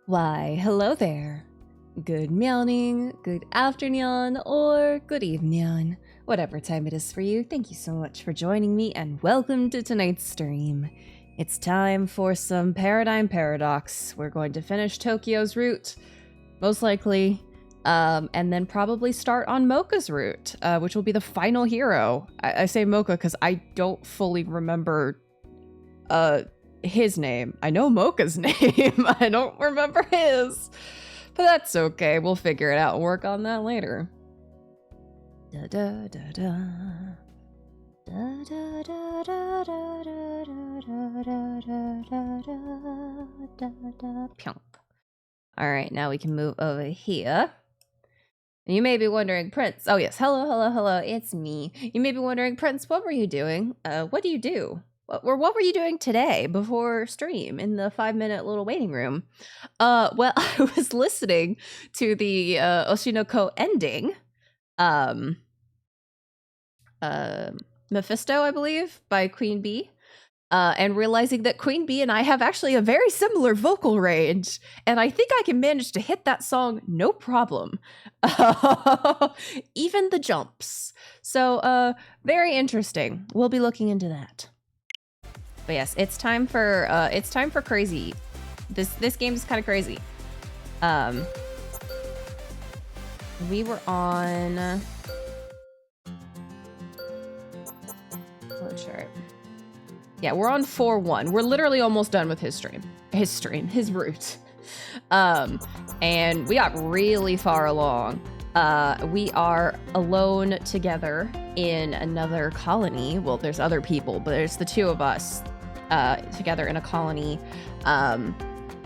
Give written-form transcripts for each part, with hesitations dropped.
Why, hello there. Good morning, good afternoon, or good evening. Whatever time it is for you, thank you so much for joining me and welcome to tonight's stream. It's time for some Paradigm Paradox. We're going to finish Tokio's route, most likely, and then probably start on Moka's route, which will be the final hero. I say Moka because I don't fully remember his name. I know Moka's name. I don't remember his. But that's okay. We'll figure it out and work on that later. Da da da da. Da da da da da da da da da da. All right, now we can move over here. And you may be wondering, Prince. Oh yes, hello, it's me. You may be wondering, Prince, what were you doing? What do you do? What were you doing today before stream in the 5-minute little waiting room? Well, I was listening to the Oshinoko ending. Mephisto, I believe, by Queen Bee. And realizing that Queen Bee and I have actually a very similar vocal range. And I think I can manage to hit that song no problem. Even the jumps. So, very interesting. We'll be looking into that. But yes, it's time for crazy. This game is kind of crazy. We were on chart. Yeah, we're on 4-1. We're literally almost done with his route. And we got really far along. We are alone together in another colony. Well, there's other people, but there's the two of us together in a colony,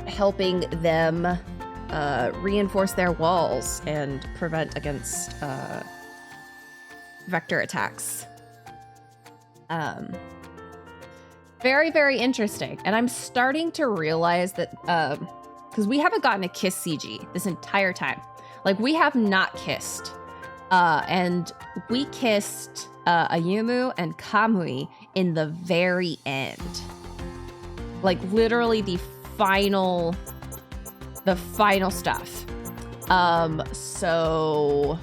helping them reinforce their walls and prevent against vector attacks. Very, very interesting. And I'm starting to realize that, because we haven't gotten a kiss CG this entire time. Like, we have not kissed. And we kissed Ayumu and Kamui in the very end. Like, literally the final stuff. So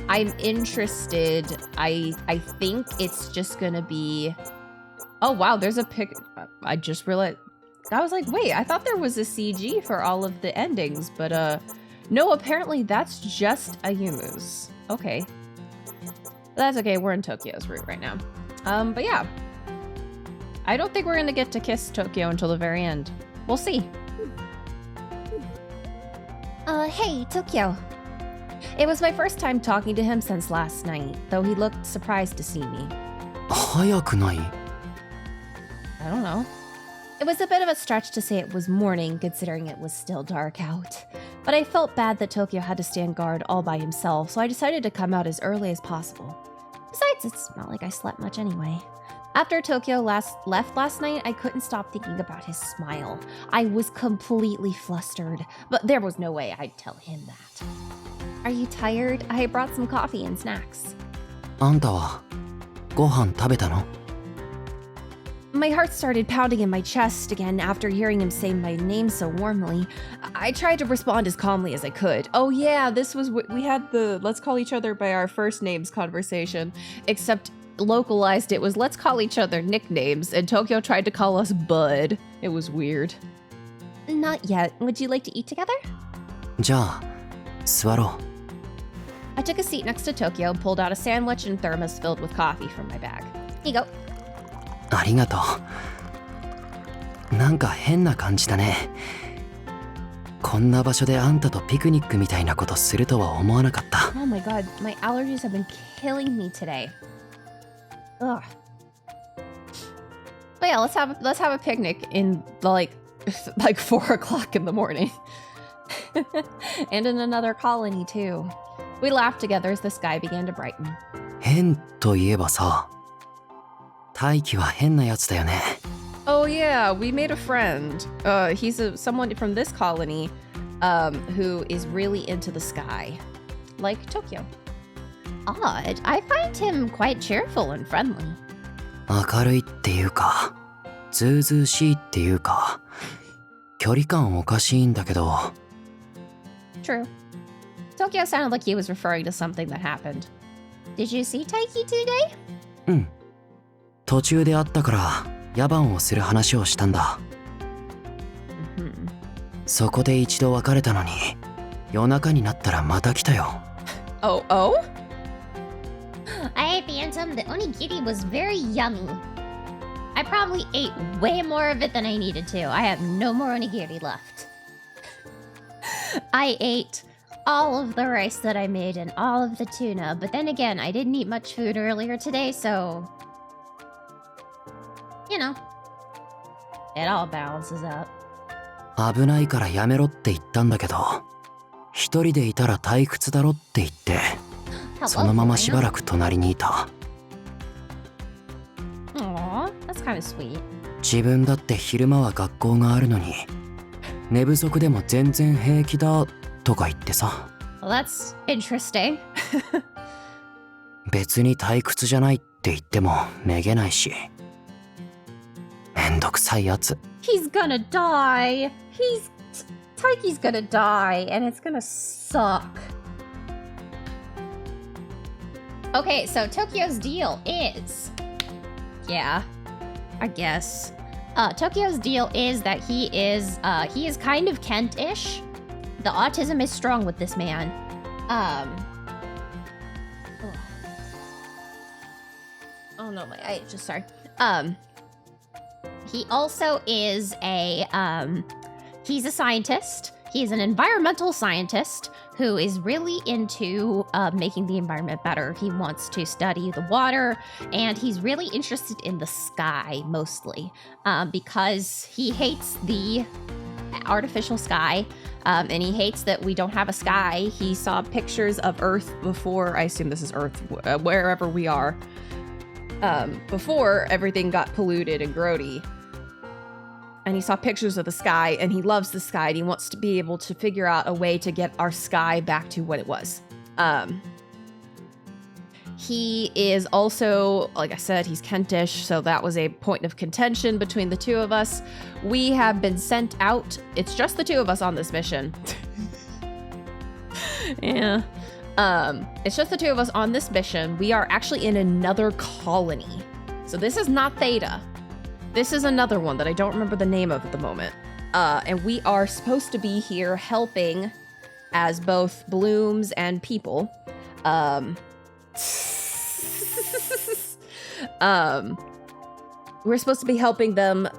I'm interested. I think it's just gonna be... Oh, wow, there's a pic... I just realized... I was like, wait, I thought there was a CG for all of the endings, but no, apparently that's just Ayumu's. Okay. That's okay, we're in Tokio's route right now. But yeah. I don't think we're gonna get to kiss Tokio until the very end. We'll see. Hey, Tokio. It was my first time talking to him since last night, though he looked surprised to see me. 早くない? I don't know. It was a bit of a stretch to say it was morning, considering it was still dark out. But I felt bad that Tokio had to stand guard all by himself, so I decided to come out as early as possible. Besides, it's not like I slept much anyway. After Tokio left last night, I couldn't stop thinking about his smile. I was completely flustered, but there was no way I'd tell him that. Are you tired? I brought some coffee and snacks. あんたはご飯食べたの? My heart started pounding in my chest again after hearing him say my name so warmly. I tried to respond as calmly as I could. Oh yeah, this was we had the let's call each other by our first names conversation, except localized it was let's call each other nicknames, and Tokio tried to call us Bud. It was weird. Not yet. Would you like to eat together? じゃあ座ろう. I took a seat next to Tokio and pulled out a sandwich and thermos filled with coffee from my bag. Here you go. ありがとう. なんか変な感じだね. こんな場所であんたとピクニックみたいなことするとは思わなかった. Oh my god, my allergies have been killing me today. Ugh. But yeah, let's have a picnic in like 4 o'clock in the morning. And in another colony too. We laughed together as the sky began to brighten. 変といえばさ、大輝は変なやつだよね. Oh yeah, we made a friend. He's someone from this colony who is really into the sky. Like Tokio. Odd. I find him quite cheerful and friendly. 明るいっていうか、ずうずうしいっていうか、距離感おかしいんだけど。 True. Tokyo sounded like he was referring to something that happened. Did you see Taiki today? うん。途中で会ったから夜番をする話をしたんだ。そこで一度別れたのに、夜中になったらまた来たよ。Oh, oh? I ate Phantom. The onigiri was very yummy. I probably ate way more of it than I needed to. I have no more onigiri left. I ate all of the rice that I made and all of the tuna, but then again, I didn't eat much food earlier today, so... You know, it all balances out. 危ないからやめろって言ったんだけど、一人でいたら退屈だろって言って、そのまましばらく隣にいた。Aww, that's kind of sweet. 自分だって昼間は学校があるのに、寝不足でも全然平気だとか言ってさ。Well, that's interesting. 別に退屈じゃないって言ってもめげないし。めんどくさいやつ。He's gonna die. Taiki's gonna die, and it's gonna suck. Okay, so Tokyo's deal is... Yeah, I guess. Tokyo's deal is that he is kind of Kent-ish. The autism is strong with this man. Oh no, I just sorry. He also is he's a scientist. He's an environmental scientist who is really into making the environment better. He wants to study the water, and he's really interested in the sky mostly because he hates the artificial sky, and he hates that we don't have a sky. He saw pictures of Earth before, I assume this is Earth, wherever we are, before everything got polluted and grody. And he saw pictures of the sky, and he loves the sky, and he wants to be able to figure out a way to get our sky back to what it was. He is also, like I said, he's Kentish, so that was a point of contention between the two of us. We have been sent out. It's just the two of us on this mission. Yeah. It's just the two of us on this mission. We are actually in another colony. So this is not Theta. This is another one that I don't remember the name of at the moment. And we are supposed to be here helping as both blooms and people. We're supposed to be helping them,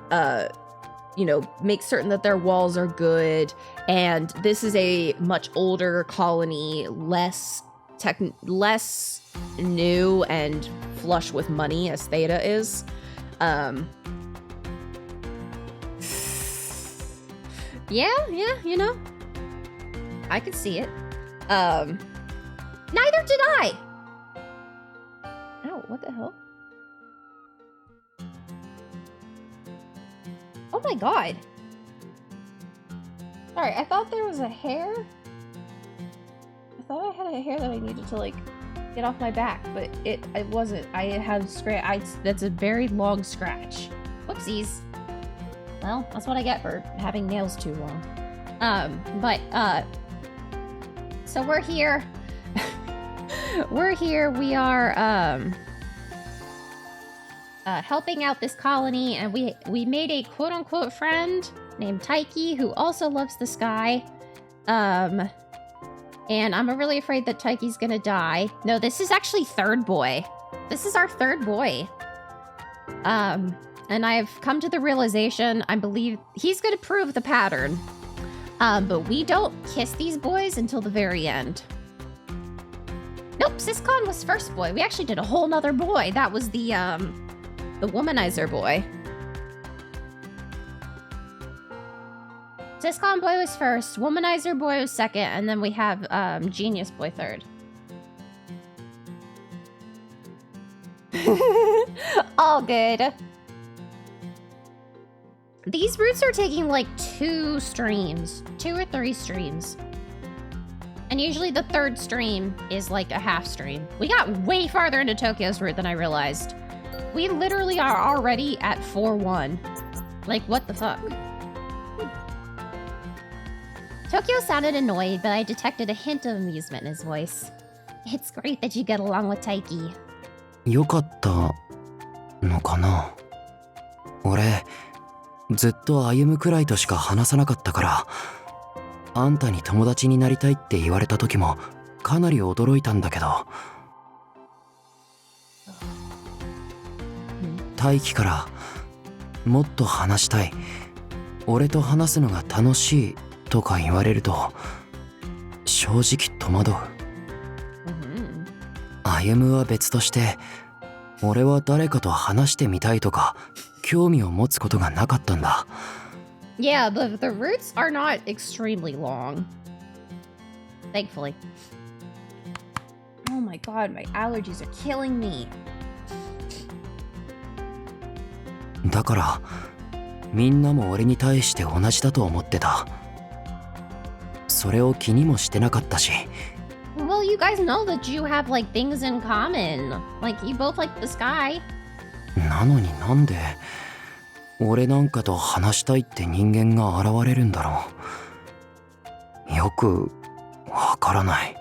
make certain that their walls are good. And this is a much older colony, less new and flush with money as Theta is. Yeah, I could see it. Neither did I. Ow, what the hell? Oh my god. Sorry, I thought there was a hair. I thought I had a hair that I needed to, get off my back, but it wasn't. I had that's a very long scratch. Whoopsies. Well, that's what I get for having nails too long. So we're here. We're here. We are, helping out this colony, and we made a quote-unquote friend named Taiki who also loves the sky. And I'm really afraid that Taiki's gonna die. No, this is actually third boy. This is our third boy. And I've come to the realization, I believe he's gonna prove the pattern. But we don't kiss these boys until the very end. Nope, Siscon was first boy. We actually did a whole nother boy. That was the womanizer boy. Siscon boy was first, womanizer boy was second, and then we have genius boy third. All good. These routes are taking 2 streams, 2 or 3 streams. And usually the third stream is a half stream. We got way farther into Tokyo's route than I realized. We literally are already at 4-1. What the fuck? Tokyo sounded annoyed, but I detected a hint of amusement in his voice. It's great that you get along with Taiki. よかったのかな。俺ずっと歩むくらいとしか話さなかったから、あんたに友達になりたいって言われた時もかなり驚いたんだけど、大輝からもっと話したい、俺と話すのが楽しいとか言われると正直戸惑う。歩むは別として、俺は誰かと話してみたいとか興味を持つことがなかったんだ。Yeah, but the roots are not extremely long. Thankfully. Oh my god, my allergies are killing me. だからみんなも俺に対して同じだと思ってた。それを気にもしてなかったし。Well, you guys know that you have like things in common. Like you both like the sky. なのになんで俺なんかと話したいって人間が現れるんだろう。よくわからない。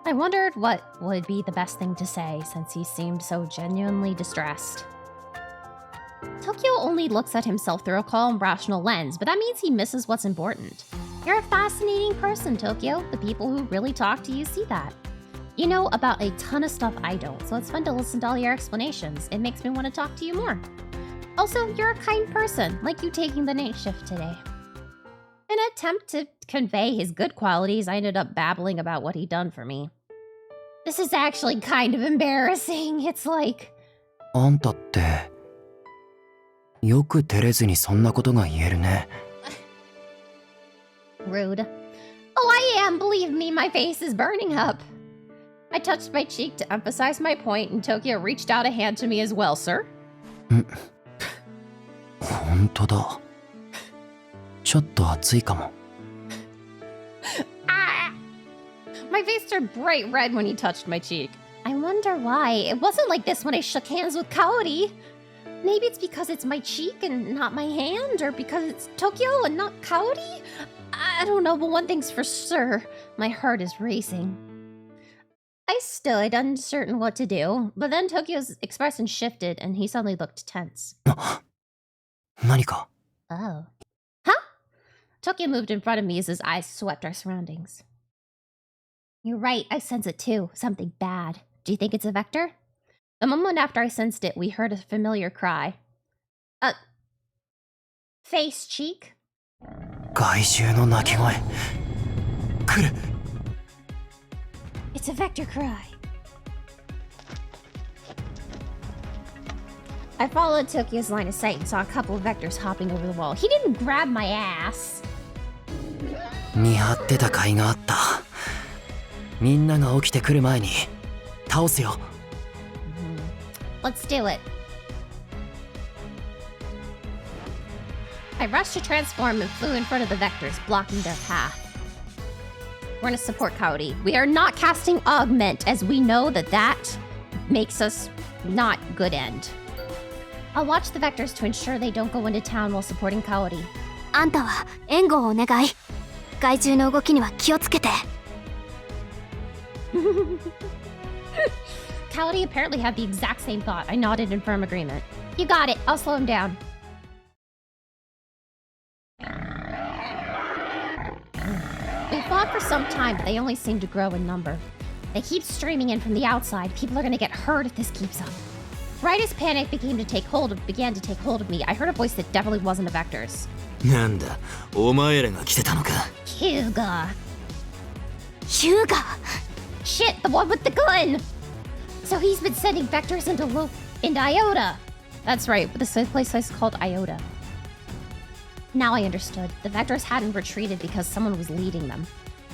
I wondered what would be the best thing to say since he seemed so genuinely distressed. Tokyo only looks at himself through a calm, rational lens, but that means he misses what's important. You're a fascinating person, Tokyo. The people who really talk to you see that. You know about a ton of stuff I don't, so it's fun to listen to all your explanations. It makes me want to talk to you more. Also, you're a kind person, like you taking the night shift today. In an attempt to convey his good qualities, I ended up babbling about what he'd done for me. This is actually kind of embarrassing. It's like... あんたってよく照れずにそんなことが言えるね。Rude. Oh, I am. Believe me, my face is burning up. I touched my cheek to emphasize my point, and Tokyo reached out a hand to me as well, sir. 本当だ。ちょっと熱いかも。Ah! My face turned bright red when he touched my cheek. I wonder why. It wasn't like this when I shook hands with Kaori. Maybe it's because it's my cheek and not my hand, or because it's Tokyo and not Kaori? I don't know, but one thing's for sure. My heart is racing. I stood, uncertain what to do, but then Tokyo's expression shifted and he suddenly looked tense. 何か。 Oh. Huh? Tokyo moved in front of me as his eyes swept our surroundings. You're right, I sense it too. Something bad. Do you think it's a vector? The moment after I sensed it, we heard a familiar cry. Face cheek? 怪獣の鳴き声。来る。It's a vector cry. I followed Tokyo's line of sight and saw a couple of vectors hopping over the wall. He didn't grab my ass. 見張ってた甲斐があった。みんなが起きてくる前に倒すよ。Let's do it. I rushed to transform and flew in front of the vectors, blocking their path. We're going to support Kaori. We are not casting Augment, as we know that makes us not good end. I'll watch the vectors to ensure they don't go into town while supporting Kaori. あんたは援護をお願い。害獣の動きには気をつけて。Kaori apparently had the exact same thought. I nodded in firm agreement. You got it. I'll slow him down. We fought for some time, but they only seem to grow in number. They keep streaming in from the outside. People are going to get hurt if this keeps up. Right as panic began to take hold of me, I heard a voice that definitely wasn't a Vector's. なんだ、お前らが来てたのか。Hyuga. ヒューガ。 Shit, the one with the gun! So he's been sending Vectors into Iota. That's right, but this place is called Iota. Now I understood. The Vectors hadn't retreated because someone was leading them.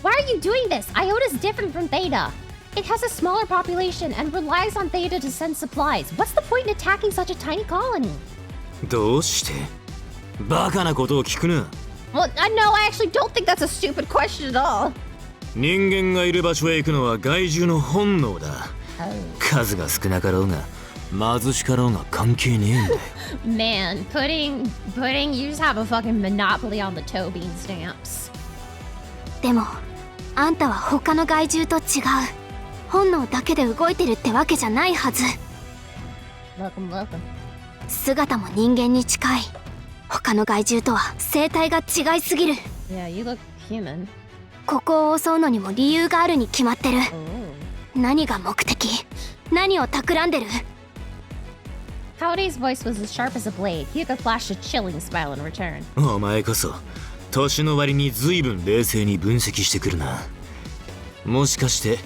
Why are you doing this? Iota's different from Theta. It has a smaller population and relies on Theta to send supplies. What's the point in attacking such a tiny colony? どうして？バカなことを聞くな。 Well, no, I actually don't think that's a stupid question at all. 人間がいる場所へ行くのは害獣の本能だ。数が少なかろうが貧しかろうが関係ねえんだよ。Man, pudding, you just have a fucking monopoly on the toe bean stamps. でもあんたは他の害獣と違う。本能だけで動いてるってわけじゃないはず。 Welcome, welcome. 姿も人間に近い。他の害獣とは生態が違いすぎる。 Yeah, you look human. ここを襲うのにも理由があるに決まってる。 Oh. 何が目的？何を企んでる？ Coyote's voice was as sharp as a blade. Hyuga flashed a chilling smile in return. お前こそ年の割に随分冷静に分析してくるな。もしかして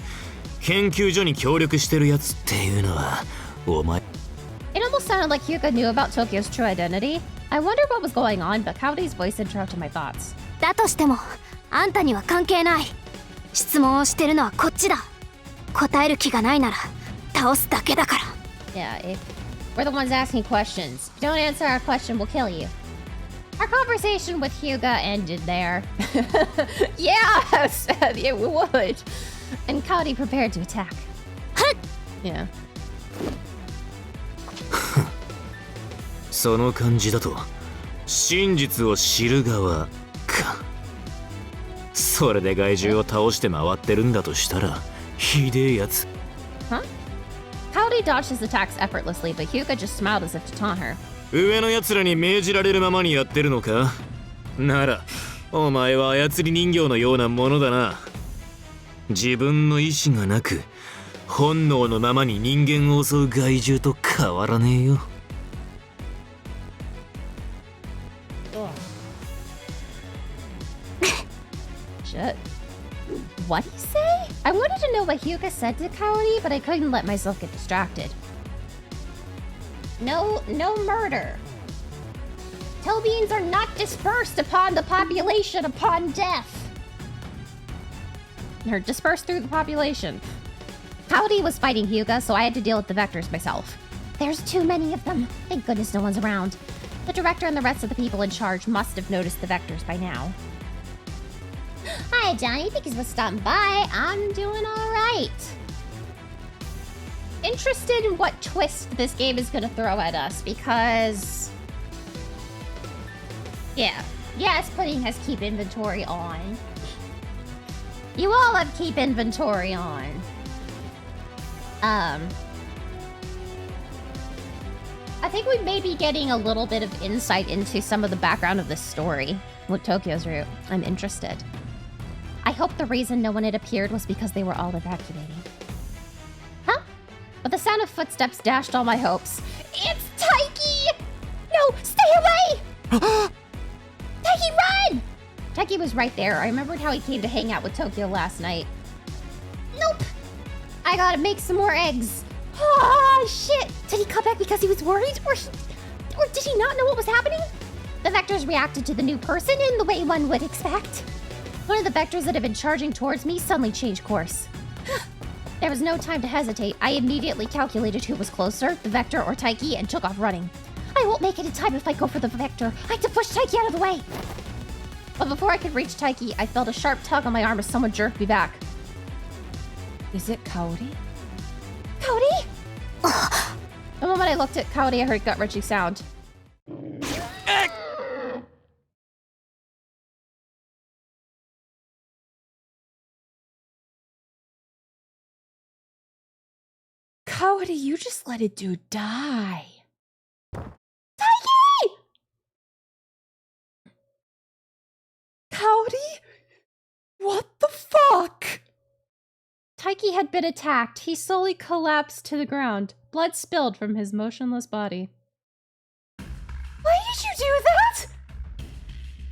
研究所に協力してるやつっていうのはお前？ It almost sounded like Hyuga knew about Tokyo's true identity. I wondered what was going on, but Coyote's voice interrupted my thoughts. だとしてもあんたには関係ない。質問をしてるのはこっちだ。答える気がないなら倒すだけだから。 Yeah, if we're the ones asking questions. If you don't answer our question, we'll kill you. Our conversation with Hyuga ended there. Yes, yeah, we would. And Coyote prepared to attack. Yeah. その感じだと真実を知る側か。それで害獣を倒して回ってるんだとしたらひでえやつ。 Huh? Coyote dodged his attacks effortlessly, but Hyuga just smiled as if to taunt her. 上の奴らに命じられるままにやってるのか？ならお前は操り人形のようなものだな。自分の意志がなく本能のままに人間を襲う害獣と変わらねえよ。 Shit. What'd he say? I wanted to know what Hyuga said to Coyote, but I couldn't let myself get distracted. No murder. Tobians are not dispersed upon the population upon death. They're dispersed through the population. Coyote was fighting Hyuga, so I had to deal with the vectors myself. There's too many of them. Thank goodness no one's around. The director and the rest of the people in charge must have noticed the vectors by now. Hi, Johnny. Thank you for stopping by. I'm doing all right. Interested in what twist this game is going to throw at us, because... Yeah. Yes, Pudding has keep inventory on. You all have keep inventory on. I think we may be getting a little bit of insight into some of the background of this story with Tokyo's route. I'm interested. I hope the reason no one had appeared was because they were all evacuating. Huh? But the sound of footsteps dashed all my hopes. It's Taiki! No, stay away! Taiki, run! Taiki was right there. I remembered how he came to hang out with Tokyo last night. Nope! I gotta make some more eggs. Ah, shit! Did he come back because he was worried? Or did he not know what was happening? The vectors reacted to the new person in the way one would expect. One of the vectors that had been charging towards me suddenly changed course. There was no time to hesitate. I immediately calculated who was closer, the vector or Taiki, and took off running. I won't make it in time if I go for the vector. I have to push Taiki out of the way. But before I could reach Taiki, I felt a sharp tug on my arm as someone jerked me back. Is it Cody? Cody? The moment I looked at Cody, I heard a gut-wrenching sound. Cody, you just let a dude die. Taiki! Cody? What the fuck? Taiki had been attacked. He slowly collapsed to the ground. Blood spilled from his motionless body. Why did you do that?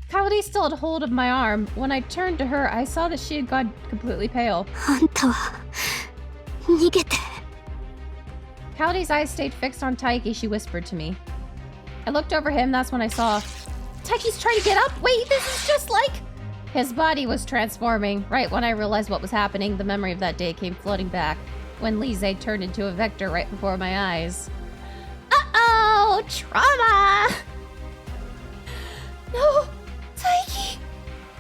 Cody still had hold of my arm. When I turned to her, I saw that she had gone completely pale. あんたは逃げて。 Cody's eyes stayed fixed on Taiki, she whispered to me. I looked over him, that's when I saw... Taiki's trying to get up? Wait, this is just like... His body was transforming. Right when I realized what was happening, the memory of that day came flooding back. When Lise turned into a vector right before my eyes. Uh-oh! Trauma! No! Taiki!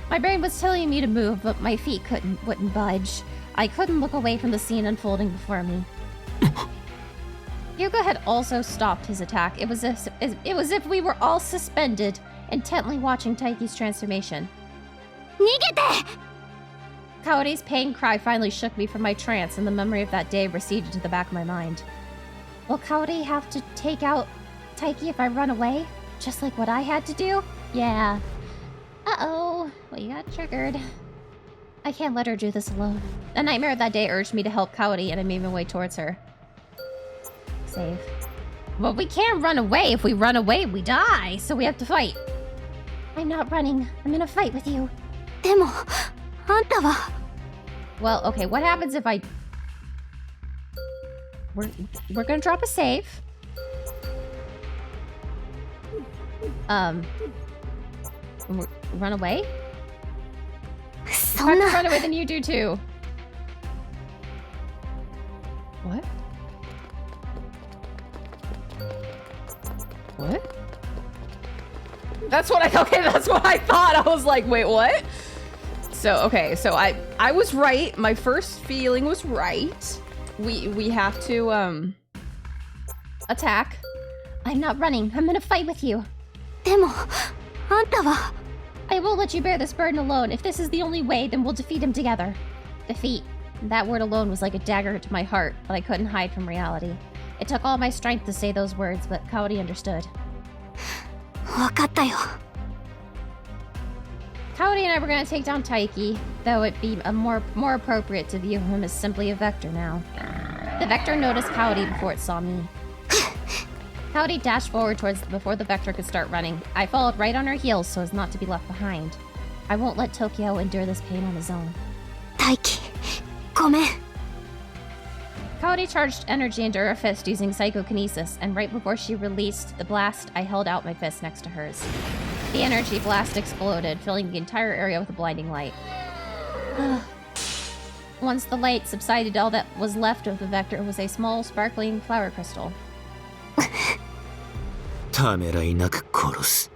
My brain was telling me to move, but my feet wouldn't budge. I couldn't look away from the scene unfolding before me. Hyuga had also stopped his attack. It was as if we were all suspended, intently watching Taiki's transformation. 逃げて! Kaori's pain cry finally shook me from my trance, and the memory of that day receded to the back of my mind. Will Kaori have to take out Taiki if I run away? Just like what I had to do? Yeah. Uh-oh. We got triggered. I can't let her do this alone. The nightmare of that day urged me to help Kaori, and I made my way towards her. Save. Well, we can't run away. If we run away, we die. So we have to fight. I'm not running. I'm in a fight with you. でもあんたは Well, okay, what happens if I... We're gonna drop a save. Run away? そ I ん have to な run away than you do too. What? What? That's what I... Okay, that's what I thought. I was like, wait, what? So, okay, so I was right. My first feeling was right. We have to, attack. I'm not running. I'm in a fight with you. でもあんたは I won't let you bear this burden alone. If this is the only way, then we'll defeat him together. Defeat. That word alone was like a dagger to my heart, but I couldn't hide from reality. It took all my strength to say those words, but Kaori understood. 分かったよ Kaori and I were going to take down Taiki, though it'd be more appropriate to view him as simply a vector now. The vector noticed Kaori before it saw me. Kaori dashed forward before the vector could start running. I followed right on her heels so as not to be left behind. I won't let Tokio endure this pain on his own. 大輝ごめん Kaori charged energy into her fist using psychokinesis, and right before she released the blast, I held out my fist next to hers. The energy blast exploded, filling the entire area with a blinding light. Once the light subsided, all that was left of the vector was a small, sparkling flower crystal. ためらいなく殺す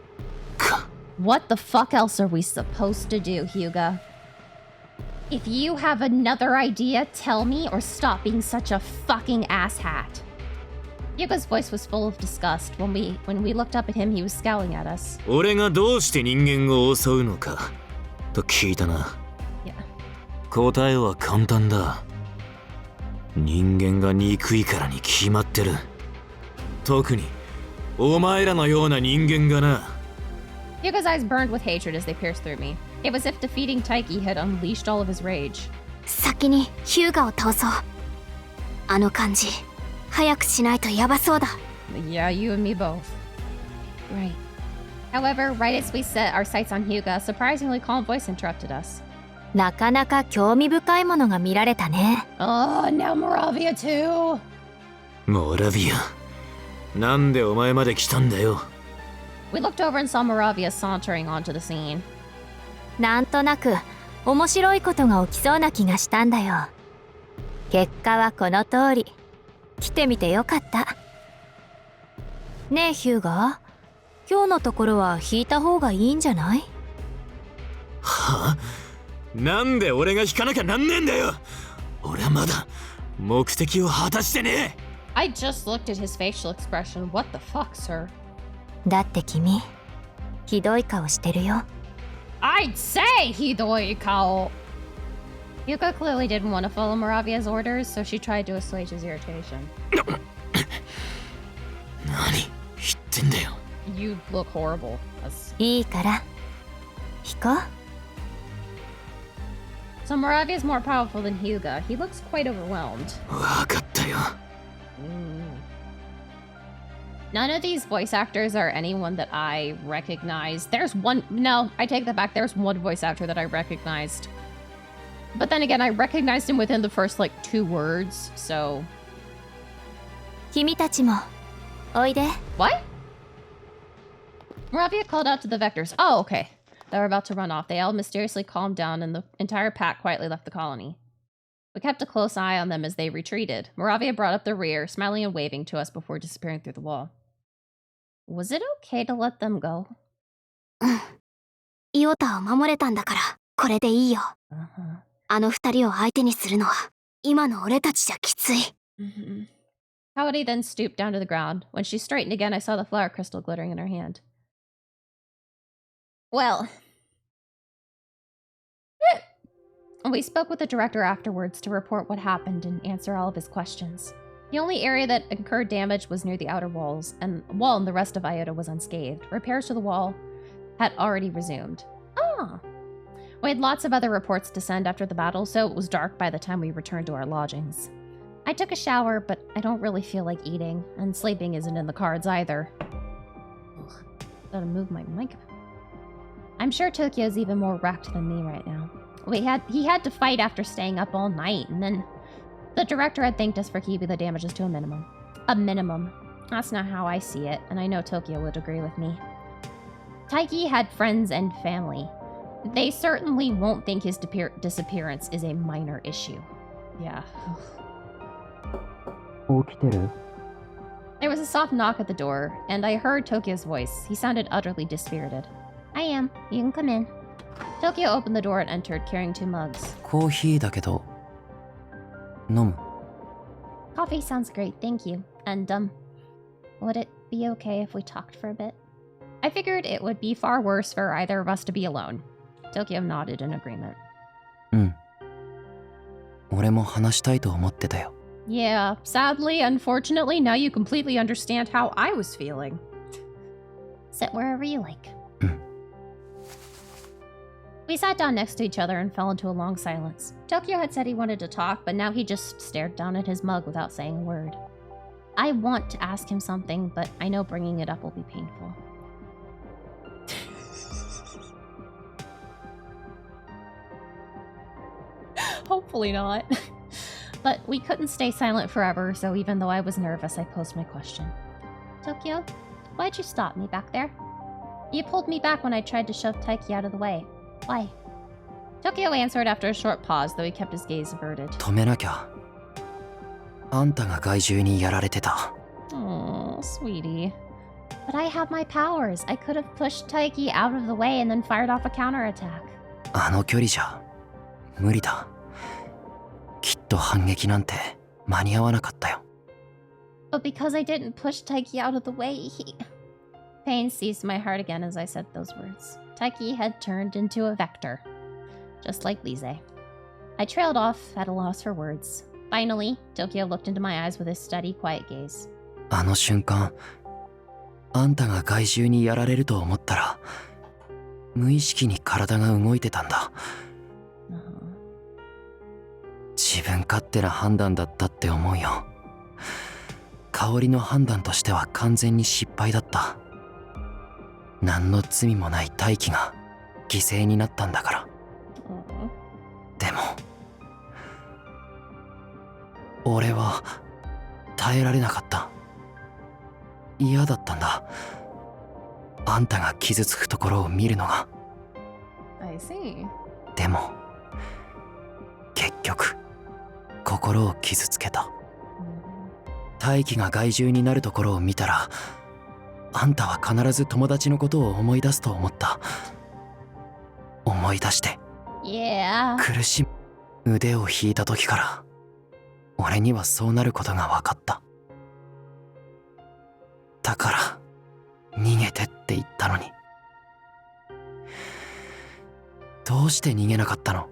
か What the fuck else are we supposed to do, Hyuga? If you have another idea, tell me or stop being such a fucking asshat. Hyuga's voice was full of disgust. When we looked up at him, he was scowling at us. 俺がどうして人間を襲うのかと聞いたな Yeah. 答えは簡単だ人間が憎いからに決まってる特にお前らのような人間がな Hyuga's eyes burned with hatred as they pierced through me. It was as if defeating Taiki had unleashed all of his rage. 先にヒューガを倒そうあの感じ早くしないとヤバそうだ Yeah, you and me both. Right. However, right as we set our sights on Hyuga, a surprisingly calm voice interrupted us. なかなか興味深いものが見られたね Oh, now Moravia too! モラビアなんでお前まで来たんだよ We looked over and saw Moravia sauntering onto the scene. なんとなく面白いことが起きそうな気がしたんだよ結果はこの通り来てみてよかったねえヒューガ今日のところは引いた方がいいんじゃないはなんで俺が引かなきゃなんねえんだよ俺はまだ目的を果たしてね I just looked at his facial expression. What the fuck, sir? だって君ひどい顔してるよ I'd say hidoi kao. Hyuga clearly didn't want to follow Moravia's orders, so she tried to assuage his irritation. 何言ってんだよ You look horrible. That's... いいから引こう So Moravia is more powerful than Hyuga. He looks quite overwhelmed. 分かったよ None of these voice actors are anyone that I recognize. There's one... No, I take that back. There's one voice actor that I recognized. But then again, I recognized him within the first, like, 2 words, so... 君たちもおいで What? Moravia called out to the vectors. Oh, okay. They were about to run off. They all mysteriously calmed down, and the entire pack quietly left the colony. We kept a close eye on them as they retreated. Moravia brought up the rear, smiling and waving to us before disappearing through the wall. Was it okay to let them go? イオタを守れたんだからこれでいいよ Uh-huh. あの二人を相手にするのは今の俺たちじゃきつい Mm-hmm. Kaori then stooped down to the ground. When she straightened again, I saw the flower crystal glittering in her hand. Well... We spoke with the director afterwards to report what happened and answer all of his questions. The only area that incurred damage was near the outer walls, and the rest of Iota was unscathed. Repairs to the wall had already resumed. Ah! We had lots of other reports to send after the battle, so it was dark by the time we returned to our lodgings. I took a shower, but I don't really feel like eating, and sleeping isn't in the cards either. Ugh, gotta move my mic. I'm sure Tokyo's even more wrecked than me right now. He had to fight after staying up all night, and then the director had thanked us for keeping the damages to a minimum. A minimum. That's not how I see it, and I know Tokyo would agree with me. Taiki had friends and family. They certainly won't think his disappearance is a minor issue. Yeah. There was a soft knock at the door, and I heard Tokyo's voice. He sounded utterly dispirited. I am. You can come in. Tokyo opened the door and entered, carrying 2 mugs. コーヒーだけど飲む Coffee sounds great, thank you. And, would it be okay if we talked for a bit? I figured it would be far worse for either of us to be alone. Tokyo nodded in agreement. うん俺も話したいと思ってたよ Yeah, sadly, unfortunately, now you completely understand how I was feeling. Sit wherever you like. We sat down next to each other and fell into a long silence. Tokyo had said he wanted to talk, but now he just stared down at his mug without saying a word. I want to ask him something, but I know bringing it up will be painful. Hopefully not. But we couldn't stay silent forever, so even though I was nervous, I posed my question. Tokyo, why'd you stop me back there? You pulled me back when I tried to shove Taiki out of the way. Why? Tokyo answered after a short pause, though he kept his gaze averted. 止めなきゃあんたが害獣にやられてた Oh, sweetie. But I have my powers. I could have pushed Taiki out of the way and then fired off a counterattack. あの距離じゃ無理だきっと反撃なんて間に合わなかったよ But because I didn't push Taiki out of the way, Pain seized my heart again as I said those words. Taiki had turned into a vector, just like Lise. I trailed off, at a loss for words. Finally, Tokyo looked into my eyes with his steady, quiet gaze. あの瞬間あんたが害獣にやられると思ったら無意識に体が動いてたんだ自分勝手な判断だったって思うよ香りの判断としては完全に失敗だった何の罪もない大気が犠牲になったんだからでも俺は耐えられなかった嫌だったんだあんたが傷つくところを見るのが I see. でも結局心を傷つけた大気が害獣になるところを見たらあんたは必ず友達のことを思い出すと思った思い出して Yeah. 苦しむ腕を引いた時から俺にはそうなることが分かっただから逃げてって言ったのにどうして逃げなかったの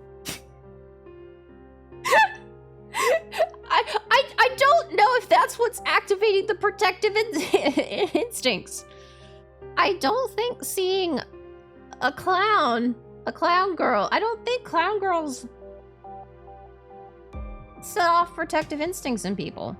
I don't know if that's what's activating the protective instincts. I don't think seeing a clown girl, I don't think clown girls set off protective instincts in people.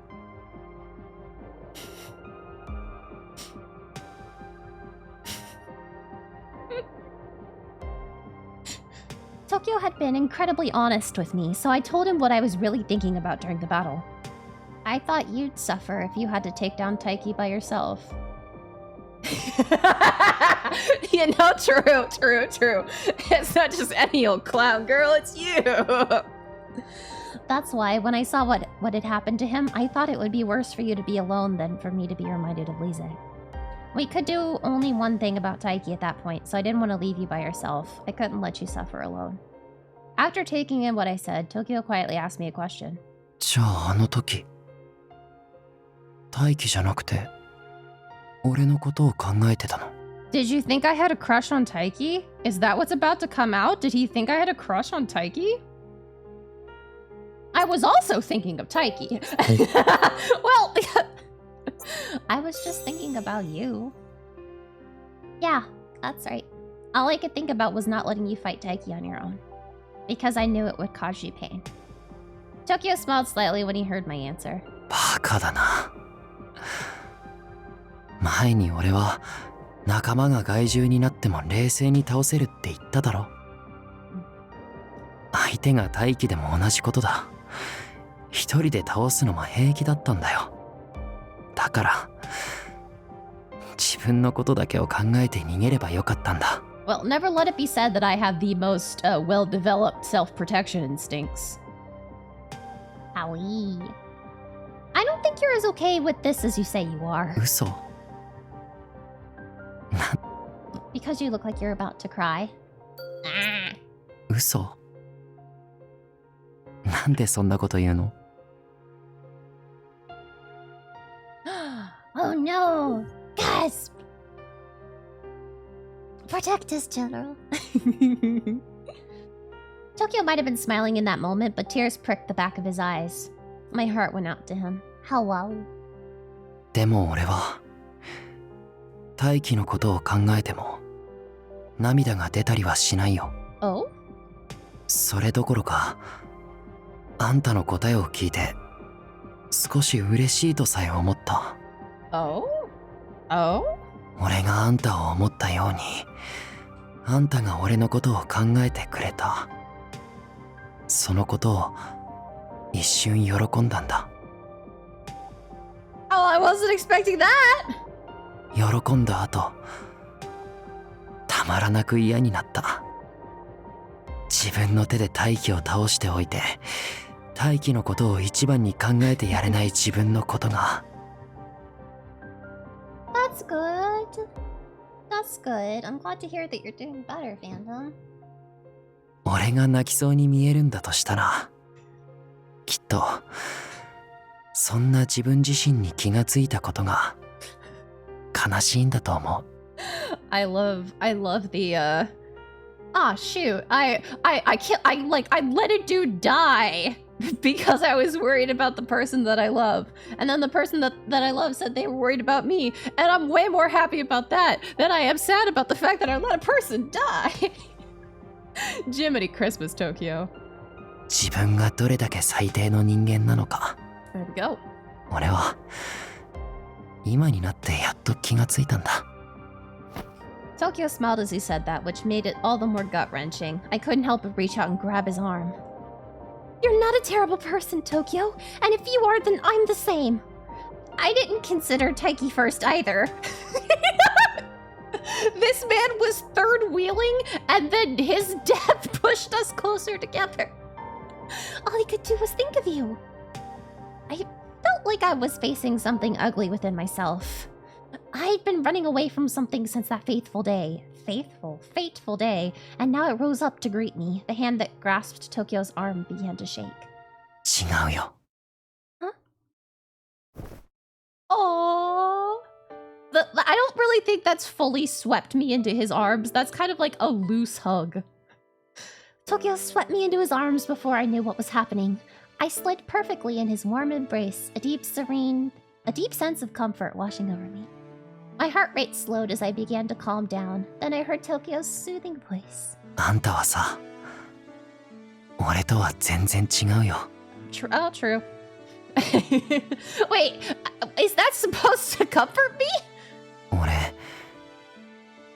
Tokyo had been incredibly honest with me, so I told him what I was really thinking about during the battle. I thought you'd suffer if you had to take down Taiki by yourself. You know, true. It's not just any old clown girl, it's you. That's why when I saw what had happened to him, I thought it would be worse for you to be alone than for me to be reminded of Lise. We could do only one thing about Taiki at that point, so I didn't want to leave you by yourself. I couldn't let you suffer alone. After taking in what I said, Tokyo quietly asked me a question. じゃああの時大気じゃなくて俺のことを考えてたの Did you think I had a crush on Taiki? Is that what's about to come out? Did he think I had a crush on Taiki? I was also thinking of Taiki. Well, I was just thinking about you. Yeah, that's right. All I could think about was not letting you fight Taiki on your own. Because I knew it would cause you pain. Tokyo smiled slightly when he heard my answer. バカだな。前に俺は仲間が害獣になっても冷静に倒せるって言っただろ。相手が大気でも同じことだ。一人で倒すのも平気だったんだよ。だから自分のことだけを考えて逃げればよかったんだ。Well, never let it be said that I have the most well-developed self-protection instincts. Owie. I don't think you're as okay with this as you say you are. 嘘。Because you look like you're about to cry. 嘘。なんでそんなこと言うの？ Oh no! Gasp! Protect us, General. Tokyo might have been smiling in that moment, but tears pricked the back of his eyes. My heart went out to him. Hello. でも俺は大気のことを考えても涙が出たりはしないよ。Oh? それどころかあんたの答えを聞いて少し嬉しいとさえ思った。 Oh? Oh? 俺があんたを思ったようにあんたが俺のことを考えてくれた。そのことを一瞬喜んだんだ。 Oh, I wasn't expecting that! 喜んだ後たまらなく嫌になった。自分の手で大気を倒しておいて大気のことを一番に考えてやれない自分のことが。 That's good. That's good. I'm glad to hear that you're doing better, Phantom. 俺が泣きそうに見えるんだとしたらきっとそんな自分自身に気がついたことが悲しいんだと思う。 I love the ah shoot. I let a dude die because I was worried about the person that I love. And then the person that I love said they were worried about me. And I'm way more happy about that than I am sad about the fact that I let a person die. Jiminy Christmas, Tokyo. 自分がどれだけ最低の人間なのか There we go. 俺は今になってやっと気がついたんだ。 Tokyo smiled as he said that, which made it all the more gut-wrenching. I couldn't help but reach out and grab his arm. You're not a terrible person, Tokyo. And if you are, then I'm the same. I didn't consider Taiki first either. This man was third-wheeling, and then his death pushed us closer together. All he could do was think of you. I felt like I was facing something ugly within myself. I'd been running away from something since that fateful day. Fateful day. And now it rose up to greet me. The hand that grasped Tokyo's arm began to shake. 違うよ。 Huh? Aww. I don't really think that's fully swept me into his arms. That's kind of like a loose hug. Tokyo swept me into his arms before I knew what was happening. I slid perfectly in his warm embrace, a deep sense of comfort washing over me. My heart rate slowed as I began to calm down. Then I heard Tokyo's soothing voice. あんたはさ、俺とは全然違うよ。 True. Wait, is that supposed to comfort me? 俺、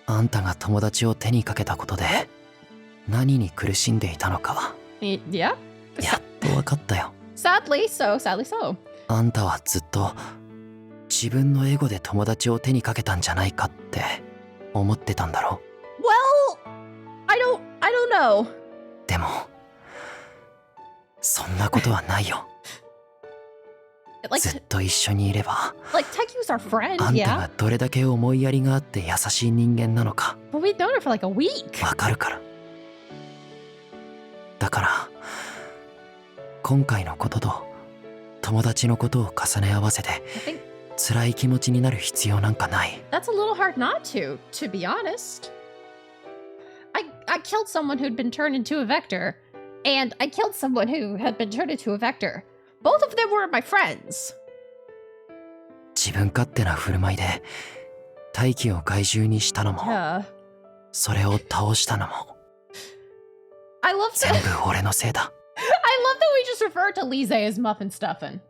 あんたが友達を手にかけたことで何に苦しんでいたのか。Yeah? やっと分かったよ。Sadly so. あんたはずっと自分のエゴで友達を手にかけたんじゃないかって思ってたんだろ。 Well, I don't know. でもそんなことはないよ。ずっと一緒にいれば、 Like Taiku's our friend, あんた yeah. がどれだけ思いやりがあって優しい人間なのか But we've known her for like a week. わかるから。だから今回のことと友達のことを重ね合わせて I think 辛い気持ちになる必要なんかない。 that's a little hard not to be honest. I killed someone who'd been turned into a vector. And I killed someone who had been turned into a vector. Both of them were my friends. 自分勝手な振る舞いで大気を怪獣にしたのも、それを倒したのも I love 全部俺のせいだ。I love that we just refer to Lise as Muffin Stuffin.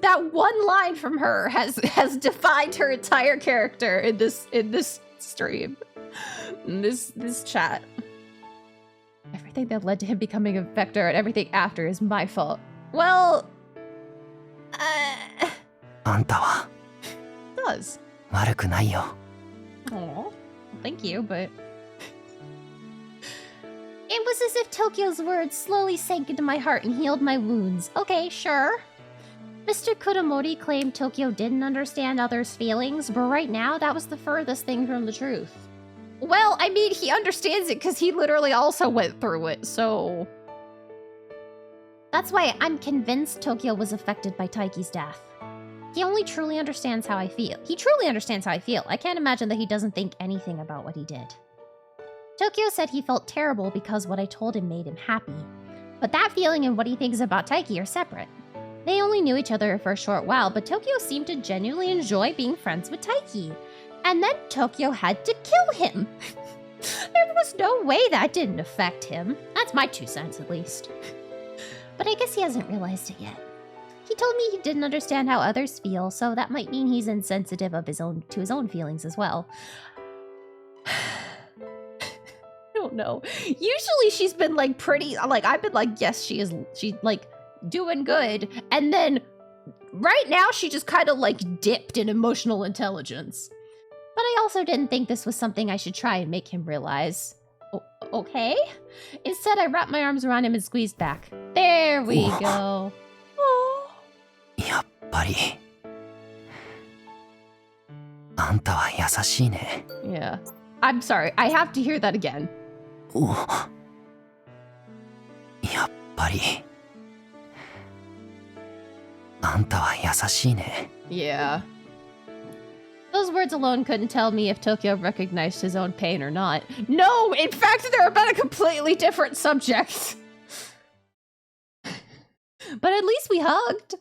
That one line from her has defined her entire character in this stream, in this chat. Everything that led to him becoming a vector and everything after is my fault. Well, あんたは does. 悪くないよ。 Oh, thank you, but it was as if Tokyo's words slowly sank into my heart and healed my wounds. Okay, sure. Mr. Kuromori claimed Tokyo didn't understand others' feelings, but right now that was the furthest thing from the truth. Well, I mean, he understands it because he literally also went through it, so... That's why I'm convinced Tokyo was affected by Taiki's death. He only truly understands how I feel. He truly understands how I feel. I can't imagine that he doesn't think anything about what he did. Tokyo said he felt terrible because what I told him made him happy. But that feeling and what he thinks about Taiki are separate. They only knew each other for a short while, but Tokyo seemed to genuinely enjoy being friends with Taiki. And then Tokyo had to kill him. There was no way that didn't affect him. That's my 2 cents at least. But I guess he hasn't realized it yet. He told me he didn't understand how others feel, so that might mean he's insensitive to his own feelings as well. I don't know. Usually she's been like pretty, like I've been like, yes, she's like doing good. And then right now she just kind of like dipped in emotional intelligence. But I also didn't think this was something I should try and make him realize. Okay? Instead, I wrapped my arms around him and squeezed back. There we go. やっぱりあんたは優しいね。 Yeah. I'm sorry. I have to hear that again. おやっぱりあんたは優しいね。 Yeah. Those words alone couldn't tell me if Tokyo recognized his own pain or not. No! In fact, they're about a completely different subject. But at least we hugged.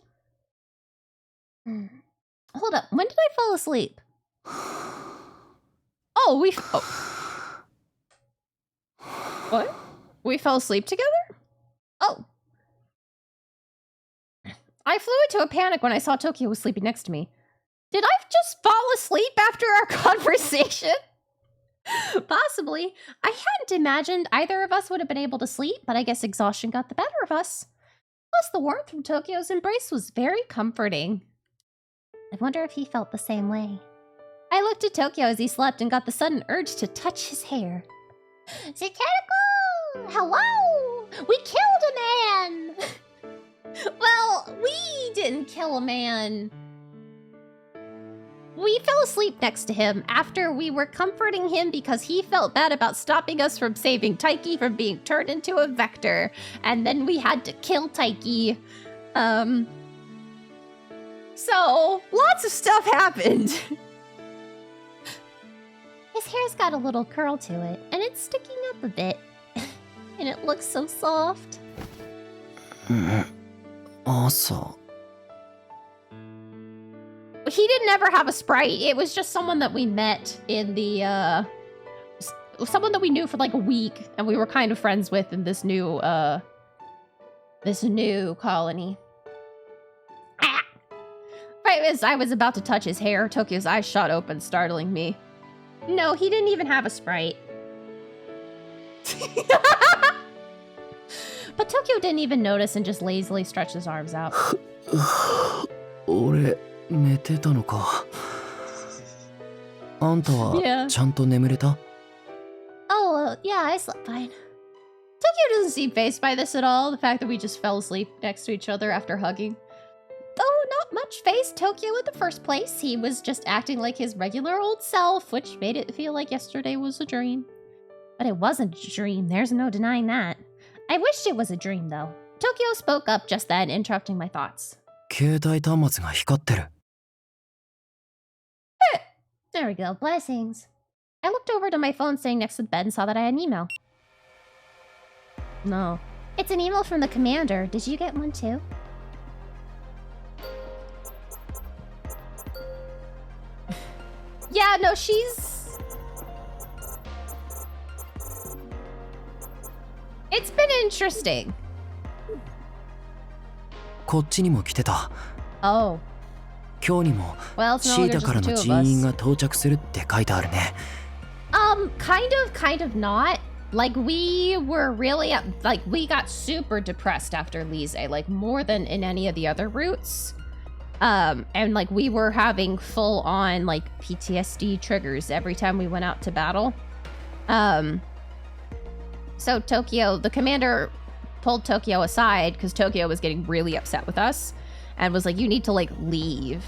Hold up. When did I fall asleep? Oh, What? We fell asleep together? Oh. I flew into a panic when I saw Tokyo was sleeping next to me. Did I just fall asleep after our conversation? Possibly. I hadn't imagined either of us would have been able to sleep, but I guess exhaustion got the better of us. Plus, the warmth from Tokyo's embrace was very comforting. I wonder if he felt the same way. I looked at Tokyo as he slept and got the sudden urge to touch his hair. Satanical! Hello! We killed a man! Well, we didn't kill a man. We fell asleep next to him after we were comforting him because he felt bad about stopping us from saving Taiki from being turned into a vector. And then we had to kill Taiki. So, lots of stuff happened. His hair's got a little curl to it, and it's sticking up a bit. And it looks so soft. 朝 He didn't ever have a sprite. It was just someone that we met in the, someone that we knew for like a week, and we were kind of friends with in this new colony. Ah! Right as I was about to touch his hair, Tokyo's eyes shot open, startling me. No, he didn't even have a sprite. But Tokyo didn't even notice and just lazily stretched his arms out. 俺寝てたのか。あんたはちゃんと眠れた？ Oh, yeah, I slept fine. Tokyo doesn't seem fazed by this at all, the fact that we just fell asleep next to each other after hugging. Though not much fazed Tokyo in the first place, he was just acting like his regular old self, which made it feel like yesterday was a dream. But it wasn't a dream, there's no denying that. I wished it was a dream, though. Tokyo spoke up just then, interrupting my thoughts. 携帯端末が光ってる。 There we go, blessings. I looked over to my phone sitting next to the bed and saw that I had an email. No. It's an email from the commander. Did you get one too? Yeah, no, she's... It's been interesting. こっちにも来てた。 Oh. 今日にも Well, it's no シー longer タ just から the の two 人 of 員 us. が到着するって書いてあるね。Kind of not. Like, we were really, like, we got super depressed after Lise, like, more than in any of the other routes. And, like, we were having full-on, like, PTSD triggers every time we went out to battle. So Tokio, the commander pulled Tokio aside, because Tokio was getting really upset with us, and was like, you need to, like, leave.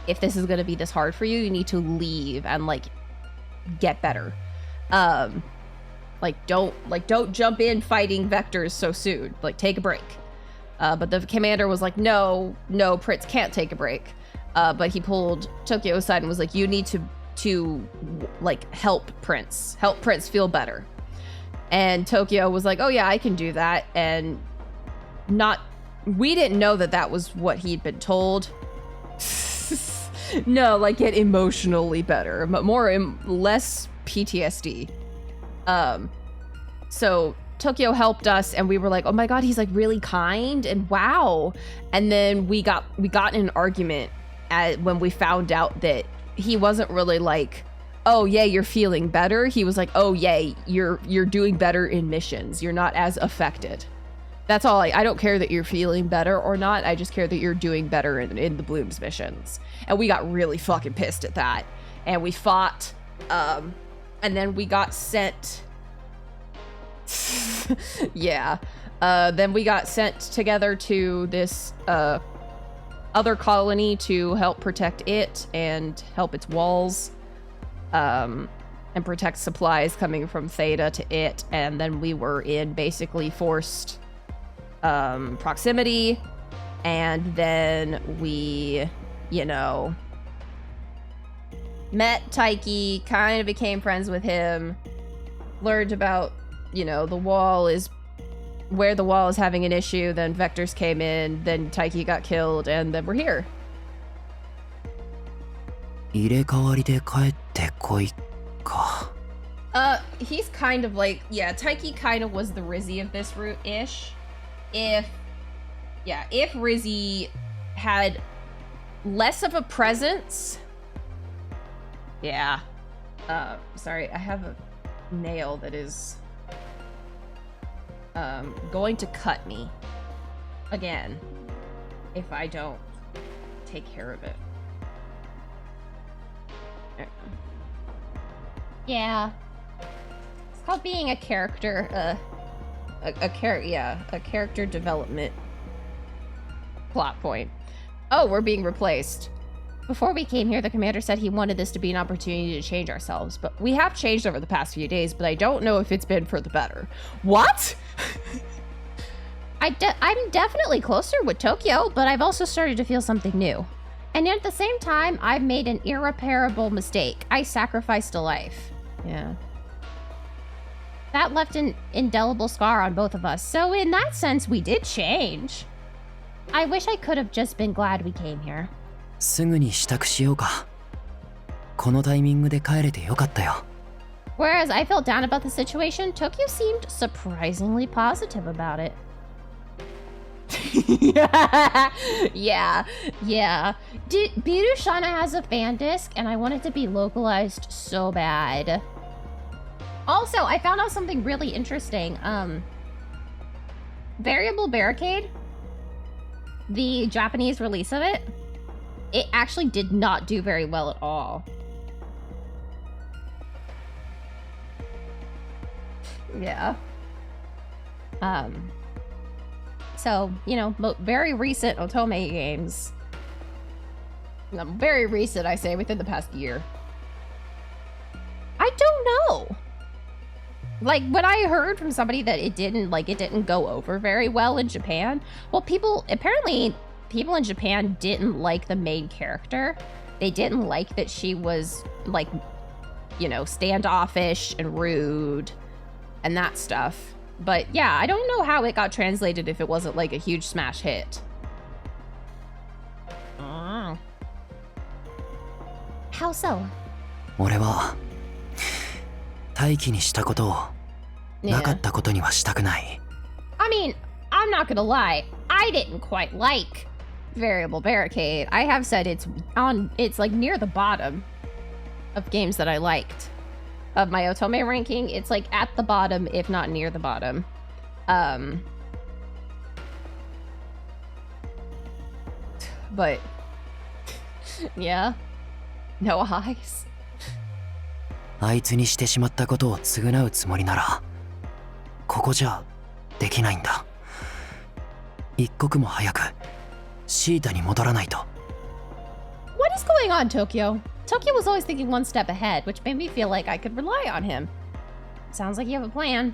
If this is gonna be this hard for you, you need to leave and, like, get better. Don't jump in fighting vectors so soon. Like, take a break. But the commander was like, no, Prince can't take a break. But he pulled Tokio aside and was like, you need to like, help Prince feel better. And Tokio was like, oh yeah, I can do that. And we didn't know that was what he'd been told. No, like, get emotionally better, but less PTSD. So Tokio helped us, and we were like, oh my god, he's like really kind, and wow. And then we got in an argument when we found out that he wasn't really like, oh yeah, you're feeling better. He was like, oh yeah, you're doing better in missions. You're not as affected. That's all. I don't care that you're feeling better or not. I just care that you're doing better in the Bloom's missions. And we got really fucking pissed at that. And we fought, and then we got sent... yeah. Then we got sent together to this other colony to help protect it and help its walls, and protect supplies coming from Theta to it. And then we were in basically forced proximity, and then we, met Taiki, kind of became friends with him, learned about, the wall is having an issue, then vectors came in, then Taiki got killed, and then we're here. 入れ替わりで帰ってこいか。 He's kind of like, yeah, Taiki kind of was the Rizzy of this route-ish. If Rizzy had less of a presence... Yeah. Sorry, I have a nail that is going to cut me again if I don't take care of it. There we go. Yeah. It's called being a character, a character development plot point. Oh, we're being replaced. Before we came here, the commander said he wanted this to be an opportunity to change ourselves, but We have changed over the past few days, but I don't know if it's been for the better. What? I'm definitely closer with Tokio, but I've also started to feel something new. And yet at the same time, I've made an irreparable mistake. I sacrificed a life. Yeah. That left an indelible scar on both of us, so in that sense, we did change. I wish I could have just been glad we came here. すぐに支度しようか。このタイミングで帰れてよかったよ。 Whereas I felt down about the situation, Tokyo seemed surprisingly positive about it. Yeah. Birushana has a fan disc, and I want it to be localized so bad. Also, I found out something really interesting. Variable Barricade, the Japanese release of it actually did not do very well at all. Yeah. So, very recent Otome games. Very recent, I say, within the past year. I don't know. Like, when I heard from somebody that it didn't go over very well in Japan, well, apparently people in Japan didn't like the main character. They didn't like that she was, like, standoffish and rude and that stuff. But yeah, I don't know how it got translated if it wasn't like a huge smash hit. How so? 俺は大気にしたことをなかったことにはしたくない。I mean, I'm not gonna lie. I didn't quite like Variable Barricade. I have said it's like near the bottom of games that I liked. Of my Otome ranking, it's like at the bottom, if not near the bottom. But yeah, no eyes. あいつにしてしまったことを償うつもりなら、ここじゃできないんだ。一刻も早くシータに戻らないと。What is going on, Tokyo? Tokyo was always thinking one step ahead, which made me feel like I could rely on him. Sounds like you have a plan.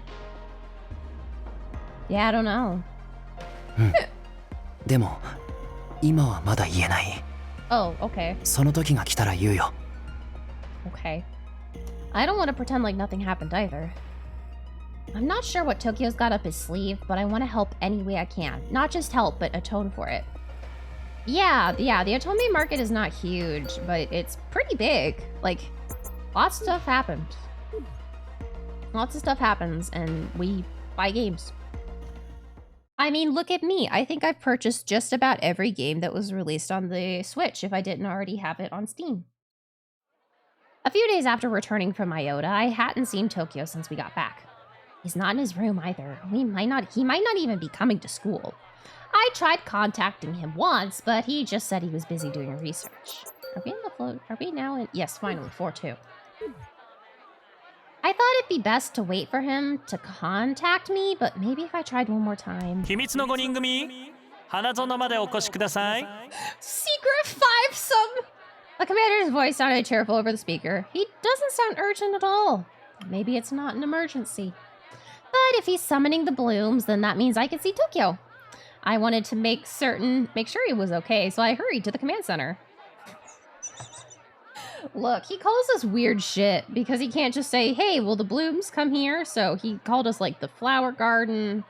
Yeah, I don't know. でも今はまだ言えない。Oh, okay. その時が来たら言うよ。Okay. I don't want to pretend like nothing happened either. I'm not sure what Tokyo's got up his sleeve, but I want to help any way I can. Not just help, but atone for it. Yeah, the Otome market is not huge, but it's pretty big. Like, lots of stuff happened. Lots of stuff happens, and we buy games. I mean, look at me. I think I've purchased just about every game that was released on the Switch if I didn't already have it on Steam. A few days after returning from Iota, I hadn't seen Tokyo since we got back. He's not in his room either. He might not even be coming to school. I tried contacting him once, but he just said he was busy doing research. Are we in the float? Are we now in? Yes, finally, 4-2. I thought it'd be best to wait for him to contact me, but maybe if I tried one more time. 秘密の5人組、花園までお越しください。Secret fivesome! The commander's voice sounded cheerful over the speaker. He doesn't sound urgent at all. Maybe it's not an emergency. But if he's summoning the blooms, then that means I can see Tokyo. I wanted to make sure he was okay, so I hurried to the command center. Look, he calls us weird shit because he can't just say, hey, will the blooms come here? So he called us like the flower garden.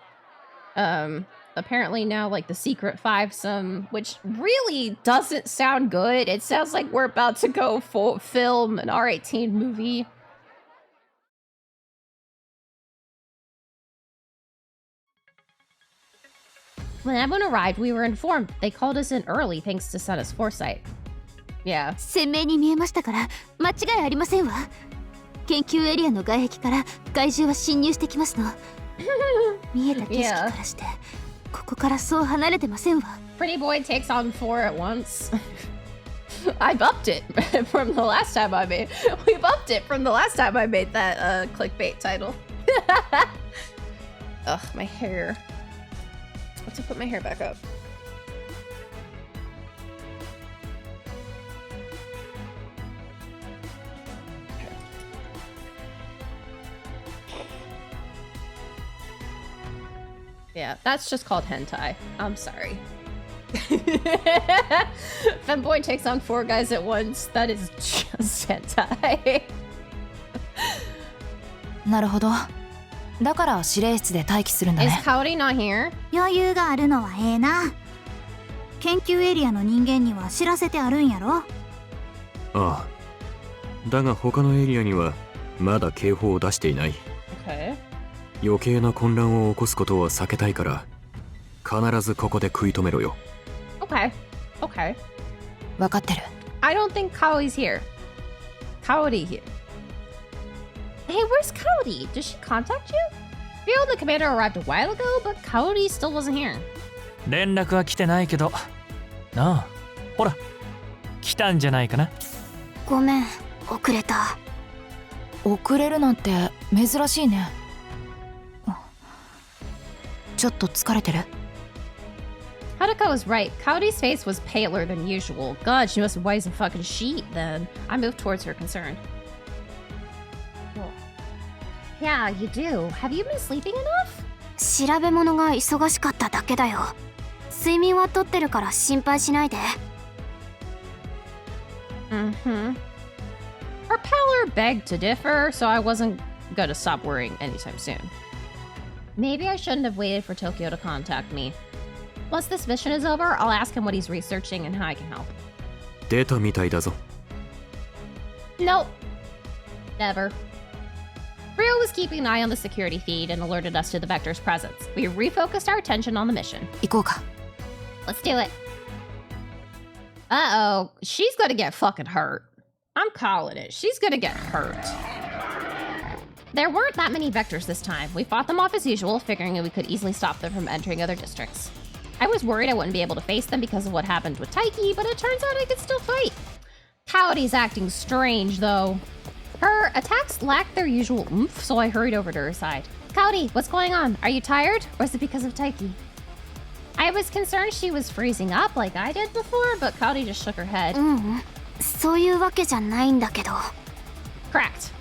Apparently now like the secret fivesome, which really doesn't sound good. It sounds like we're about to go film an R18 movie. When everyone arrived, we were informed they called us in early thanks to Sana's foresight. Yeah. 鮮明に見えましたから間違いありませんわ。研究エリアの外壁から怪獣は侵入してきますの。見えた景色からして、ここからそう離れてませんわ。Pretty boy takes on 4 at once. I bumped it from the last time I made. We bumped it from the last time I made that clickbait title. Ugh, my hair. I have to put my hair back up. Yeah, that's just called hentai. I'm sorry. Femboy takes on 4 guys at once. That is just hentai. なるほど。だから指令室で待機するんだ Is ね。Kaori not here? 余裕があるのはええな。研究エリアの人間には知らせてあるんやろ。ああ。だが他のエリアにはまだ警報を出していない。Okay. 余計な混乱を起こすことは避けたいから必ずここで食い止めろよ。Okay. Okay. わかってる。I don't think Kaori's here. Kaori here. Hey, where's Kaori? Did she contact you? Feel the commander arrived a while ago, but Kaori still wasn't here. 連絡は来てないけど。なあ、ほら、来たんじゃないかな。ごめん、遅れた。遅れるなんて珍しいね。ちょっと疲れてる。Haruka was right. Kaori's face was paler than usual. God, she must have wiped a fucking sheet then. I moved towards her, concerned. Yeah, you do. Have you been sleeping enough? 調べ物が忙しかっただけだよ。睡眠はとってるから心配しないで。Mm-hmm. Her pallor begged to differ, so I wasn't gonna stop worrying anytime soon. Maybe I shouldn't have waited for Tokio to contact me. Once this mission is over, I'll ask him what he's researching and how I can help. 出たみたいだぞ。 Nope. Never. Rio was keeping an eye on the security feed and alerted us to the Vector's presence. We refocused our attention on the mission. 行こうか。 Let's do it. Uh-oh. She's gonna get fucking hurt. I'm calling it. She's gonna get hurt. There weren't that many Vectors this time. We fought them off as usual, figuring we could easily stop them from entering other districts. I was worried I wouldn't be able to face them because of what happened with Taiki, but it turns out I could still fight. Coyote's acting strange, though. Her attacks lacked their usual oomph, so I hurried over to her side. Coyote, what's going on? Are you tired? Or is it because of Taiki? I was concerned she was freezing up like I did before, but Coyote just shook her head. そういうわけじゃないんだけど。 Correct.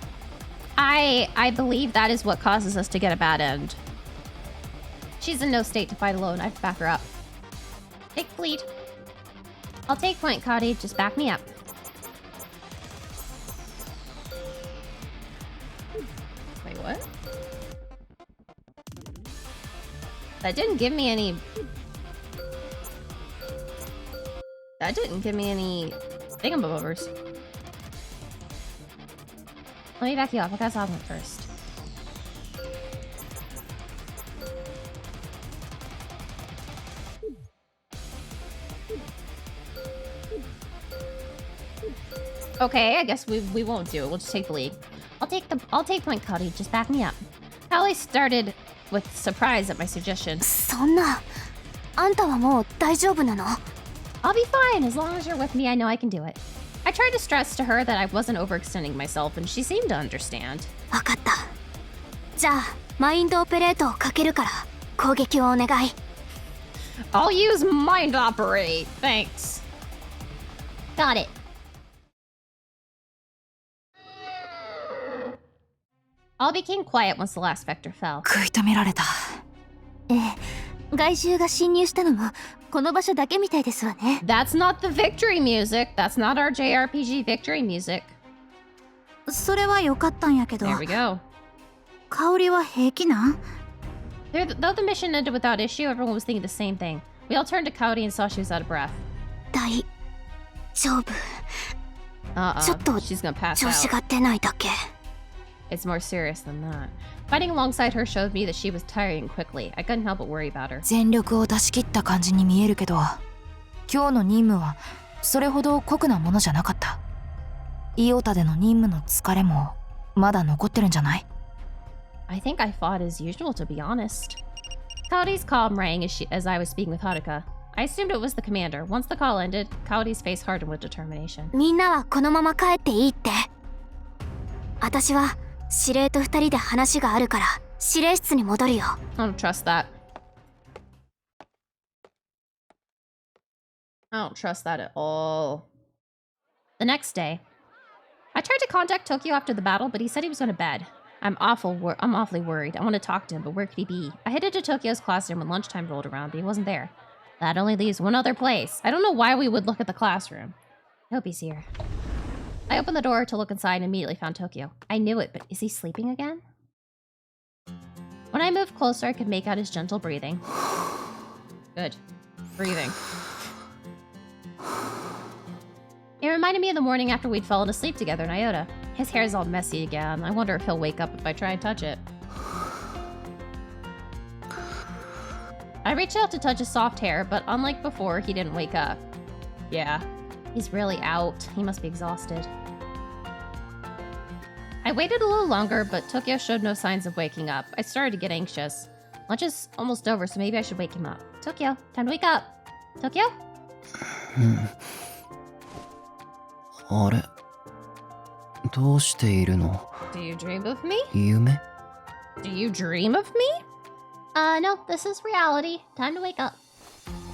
I believe that is what causes us to get a bad end. She's in no state to fight alone. I have to back her up. Take lead. I'll take point, Coyote. Just back me up. Wait, what? That didn't give me any... That didn't give me any thingamabobbers. Let me back you up. I gotta solve them first. Okay, I guess we won't do it. We'll just take the lead. I'll take point, Cuddy. Just back me up. Hallie started with surprise at my suggestion. そんな。あんたはもう大丈夫なの？ I'll be fine as long as you're with me. I know I can do it. I tried to stress to her that I wasn't overextending myself, and she seemed to understand. わかった。じゃあ、マインドオペレートをかけるから攻撃をお願い。I'll use mind operate. Thanks. Got it. All became quiet once the last vector fell. 食い止められた。害獣が侵入したのもこの場所だけみたいですわね。That's not the victory music. That's not our JRPG victory music. それは良かったんやけど。There we go. 香りは平気なん？ Though the mission ended without issue, everyone was thinking the same thing. We all turned to Cowdy and saw she was out of breath. 大丈夫。ちょっと She's gonna pass 調子 out. が出ないだけ。 It's more serious than that. Fighting alongside her showed me that she was tiring quickly. I couldn't help but worry about her. 全力を出し切った感じに見えるけど、今日の任務はそれほど酷なものじゃなかった。イオタでの任務の疲れもまだ残ってるんじゃない？ I think I fought as usual, to be honest. Coyote's call rang as I was speaking with Haruka. I assumed it was the commander. Once the call ended, Coyote's face hardened with determination. みんなはこのまま帰っていいって。私は司令と二人で話があるから司令室に戻るよ。I don't trust that. I don't trust that at all. The next day, I tried to contact Tokio after the battle, but he said he was going to bed. I'm awfully worried. I want to talk to him, but where could he be? I headed to Tokio's classroom when lunchtime rolled around, but he wasn't there. That only leaves one other place. I don't know why we would look at the classroom. I hope he's here. I opened the door to look inside and immediately found Tokio. I knew it, but is he sleeping again? When I moved closer, I could make out his gentle breathing. Good. Breathing. It reminded me of the morning after we'd fallen asleep together in Iota. His hair's all messy again. I wonder if he'll wake up if I try and touch it. I reached out to touch his soft hair, but unlike before, he didn't wake up. Yeah, he's really out. He must be exhausted. I waited a little longer, but Tokio showed no signs of waking up. I started to get anxious. Lunch is almost over, so maybe I should wake him up. Tokio, time to wake up. Tokio? あれどうしているの Do you dream of me? 夢 Do you dream of me? No, this is reality. Time to wake up.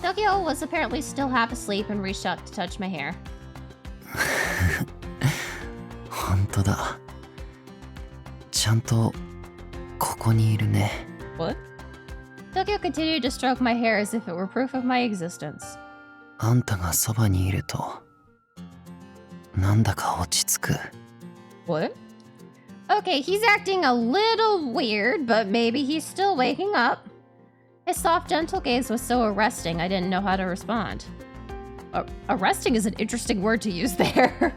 Tokio was apparently still half asleep and reached out to touch my hair. 本当だちゃんとここにいるね What? Tokio continued to stroke my hair as if it were proof of my existence. あんたがそばにいるとなんだか落ち着く What? Okay, he's acting a little weird, but maybe he's still waking up. His soft, gentle gaze was so arresting, I didn't know how to respond. Arresting is an interesting word to use there.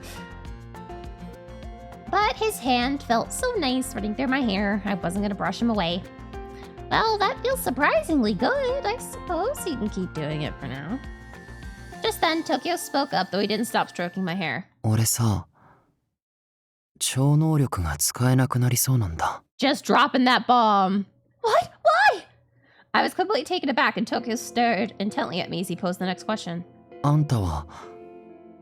But his hand felt so nice running through my hair, I wasn't gonna brush him away. Well, that feels surprisingly good. I suppose he can keep doing it for now. Just then, Tokyo spoke up, though he didn't stop stroking my hair. 俺さ、超能力が使えなくなりそうなんだ。 Just dropping that bomb. What? Why? I was completely taken aback, and Tokyo stared intently at me as he posed the next question. あんたは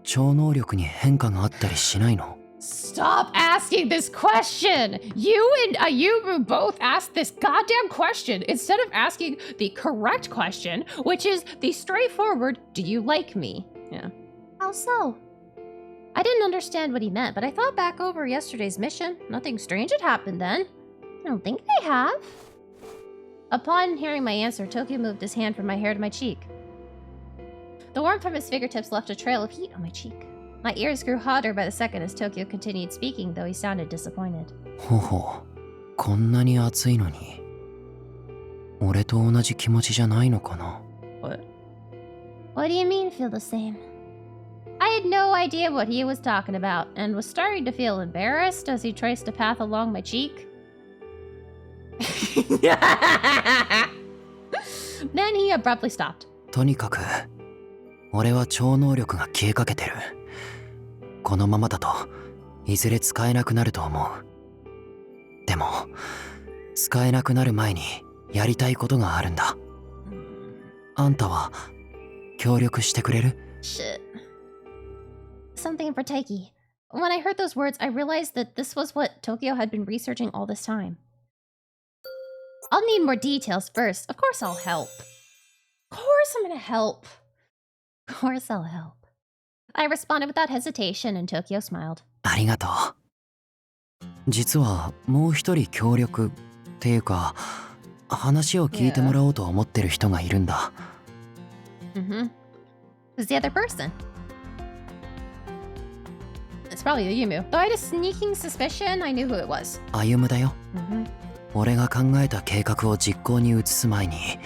超能力に変化があったりしないの？ Stop asking this question! You and Ayumu both asked this goddamn question instead of asking the correct question, which is the straightforward, do you like me? Yeah. How so? I didn't understand what he meant, but I thought back over yesterday's mission. Nothing strange had happened then. I don't think they have. Upon hearing my answer, Tokyo moved his hand from my hair to my cheek. The warmth from his fingertips left a trail of heat on my cheek. My ears grew hotter by the second as Tokyo continued speaking, though he sounded disappointed. ほほ、こんなに暑いのに、俺と同じ気持ちじゃないのかな？ What do you mean feel the same? I had no idea what he was talking about, and was starting to feel embarrassed as he traced a path along my cheek. Then he abruptly stopped. とにかく、俺は超能力が消えかけてる。このままだといずれ使えなくなると思う。でも使えなくなる前にやりたいことがあるんだ。あんたは協力してくれる？ Shit. Something for Taiki. When I heard those words, I realized that this was what Tokyo had been researching all this time. I'll need more details first. Of course I'll help. Of course I'm gonna help. Of course I'll help. I responded without hesitation, and Tokyo smiled. ありがとう。実はもう一人協力っていうか話を聞いてもらおうと思ってる人がいるんだ。Mm-hmm. Who's the other person? It's probably Yumu. Though I had a sneaking suspicion, I knew who it was. 歩夢だよ。Mm-hmm. 俺が考えた計画を実行に移す前に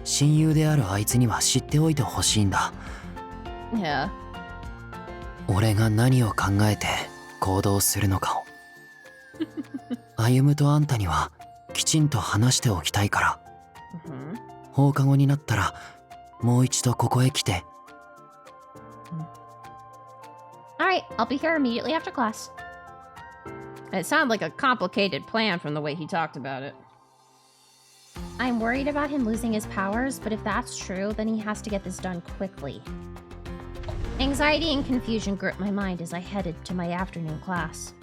親友であるあいつには知っておいてほしいんだ。Yeah. 俺が何を考えて行動するのかを。歩夢とあんたにはきちんと話しておきたいから。Mm-hmm. 放課後になったらもう一度ここへ来て。Alright, I'll be here immediately after class. It sounded like a complicated plan from the way he talked about it. I'm worried about him losing his powers, but if that's true, then he has to get this done quickly. Anxiety and confusion gripped my mind as I headed to my afternoon class.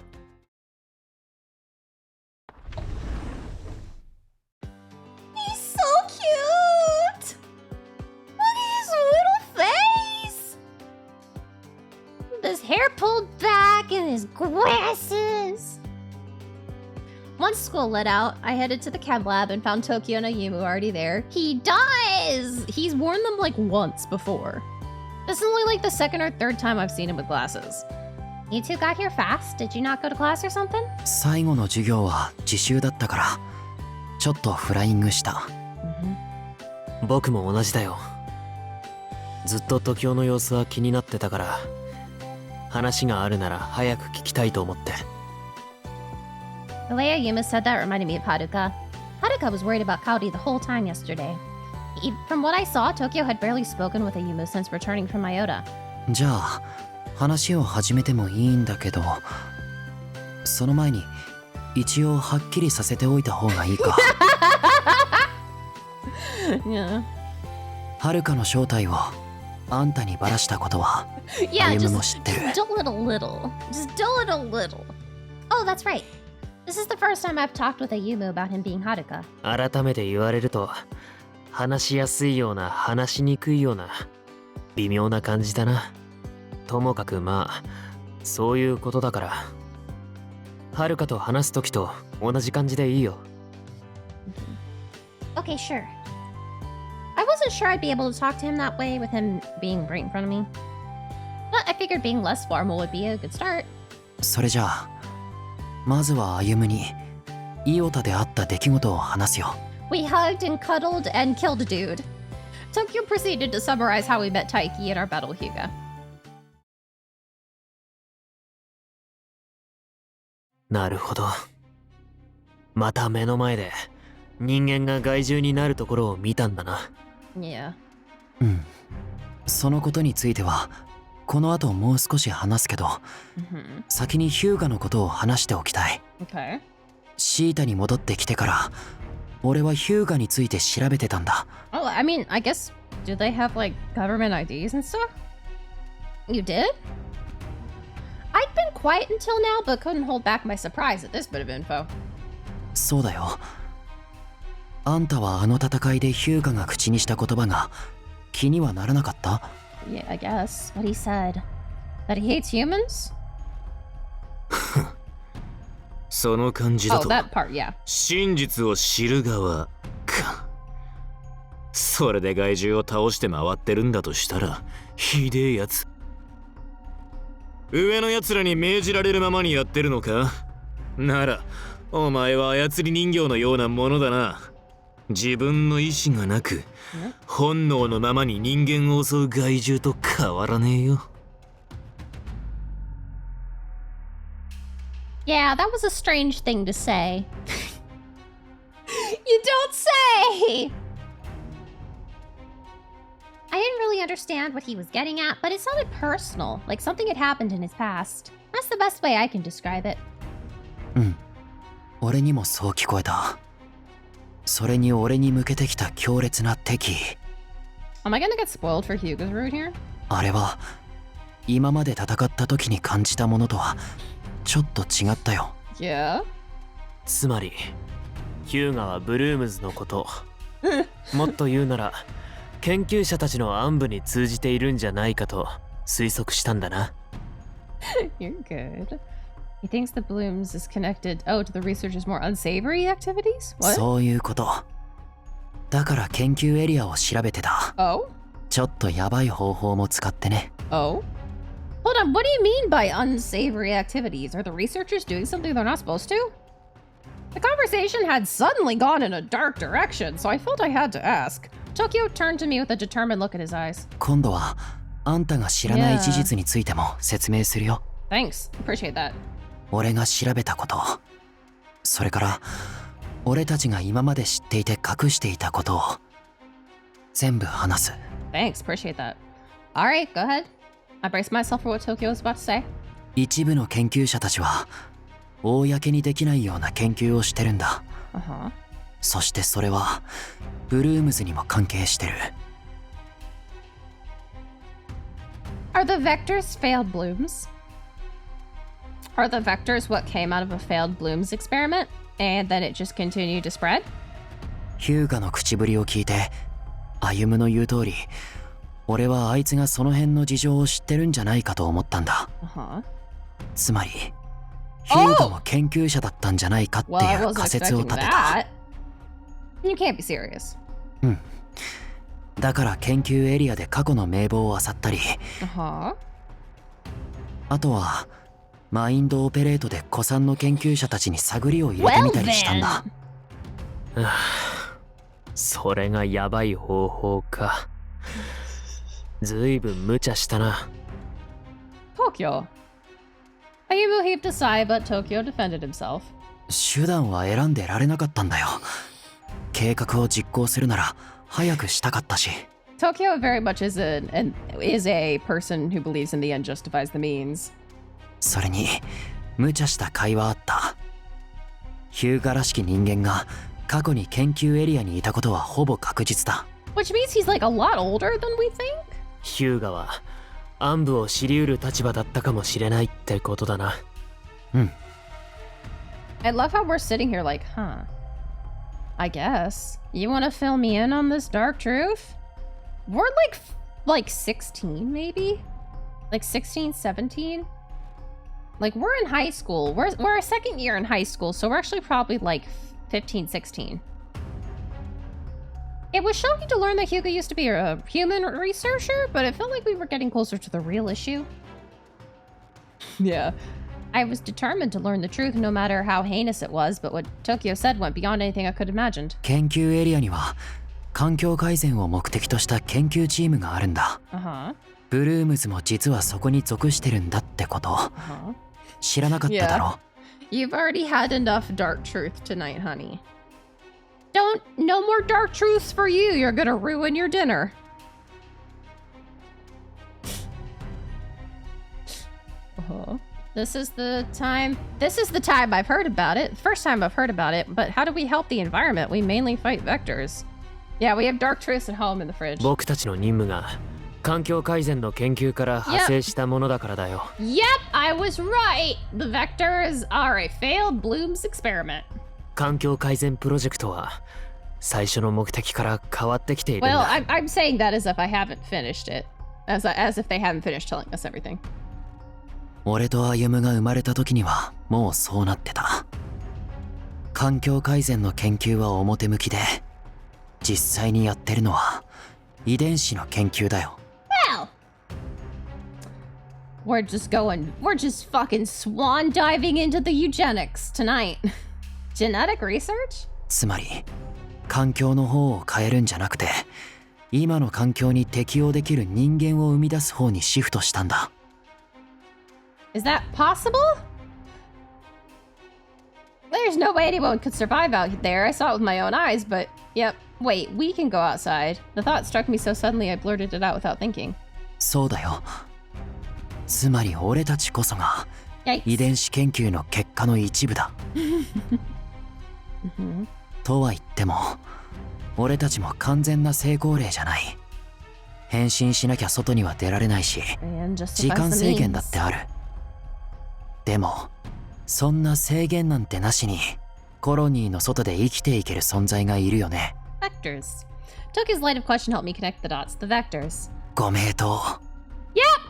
He's so cute! Look at his little face! His hair pulled back and his glasses. Once school let out, I headed to the chem lab and found Tokyo and Ayumu already there. He does! He's worn them like once before. This is only like the second or third time I've seen him with glasses. You two got here fast? Did you not go to class or something? 最後の授業は自習だったからちょっとフライングした。僕も同じだよ。ずっと時雄の様子は気になってたから話があるなら早く聞きたいと思って。 The way Ayuma said that reminded me of Haruka. Haruka was worried about Kaori the whole time yesterday. From what I saw, Tokyo had barely spoken with Ayumu since returning from Iota. じゃあ話を始めてもいいんだけどその前に一応はっきりさせておいた方がいいか。Yeah. はるかの正体をあんたにばらしたことは Yeah, 歩夢も just 知ってる。 do it a little. Just do it a little. Oh, that's right. This is the first time I've talked with Ayumu about him being Haruka. 改めて言われると話しやすいような話しにくいような微妙な感じだな。ともかくまあそういうことだからはるかと話すときと同じ感じでいいよ。 Okay, sure. I wasn't sure I'd be able to talk to him that way with him being right in front of me. But I figured being less formal would be a good start. それじゃあまずは歩にイオタであった出来事を話すよ。 We hugged and cuddled and killed a dude. Tokyo proceeded to summarize how we met Taiki in our battle with Hyuga. なるほど。また目の前で人間が害獣になるところを見たんだな。Yeah. うん。そのことについてはこの後もう少し話すけど、先にヒューガのことを話しておきたい。Okay. シータに戻ってきてから俺はヒューガについて調べてたんだ。 Oh, I mean, I guess, do they have like government IDs and stuff? You did? I'd been quiet until now, but couldn't hold back my surprise at this bit of info. そうだよ。あんたはあの戦いでヒューガが口にした言葉が気にはならなかった？ Yeah, I guess. What he said. That he hates humans? その感じだ Oh, と that part, yeah. 真実を知る側か。それで害獣を倒して回ってるんだとしたらひでえやつ。上のやつらに命じられるままにやってるのか？ならお前は操り人形のようなものだな。自分の意志がなく本能のままに人間を襲う害獣と変わらねえよ。 Yeah, that was a strange thing to say. You don't say! I didn't really understand what he was getting at, but it sounded personal, like something had happened in his past. That's the best way I can describe it. うん。俺にもそう聞こえた。それに俺に向けてきた強烈な敵意。Am I gonna get spoiled for Hyuga's route here? あれは今まで戦った時に感じたものとはちょっと違ったよ。 Yeah? つまりヒューガはブルームズのこともっと言うなら研究者たちの暗部に通じているんじゃないかと推測したんだな。You're good. He thinks the Blooms is connected, to the researchers' more unsavory activities? What? そういうこと。だから研究エリアを調べてた。 Oh? ちょっとヤバい方法も使ってね。 Oh? Hold on, what do you mean by unsavory activities? Are the researchers doing something they're not supposed to? The conversation had suddenly gone in a dark direction, so I felt I had to ask. Tokyo turned to me with a determined look in his eyes. 今度はあんたが知らない事実についても説明するよ。 Thanks, appreciate that. 俺が調べたこと、それから俺たちが今まで知っていて隠していたことを全部話す。 Thanks, appreciate that. Alright, go ahead. I braced myself for what Tokyo was about to say. 一部の研究者たちは公にできないような研究をしてるんだ。 Uh-huh. そしてそれはブルームズにも関係してる。 Are the vectors failed blooms? Are the vectors what came out of a failed blooms experiment? And then it just continued to spread? ヒューガの口ぶりを聞いて、歩夢の言う通り、俺はあいつがその辺の事情を知ってるんじゃないかと思ったんだ。Uh-huh. つまり、ヒューガも研究者だったんじゃないかって Well, I いう wasn't 仮説を expecting 立てた。 that. You can't be serious. うん。だから研究エリアで過去の名簿を漁ったり、 Uh-huh. あとはマインドオペレートで古参の研究者たちに探りを入れてみたりしたんだ。それがヤバい方法か。ずいぶん無茶したな。 Tokyo. Ayumu heaved a sigh, but Tokyo defended himself. 手段は選んでられなかったんだよ。計画を実行するなら早くしたかったし。 Tokyo very much is a person who believes in the end justifies the means. それに無茶した甲斐はあった。ヒューガらしき人間が過去に研究エリアにいたことはほぼ確実だ。 Which means he's like a lot older than we think? ヒューガは暗部を知り得る立場だったかもしれないってことだな。うん。I love how we're sitting here like, huh. I guess. You want to fill me in on this dark truth? We're like 16 maybe? Like 16, 17? Like we're in high school. We're a second year in high school, so we're actually probably like 15, 16. It was shocking to learn that Hyuga used to be a human researcher, but it felt like we were getting closer to the real issue. Yeah. I was determined to learn the truth no matter how heinous it was, but what Tokyo said went beyond anything I could have imagined. 研究エリアには環境改善を目的とした研究チームがあるんだ。Uh-huh. ブルームズも実はそこに属してるんだってこと。知らなかっただろ。You've already had enough dark truth tonight, honey. No more dark truths for you. You're gonna ruin your dinner. This is the time I've heard about it. First time I've heard about it, but how do we help the environment? We mainly fight vectors. Yeah, we have dark truths at home in the fridge. 僕たちの任務が環境改善の研究から派生したものだからだよ。Yep, I was right. The vectors are a failed Bloom's experiment. 環境改善プロジェクトは最初の目的から変わってきているんだ。Well, I'm saying that as if I haven't finished it. As if they haven't finished telling us everything. 俺と歩夢が生まれた時にはもうそうなってた。環境改善の研究は表向きで、実際にやってるのは遺伝子の研究だよ。Well, we're just fucking swan diving into the eugenics tonight. Genetic research? つまり、環境の方を変えるんじゃなくて、今の環境に適応できる人間を生み出す方にシフトしたんだ。Is that possible? There's no way anyone could survive out there. I saw it with my own eyes, but yep. Wait, we can go outside. The thought struck me so suddenly I blurted it out without thinking. そうだよ。つまり俺たちこそが遺伝子研究の結果の一部だ。とは言っても、俺たちも完全な成功例じゃない。変身しなきゃ外には出られないし、時間制限だってある。でも、そんな制限なんてなしに、コロニーの外で生きていける存在がいるよね。Vectors. Tokyo's line of question helped me connect the dots. The vectors. ご名答。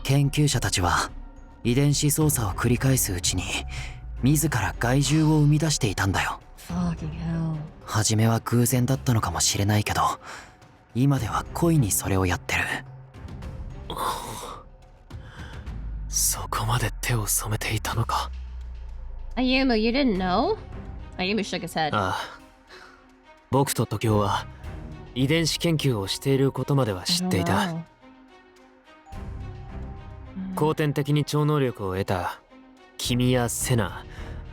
研究者たちは、遺伝子操作を繰り返すうちに、自ら害獣を生み出していたんだよ。Fucking hell. 初めは偶然だったのかもしれないけど、今では故意にそれをやってる。そこまで手を染めていたのか。Ayumu, you didn't know? Ayumu shook his head. ああ、僕と時雄は遺伝子研究をしていることまでは知っていた。後天的に超能力を得た君やセナ、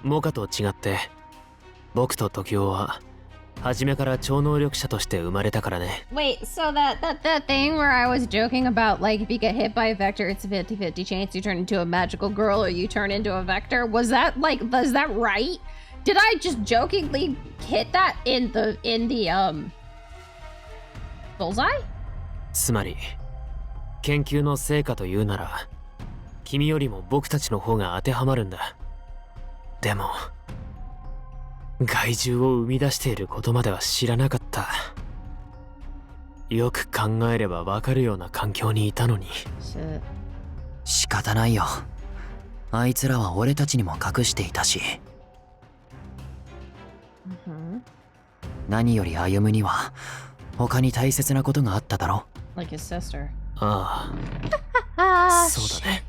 モカと違って、僕と時雄は初めから超能力者として生まれたからね。Wait, so that thing where I was joking about, like, if you get hit by a vector, it's a 50-50 chance you turn into a magical girl or you turn into a vector. Was that right? Did I just jokingly hit that in the bullseye? つまり、研究の成果というなら、君よりも僕たちの方が当てはまるんだ。でも、害獣を生み出していることまでは知らなかった。よく考えればわかるような環境にいたのに。仕方ないよ。あいつらは俺たちにも隠していたし。何より歩には他に大切なことがあっただろ。Like his sister. ああ、そうだね。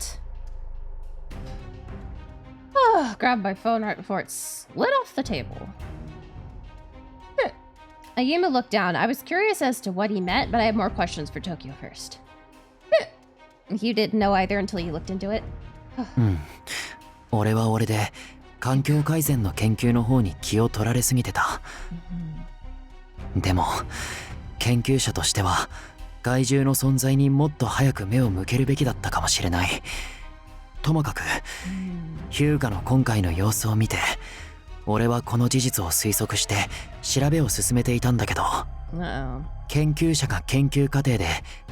Grabbed my phone right before it slid off the table. Ayumu looked down. I was curious as to what he meant, but I had more questions for Tokyo first. You didn't know either until you looked into it? 俺は俺で環境改善の研究の方に気を取られすぎてた。でも研究者としては害獣の存在にもっと早く目を向けるべきだったかもしれない。ともかくヒューガの今回の様子を見て、俺はこの事実を推測して調べを進めていたんだけど、研究者が研究過程で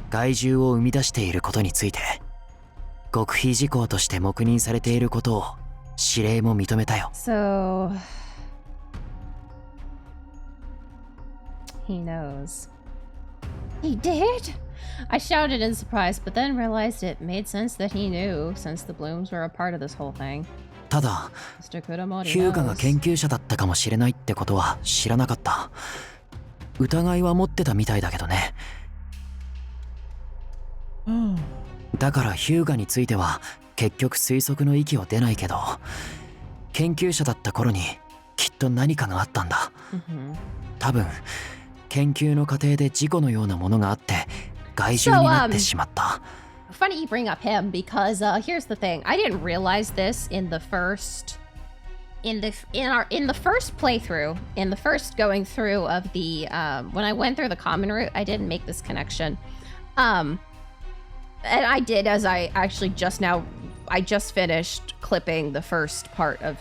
害獣を生み出していることについて極秘事項として黙認されていることを指令も認めたよ。So he knows. He did? I shouted in surprise, but then realized it made sense that he knew, since the Blooms were a part of this whole thing. ただ、ヒューガが研究者だったかもしれないってことは知らなかった。疑いは持ってたみたいだけどね。だからヒューガについては結局推測の域を出ないけど、研究者だった頃にきっと何かがあったんだ。多分研究の過程で事故のようなものがあって害獣になってしまった。Funny you bring up him because here's the thing. I didn't realize this in the first playthrough, in the first going through of the when I went through the common route, I didn't make this connection. And I did as I just finished clipping the first part of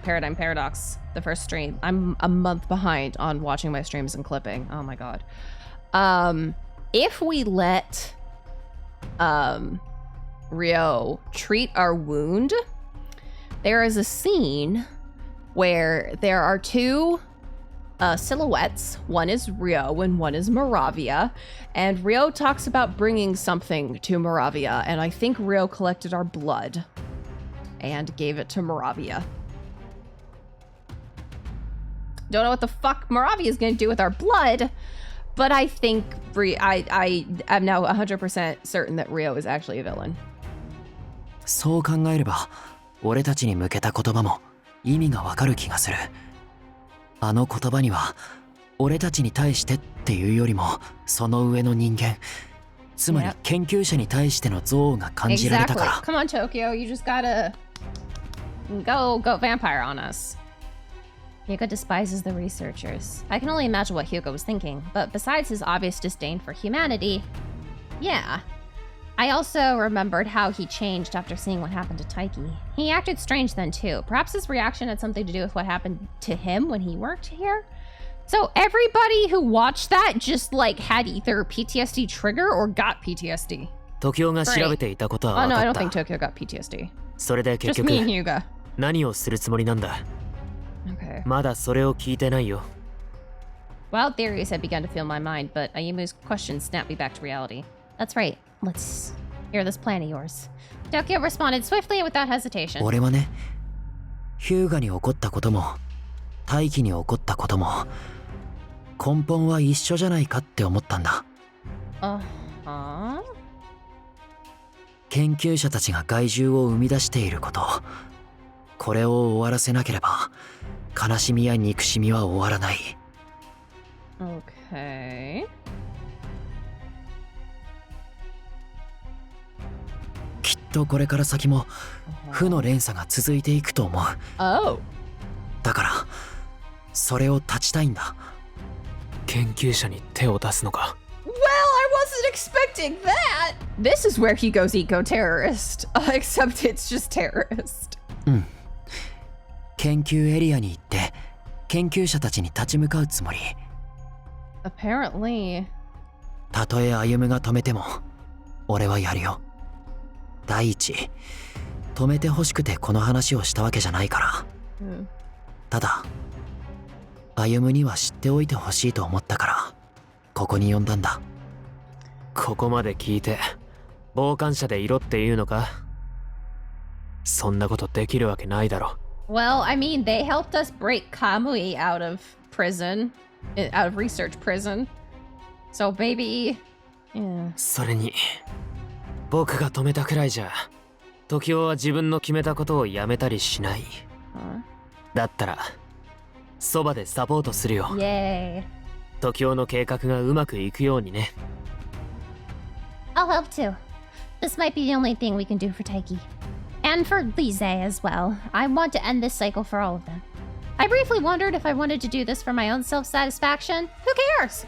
Paradigm Paradox, the first stream. I'm a month behind on watching my streams and clipping. Oh my god. If we let Ryo treat our wound, there is a scene where there are two silhouettes. One is Ryo and one is Moravia. And Ryo talks about bringing something to Moravia. And I think Ryo collected our blood and gave it to Moravia. Don't know what the fuck Moravia is going to do with our blood, but I think I am now 100% certain that Ryo is actually a villain. そう考えれば、俺たちに向けた言葉も意味がわかる気がする。あの言葉には、俺たちに対してっていうよりも、その上の人間、つまり研究者に対しての憎悪が感じられたから。Exactly. Come on, Tokyo. You just gotta go vampire on us. Hyuga despises the researchers. I can only imagine what Hyuga was thinking, but besides his obvious disdain for humanity, yeah. I also remembered how he changed after seeing what happened to Taiki. He acted strange then too. Perhaps his reaction had something to do with what happened to him when he worked here? So everybody who watched that just like had either PTSD trigger or got PTSD. Tokyo が調べていたことは分かった。Oh no, I don't think Tokyo got PTSD. それで結 Just 局 me and Hyuga. 何をするつもりなんだ。Okay. まだそれを聞いてないよ。Wild theories had begun to fill my mind, but Ayumu's question snapped me back to reality. That's right. Let's hear this plan of yours. Tokyo responded swiftly and without hesitation. 俺はね、ヒューガに起こったことも、大気に起こったことも、根本は一緒じゃないかって思ったんだ。研究者たちが害獣を生み出していること、これを終わらせなければ、悲しみや憎しみは終わらない。Okay. きっとこれから先も負の連鎖が続いていくと思う。だからそれを断ちたいんだ。研究者に手を出すのか。Well, I wasn't expecting that. This is where he goes eco-terrorist. Except it's just terrorist. うん。研究エリアに行って研究者たちに立ち向かうつもり。Apparently. たとえ歩が止めても俺はやるよ。第一、止めてほしくてこの話をしたわけじゃないから。ただ、歩には知っておいてほしいと思ったから、ここに呼んだんだ。ここまで聞いて、傍観者でいろっていうのか？そんなことできるわけないだろ。Well, I mean, they helped us break Kamui out of prison, out of research prison. So maybe, yeah. それに、僕が止めたくらいじゃ、時雄は自分の決めたことをやめたりしない。だったら、そばでサポートするよ。Yay. 時雄の計画がうまくいくようにね。I'll help too. This might be the only thing we can do for Taiki. And for Lise as well. I want to end this cycle for all of them. I briefly wondered if I wanted to do this for my own self-satisfaction. Who cares?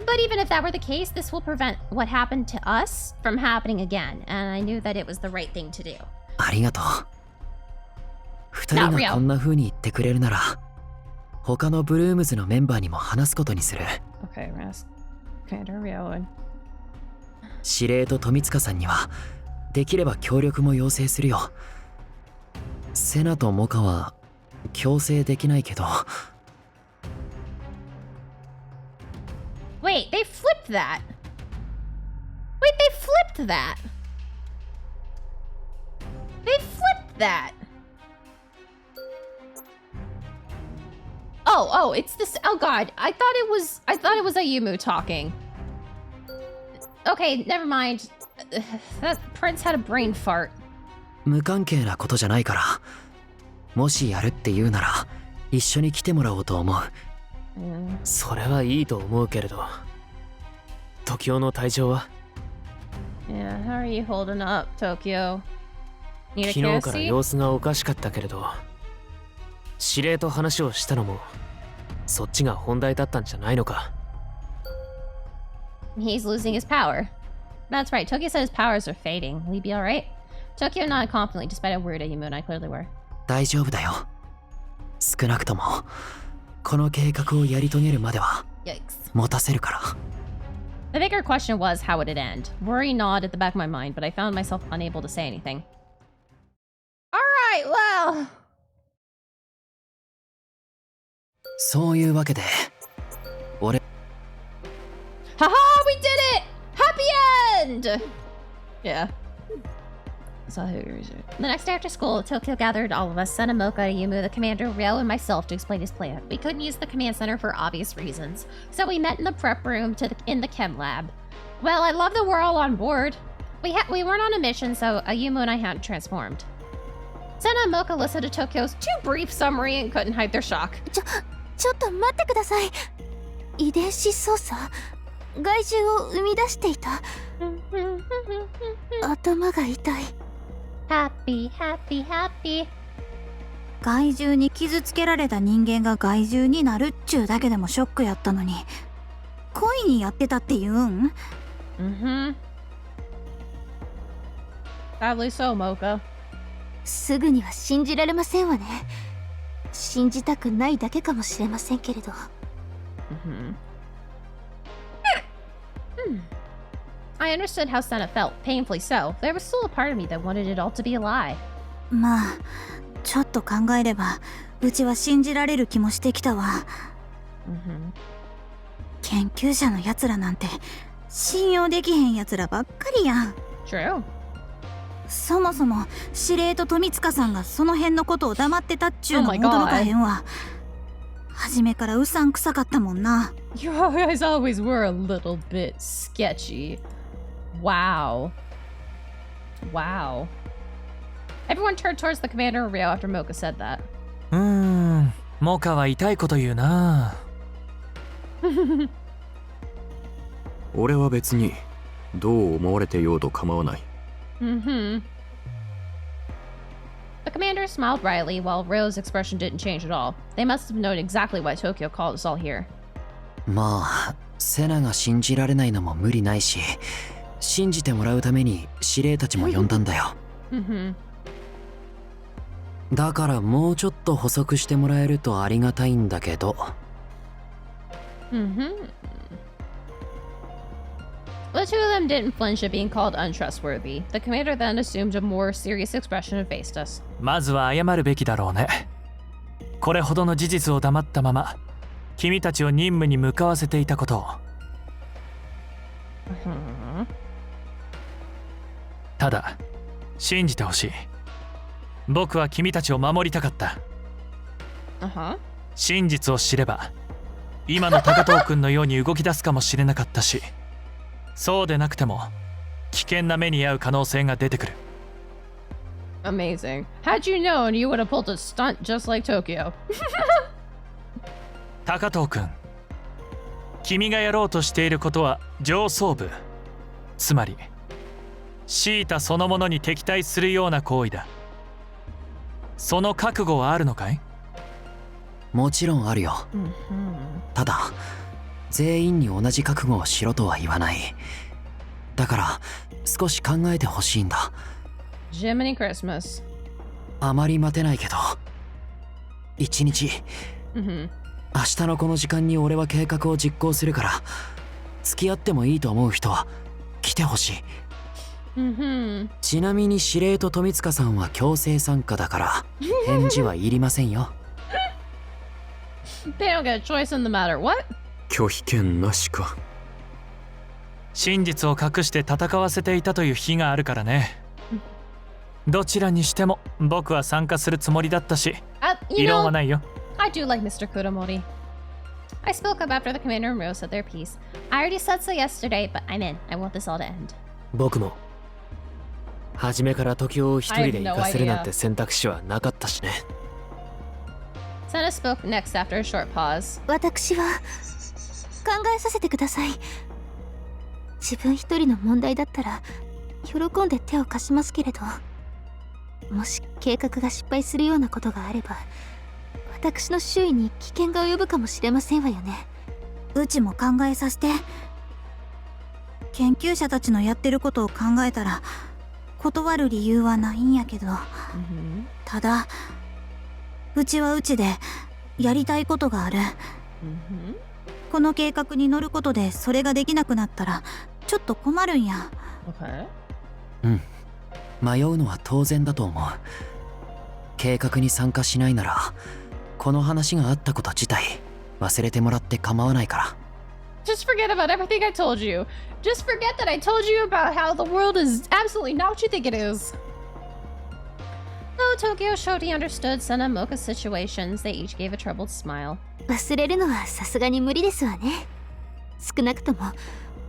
But even if that were the case, this will prevent what happened to us from happening again. And I knew that it was the right thing to do. ありがとう。二人がこんな風に言ってくれるなら、他のブルームズのメンバーにも話すことにする。Okay, Ras. Commander Ryo. 司令と富塚さんにはできれば協力も要請するよ。セナとモカは強制できないけど。Wait, they flipped that. Wait, they flipped that. They flipped that. Oh, it's this. Oh God, I thought it was Ayumu talking. Okay, never mind. That prince had a brain fart. 無関係なことじゃないから、もしやるって言うなら一緒に来てもらおうと思う。それはいいと思うけれど、時雄の体調は？ Yeah, how are you holding up, Tokyo? Need a 昨日から KFC? 様子がおかしかったけれど、司令と話をしたのもそっちが本題だったんじゃないのか。 He's losing his power. That's right, Tokyo said his powers are fading. Will he be alright? Tokyo nodded confidently, despite how worried Ayumu and I clearly were. 大丈夫だよ。少なくともこの計画をやり遂げるまでは Yikes. 持たせるから。 The bigger question was, how would it end? Worry gnawed at the back of my mind, but I found myself unable to say anything. Alright, well... そういうわけで俺 Haha, we did it! Happy end! Yeah. The next day after school, Tokyo gathered all of us, Sen and Moka, Ayumu, the commander, Ryo, and myself to explain his plan. We couldn't use the command center for obvious reasons, so we met in the prep room in the chem lab. Well, I love that we're all on board. We weren't on a mission, so Ayumu and I hadn't transformed. Sen and Moka listened to Tokyo's too brief summary and couldn't hide their shock. ちょっと待ってください。遺伝子操作、害獣を生み出していた。頭が痛い。Happy, happy, happy. 害獣に傷つけられた人間が害獣になるっちゅうだけでもショックやったのに、恋にやってたって言うん？ Sadly so, Moka. すぐには信じられませんわね。信じたくないだけかもしれませんけれど。I understood how Senna felt, painfully so. There was still a part of me that wanted it all to be a lie. まあ、ちょっと考えれば、うちは信じられる気もしてきたわ。研究者のやつらなんて、信用できへんやつらばっかりやん。True. そもそも司令と富塚さんがその辺のことを黙ってたっちゅうのも Oh my God. 驚かへんわ。初めからうさんくさかったもんな。You guys always were a little bit sketchy. Wow. Wow. Everyone turned towards the commander of Rio after Moka said that. モカは痛いこと言うな。俺は別にどう思われてようと構わない。The commander smiled brightly while Ryo's expression didn't change at all. They must have known exactly why Tokyo called us all here. まあセナが信じられないのも無理ないし、信じてもらうために司令たちも呼んだんだよ。だからもうちょっと補足してもらえるとありがたいんだけど。The two of them didn't flinch at being called untrustworthy. The commander then assumed a more serious expression and faced us. まずは謝るべきだろうね。これほどの事実を黙ったまま、君たちを任務に向かわせていたことを。ただ、信じてほしい。僕は君たちを守りたかった。真実を知れば、今の高藤君のように動き出すかもしれなかったし、そうでなくても危険な目に遭う可能性が出てくる。Amazing. Had you known, you would have pulled a stunt just like Tokyo. 高藤君、君がやろうとしていることは上層部、つまりシータそのものに敵対するような行為だ。その覚悟はあるのかい？もちろんあるよ。ただ全員に同じ覚悟をしろとは言わない。だから少し考えてほしいんだ。Jiminy Christmas. あまり待てないけど、一日、明日のこの時間に俺は計画を実行するから、付き合ってもいいと思う人は来てほしい。ちなみに司令と富塚さんは強制参加だから返事はいりませんよ。They don't get a choice in the matter. What? 拒否権なしか。真実を隠して戦わせていたという日があるからね。どちらにしても僕は参加するつもりだったし、異論はないよ。I do like Mr. Kuramori. I spoke up after the commander and Ryo said their piece. I already said so yesterday, but I'm in. I want this all to end. 僕も初めから時を一人で行かせるなんて選択肢はなかったしね。Senna spoke next after a short pause. 私は考えさせてください。自分一人の問題だったら喜んで手を貸しますけれど、もし計画が失敗するようなことがあれば私の周囲に危険が及ぶかもしれませんわよね。うちも考えさせて。研究者たちのやってることを考えたら断る理由はないんやけど、ただうちはうちでやりたいことがある。この計画に乗ることでそれができなくなったらちょっと困るんや。うん、迷うのは当然だと思う。計画に参加しないならこの話があったこと自体忘れてもらって構わないから。 Just forget about everything I told you. Just forget that I told you about how the world is absolutely not what you think it is. Though Tokyo showed he understood Senna and Moka's situations, they each gave a troubled smile. 忘れるのはさすがに無理ですわね。少なくとも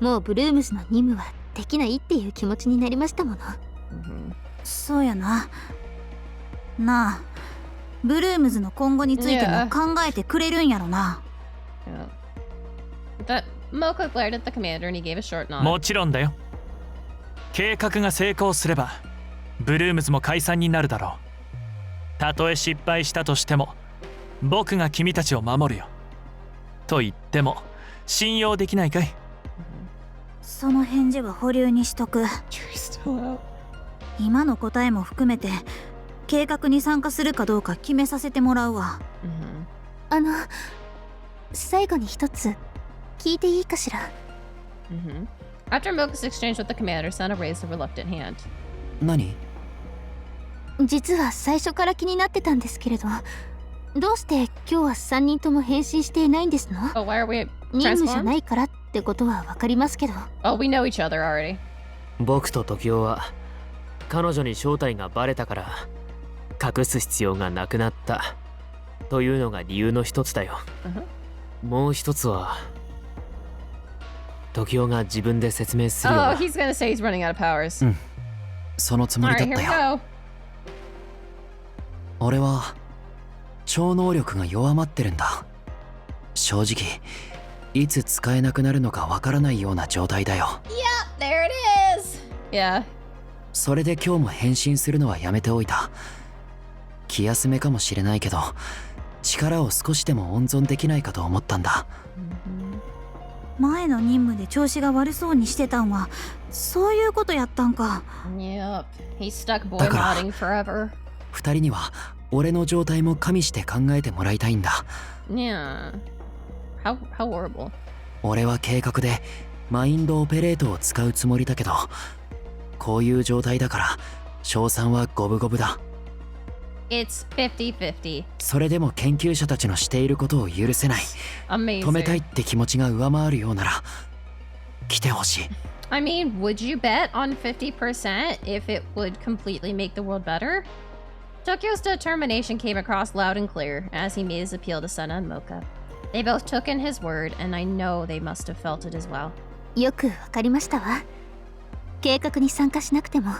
もうブルームズの任務はできないっていう気持ちになりましたもの。そうやな。なあ、ブルームズの今後についても考えてくれるんやろな。That Moka glared at the commander and he gave a short nod. もちろんだよ。計画が成功すればブルームズも解散になるだろう。たとえ失敗したとしても僕が君たちを守るよ。と言っても信用できないかい？その返事は保留にしとく。今の答えも含めて計画に参加するかどうか決めさせてもらうわ。最後に一つ聞いていいかしら。After Moka's exchange with the commander, Senna raised a reluctant hand. 何？実は最初から気になってたんですけれど、どうして今日は3人とも変身していないんですの？ Oh, why are we 任務じゃ transformed? ないからってことはわかりますけど。Oh, we know each other already. 僕と時雄は彼女に正体がバレたから隠す必要がなくなったというのが理由の一つだよ。もう一つは時雄が自分で説明するよう Oh, な。 he's gonna say he's running out of powers. そのつもり Alright, だっ here た we よ。 go. 俺は超能力が弱まってるんだ。正直いつ使えなくなるのかわからないような状態だよ。 Yep, there it is. Yeah. それで今日も変身するのはやめておいた。気休めかもしれないけど力を少しでも温存できないかと思ったんだ。前の任務で調子が悪そうにしてたんはそういうことやったんか。Yep. He's stuck boy だから modding forever. 二人には俺の状態も加味して考えてもらいたいんだ。 Yeah. How horrible. 俺は計画でマインドオペレートを使うつもりだけどこういう状態だから賞賛は五分五分だ。 It's 50-50. それでも研究者たちのしていることを許せない。 Amazing. 止めたいって気持ちが上回るようなら来てほしい。 I mean, would you bet on 50% if it would completely make the world better? Tokyo's determination came across loud and clear as he made his appeal to Senna and Moka. They both took in his word, and I know they must have felt it as well. よくわかりましたわ。計画に参加しなくても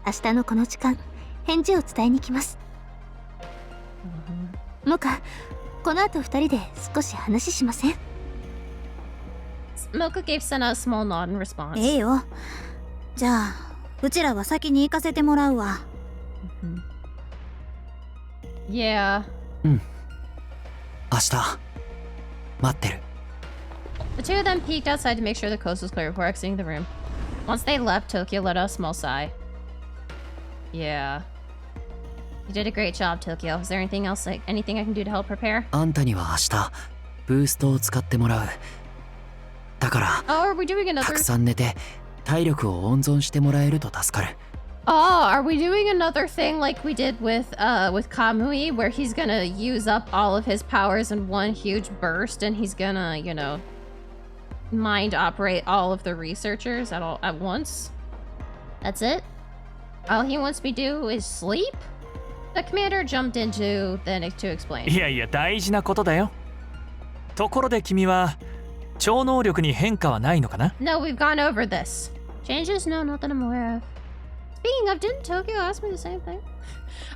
明日のこの時間返事を伝えに来ます。モカ、この後2人で少し話しません？ Moka gave Senna a small nod in response. ええよ。じゃあうちらは先に行かせてもらうわ。Yeah. 明日待ってる。 The two of them peeked outside to make sure the coast was clear before exiting the room. Once they left, Tokyo let out a small sigh. Yeah. You did a great job, Tokyo. Is there anything else, like anything I can do to help prepare? あんたには明日ブーストを使ってもらう。だから Oh, are we doing た another? くさん寝て体力を温存してもらえると助かる。 Oh, are we doing another thing like we did with Kamui, where he's gonna use up all of his powers in one huge burst, and he's gonna, you know, mind operate all of the researchers at once? That's it? All he wants me to do is sleep? The commander jumped into then to explain. いやいや大事なことだよ。ところで君は超能力に変化はないのかな？ No, we've gone over this. Changes? No, not that I'm aware of. Speaking of, didn't Tokyo ask me the same thing?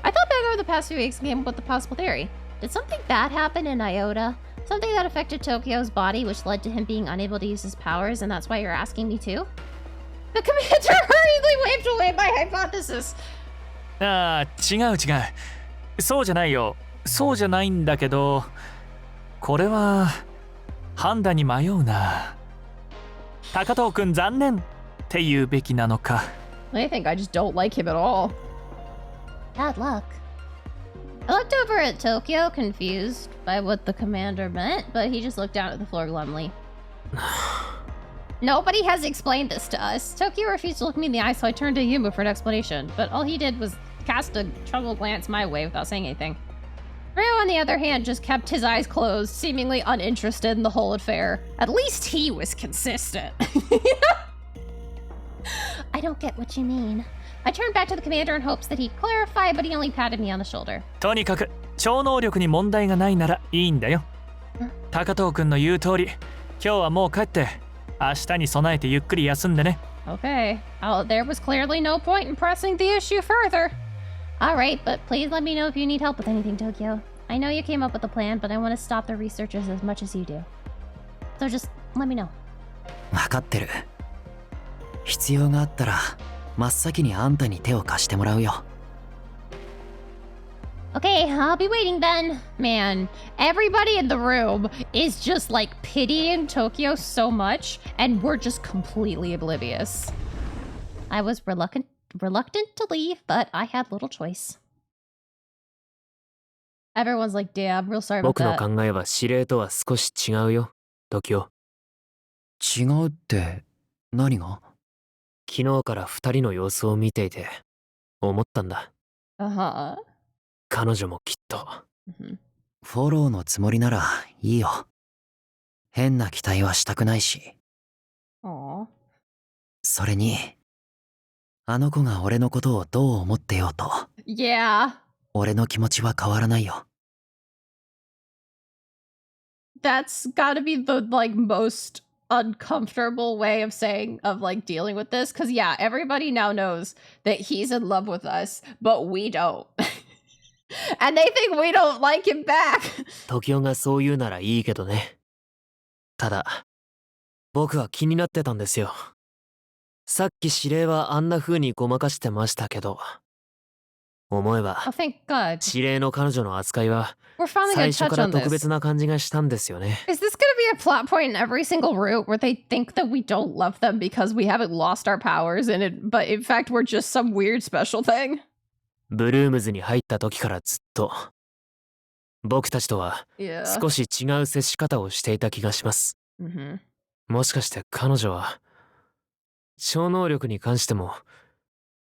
I thought back over the past few weeks came up with the possible theory. Did something bad happen in Iota? Something that affected Tokyo's body, which led to him being unable to use his powers, and that's why you're asking me too? The commander hurriedly waved away my hypothesis. ああ、違う。そうじゃないよ。そうじゃないんだけど、これは判断に迷うな。高藤くん残念って言うべきなのか。I think I just don't like him at all. Bad luck. I looked over at Tokyo, confused by what the commander meant, but he just looked down at the floor glumly. Nobody has explained this to us. Tokyo refused to look me in the eye, so I turned to Yumu for an explanation, but all he did was cast a troubled glance my way without saying anything. Ryo, on the other hand, just kept his eyes closed, seemingly uninterested in the whole affair. At least he was consistent. I don't get what you mean. I turned back to the commander in hopes that he'd clarify, but he only patted me on the shoulder. とにかく超能力に問題がないならいいんだよ。高藤くんの言う通り、今日はもう帰って明日に備えてゆっくり休んでね。Okay. There was clearly no point in pressing the issue further. Alright, but please let me know if you need help with anything, Tokyo. I know you came up with a plan, but I want to stop the researchers as much as you do. So just let me know. 分かってる。必要があったら真っ先にあんたに手を貸してもらうよ。Okay, I'll be waiting then. Man, everybody in the room is just like pitying Tokyo so much, and we're just completely oblivious. I was reluctant to leave, but I had little choice. Everyone's like, damn, real sorry about 僕の that. 考えは指令とは少し違うよ、Tokyo。違うって何が？昨日から二人の様子を見ていて思ったんだ。Uh-huh. 彼女もきっと。フォローのつもりならいいよ。変な期待はしたくないし。Aw. それに、あの子が俺のことをどう思ってようと、Yeah. 俺の気持ちは変わらないよ。That's gotta be the, like, most uncomfortable way of dealing with this. Because, yeah, everybody now knows that he's in love with us, but we don't. And they think we don't like him back. 東京がそう言うならいいけどね。ただ、僕は気になってたんですよ。さっき指令はあんな風にごまかしてましたけど、思えば、Oh, thank God. 指令の彼女の扱いは We're finally 最 gonna 初 touch から on 特 this. 別な感じがしたんですよね。Is this gonna be a plot point in every single route where they think that we don't love them because we haven't lost our powers, but in fact we're just some weird special thing? ブルームズに入った時からずっと、僕たちとは Yeah. 少し違う接し方をしていた気がします。Mm-hmm. もしかして彼女は、超能力に関しても、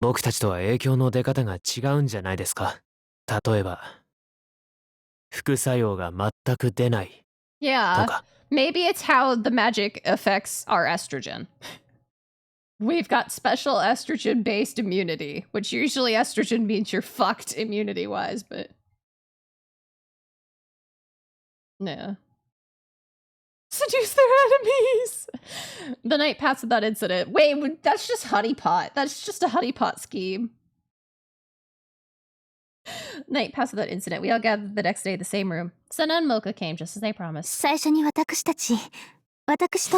僕たちとは影響の出方が違うんじゃないですか。例えば、副作用が全く出ない Yeah. とか。Maybe it's how the magic affects our estrogen. We've got special estrogen-based immunity, which usually estrogen means you're fucked immunity-wise, but... Yeah. Seduce their enemies! The night passed without incident. Wait, that's just honeypot. That's just a honeypot scheme. Night passed without incident. We all gathered the next day in the same room. Senna and Moka came just as they promised. 最初に私と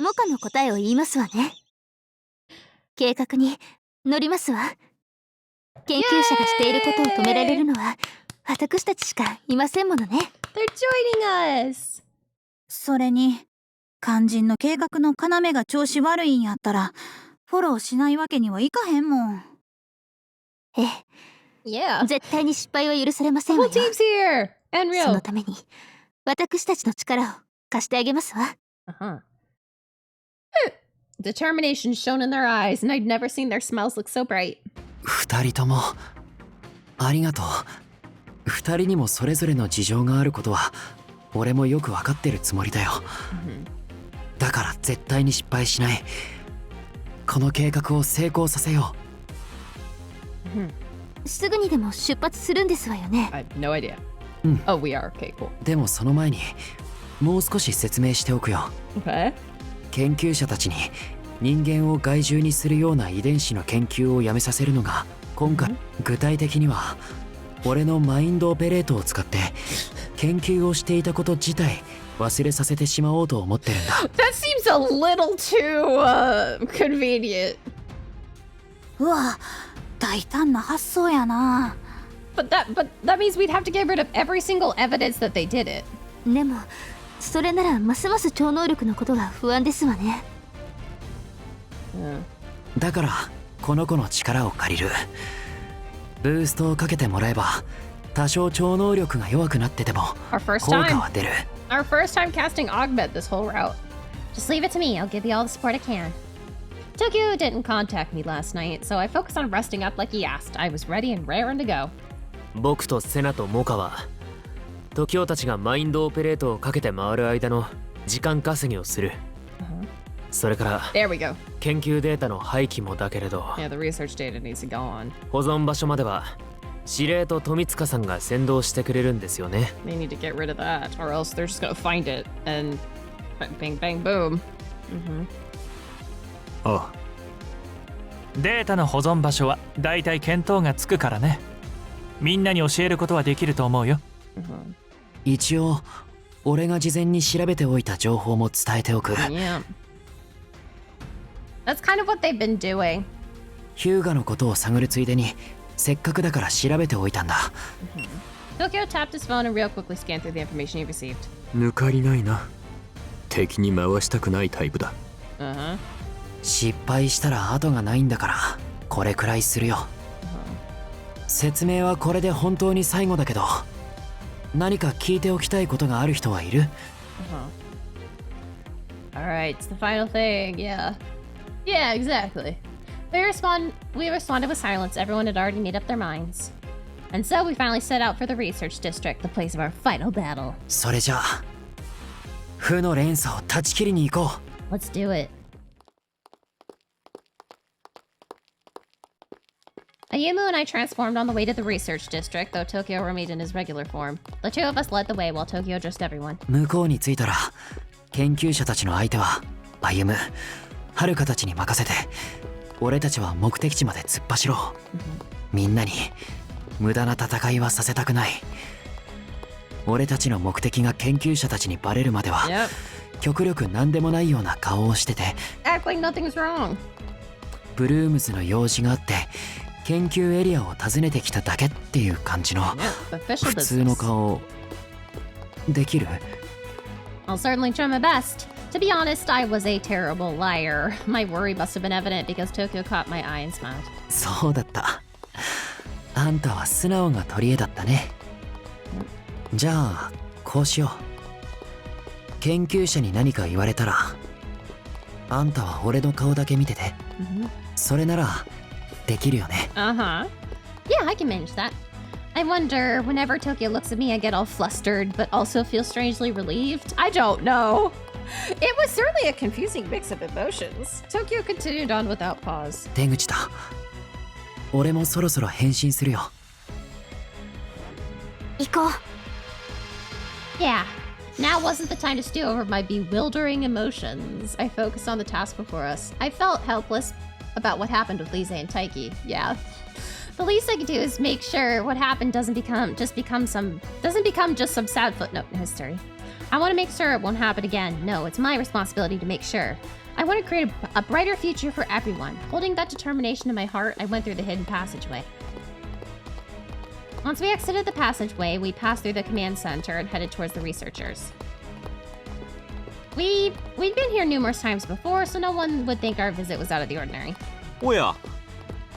モカの答えを言いますわね。計画に乗りますわ。研究者がしていることを止められるのは私たちしかいませんものね。They're joining us! それに肝心の計画の要が調子悪いんやったらフォローしないわけにはいかへんもん。ええ、Yeah. 絶対に失敗は許されま The せんわ whole よ。 team's here! And その real. ために私たちの力を貸してあげますわ。Uh-huh. Determination shone in their eyes, and I'd never seen their smiles look so bright. 二人ともありがとう。二人にもそれぞれの事情があることは俺もよくわかってるつもりだよ。だから絶対に失敗しない。この計画を成功させよすぐにでも出発するんですわよね。 I have no idea. Oh, we are. Okay, cool. う。でもその前にもう少し説明しておくよ。Okay. 研究者たちに人間を害獣にするような遺伝子の研究をやめさせるのが今回、具体的には俺のマインドオペレートを使って研究をしていたこと自体忘れさせてしまおうと思ってるんだ。 That seems a little too convenient. うわ、大胆な発想やな。 But that means we'd have to get rid of every single evidence that they did it. でもそれならますます超能力のことが不安ですわね。だからこの子の力を借りる。ブーストをかけてもらえば多少超能力が弱くなってても Our first 効果 time. は出る。 Our first time casting Augment this whole route. Just leave it to me. I'll give you all the support I can. Tokyo didn't contact me last night, so I focused on resting up like he asked. I was ready and raring to go. 僕とセナとモカはトキオたちがマインドオペレートをかけて回る間の時間稼ぎをする。それから There we go. 研究データの廃棄もだけれど、 Yeah, the research data needs to go on. 保存場所までは司令と富塚さんが先導してくれるんですよね。 They need to get rid of that, or else they're just gonna find it and bang, bang, boom. ああ、データの保存場所はだいたい見当がつくからね。みんなに教えることはできると思うよ。一応俺が事前に調べておいた情報も伝えておく。 Yeah. That's kind of what they've been doing. ヒューガのことを探るついでにせっかくだから調べておいたんだ。 Tokyo tapped his phone and real quickly scanned through the information he received. 抜かりないな。敵に回したくないタイプだ。失敗したら後がないんだからこれくらいするよ。説明はこれで本当に最後だけど何か聞いておきたいことがある人はいる？ Alright, it's the final thing, yeah. Yeah, exactly. We responded with silence. Everyone had already made up their minds. And so we finally set out for the research district, the place of our final battle. それじゃあ負の連鎖を断ち切りに行こう。 Let's do it. Ayumu and I transformed on the way to the research district, though Tokyo remained in his regular form. The two of us led the way while Tokyo addressed everyone. 向こうに着いたら研究者たちの相手は歩む、はるかたちに任せて俺たちは目的地まで突っ走ろう。みんなに無駄な戦いはさせたくない。俺たちの目的が研究者たちにバレるまでは、極力何でもないような顔をしてて Act like nothing's wrong. ブルームズの用事があって研究エリアを訪ねてきただけっていう感じの Official 普通の business. 顔できる？ I'll certainly try my best. To be honest, I was a terrible liar. My worry must have been evident because Tokyo caught my eye and smiled. そうだった。あんたは素直が取り柄だったね。じゃあこうしよう。研究者に何か言われたらあんたは俺の顔だけ見てて。それならできるよね。Uh-huh. Yeah, I can manage that. I wonder, whenever Tokyo looks at me, I get all flustered, but also feel strangely relieved. I don't know. It was certainly a confusing mix of emotions. Tokyo continued on without pause. 出口だ。俺もそろそろ変身するよ。行こう。Yeah. Now wasn't the time to stew over my bewildering emotions. I focused on the task before us. I felt helpless about what happened with Lise and Taiki. Yeah. The least I could do is make sure what happened doesn't become just some sad footnote in history. I want to make sure it won't happen again. No, it's my responsibility to make sure. I want to create a brighter future for everyone. Holding that determination in my heart, I went through the hidden passageway. Once we exited the passageway, we passed through the command center and headed towards the researchers. We'd been here numerous times before, so no one would think our visit was out of the ordinary. おや、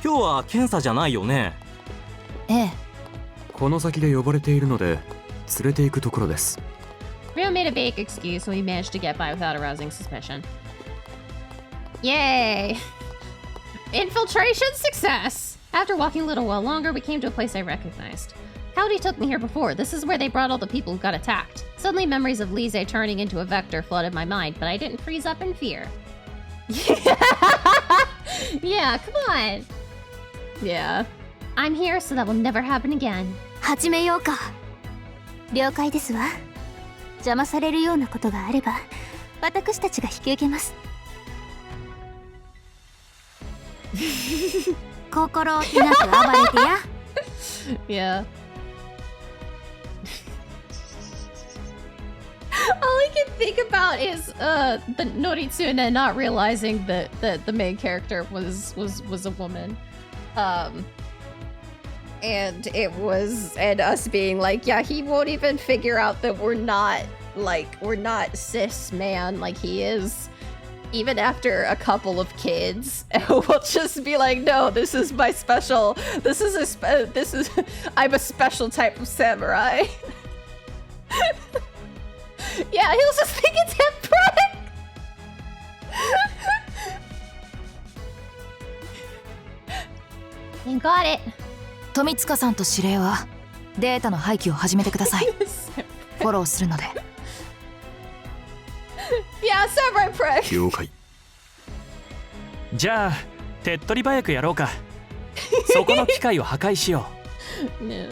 今日は検査じゃないよね。ええ。この先で呼ばれているので連れて行くところです。 Rio made a vague excuse, so we managed to get by without arousing suspicion. Yay! Infiltration success! After walking a little while longer, we came to a place I recognized. Howdy took me here before. This is where they brought all the people who got attacked. Suddenly, memories of Lise turning into a vector flooded my mind, but I didn't freeze up in fear. Yeah, come on. Yeah. I'm here, so that will never happen again. 始めようか。了解ですわ。邪魔されるようなことがあれば、私たちが引き受けます。心置きなく暴れてや。Yeah. All I can think about is the Noritsune not realizing that the main character was a woman. And us being like, yeah, he won't even figure out that we're not cis man like he is, even after a couple of kids. We'll just be like, no, this is my special. I'm a special type of samurai. Yeah, he'll just think it's him, prick. You got it. 富塚さんと指令はデータの廃棄を始めてください。フォローするので。Yeah, samurai prick. 了解。じゃあ手っ取り早くやろうか。そこの機械を破壊しよう。No.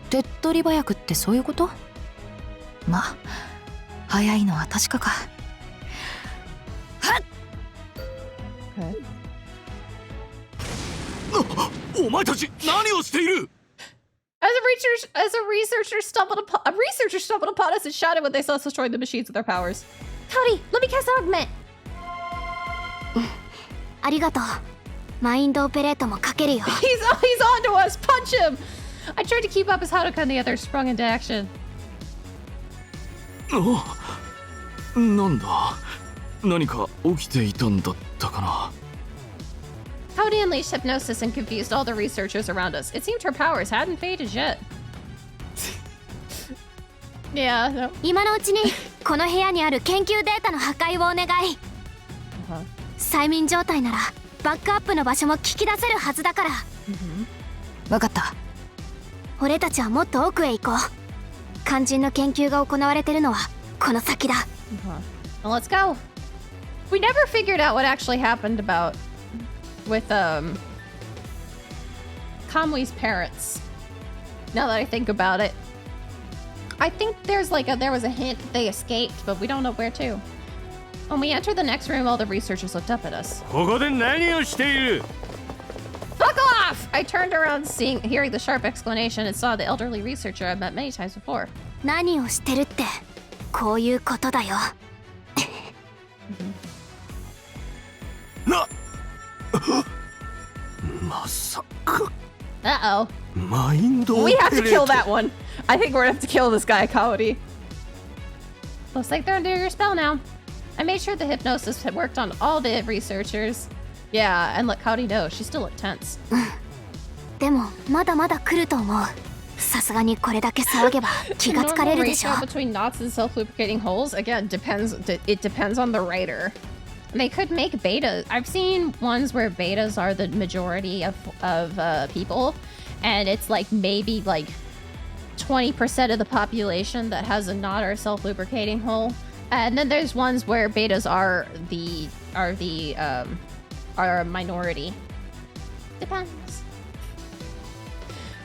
手っ取り早くってそういうこと？まあ早いのは確かか。はっ。お前たち何をしている？ As a researcher stumbled upon us and shouted when they saw us destroying the machines with their powers. Cody, let me cast augment. ありがとう。マインドオペレートもかけるよ。He's on to us. Punch him. I tried to keep up as Haruka and the others sprung into action. なんだ？何か起きていたんだったかな。Cody unleashed hypnosis and confused all the researchers around us. It seemed her powers hadn't faded yet. Yeah, no. 今のうちにこの部屋にある研究データの破壊をお願い。催眠状態ならバックアップの場所も聞き出せるはずだから。わかった。俺たちはもっと奥へ行こう。肝心の研究が行われてるのはこの先だ。Well, let's go. We never figured out what actually happened with Kamui's parents. Now that I think about it, I think there was a hint that they escaped, but we don't know where to. When we entered the next room, all the researchers looked up at us. ここで何をしている? Fuck off! I turned around, hearing the sharp exclamation, and saw the elderly researcher I've met many times before. 何をしてるってこういうことだよ。まさか。Uh-oh. マインドオ We ペレ have ー to ト。 kill that one. I think we're gonna have to kill this guy, Kaori. Looks like they're under your spell now. I made sure the hypnosis had worked on all the researchers. Yeah, and let Kaori know. She still looked tense. でもまだまだ来ると思う。さすがにこれだけ騒げば気がつかれるでしょ。 Normal ratio between knots and self-lubricating holes again it depends on the writer. They could make betas. I've seen ones where betas are the majority of people, and it's like maybe like 20% of the population that has a knot or a self-lubricating hole. And then there's ones where betas are a minority. Depends.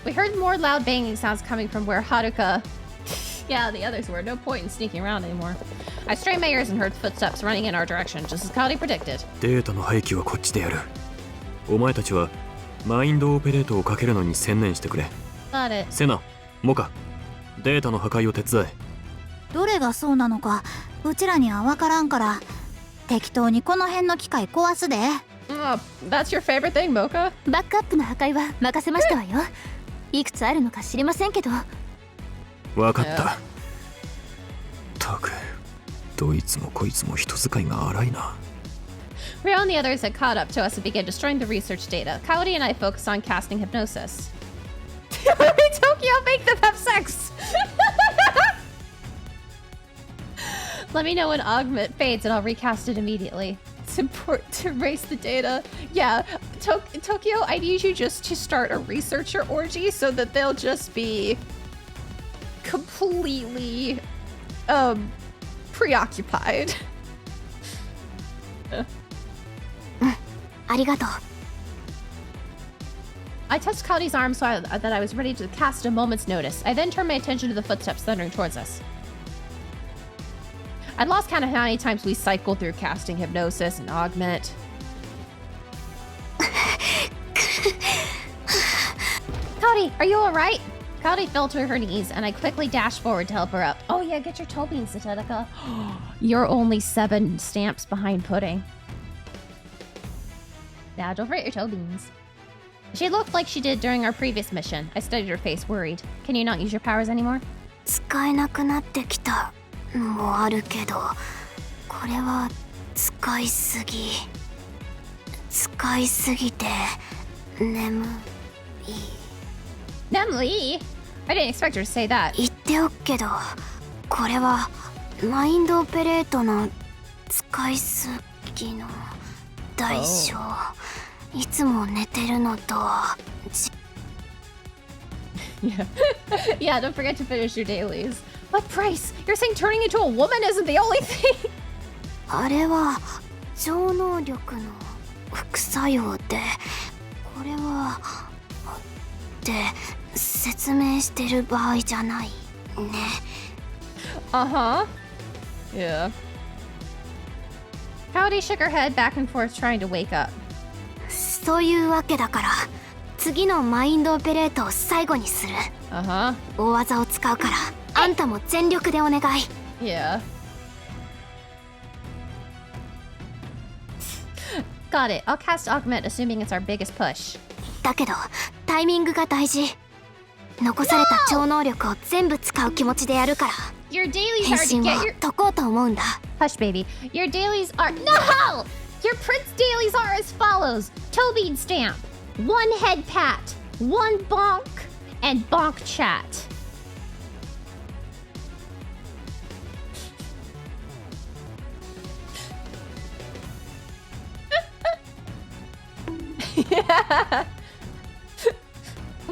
We heard more loud banging sounds coming from where Haruka, yeah, the others were. No point in sneaking around anymore. I strained my ears and heard footsteps running in our direction, just as Cody predicted. データの廃棄はこっちでやる。お前たちはマインドオペレートをかけるのに専念してくれ。Got it. セナ、モカ、データの破壊を手伝え。どれがそうなのかうちらには分からんから適当にこの辺の機械壊すで。Oh, that's your favorite thing, Moka? バックアップの破壊は任せましたわよ。いくつあるのか知りませんけど。わかった。たく、どいつもこいつも人使いが荒いな。Ryo and the others had caught up to us and began destroying the research data. Kaori and I focused on casting hypnosis. Tokyo, make them have sex! Let me know when augment fades and I'll recast it immediately. It's important to erase the data. Yeah, Tokyo, I need you just to start a researcher orgy so that they'll just be completely preoccupied. ありがとう。I touched Kaori's arm so that I was ready to cast a moment's notice. I then turned my attention to the footsteps thundering towards us. I'd lost count of how many times we cycled through casting hypnosis and augment. Kaori, are you alright? Kaori fell to her knees, and I quickly dashed forward to help her up. Oh yeah, get your toe beans, Satetica. You're only 7 stamps behind Pudding. Now, don't forget your toe beans. She looked like she did during our previous mission. I studied her face, worried. Can you not use your powers anymore? 使えなくなってきたのもあるけど、これは使いすぎ。使いすぎて眠い。Nemly? I didn't expect her to say that. 言っておくけど、これはマインドオペレートの使いすぎの代償。いつも寝てるのとは。Yeah. Yeah, don't forget to finish your dailies. What price? You're saying turning into a woman isn't the only thing? あれは超能力の副作用で、これはって説明してる場合じゃないね。Uh-huh. Yeah. Howdy shook her head back and forth trying to wake up. そういうわけだから、次のマインドオペレートを最後にする。Uh-huh. 大技を使うから、あんたも全力でお願い。Yeah. Got it. I'll cast Augment, assuming it's our biggest push. だけど、タイミングが大事。残された超能力を全部使う気持ちでやるから。Your dailies 変 are to 身 get を your... 解こうと思うんだ。Hush, baby. Your dailies are... No! Your prince dailies are as follows. Toe bean stamp, 1 head pat, 1 bonk, and bonk chat.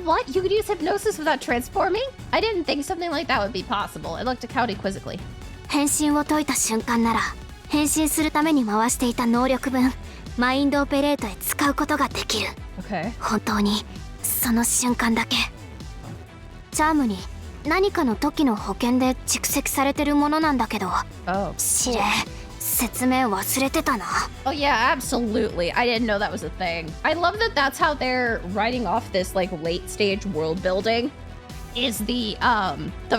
What? You could use hypnosis without transforming? I didn't think something like that would be possible. I looked at Cowdy quizzically. 変身を解いた瞬間なら、変身するために回していた能力分、マインドオペレートへ使うことができる。Okay. 本当にその瞬間だけ。チャームに何かの時の保険で蓄積されてるものなんだけど、指令説明忘れてたな。Oh yeah, absolutely. I didn't know that was a thing. I love that that's how they're writing off this like late stage world building. Is the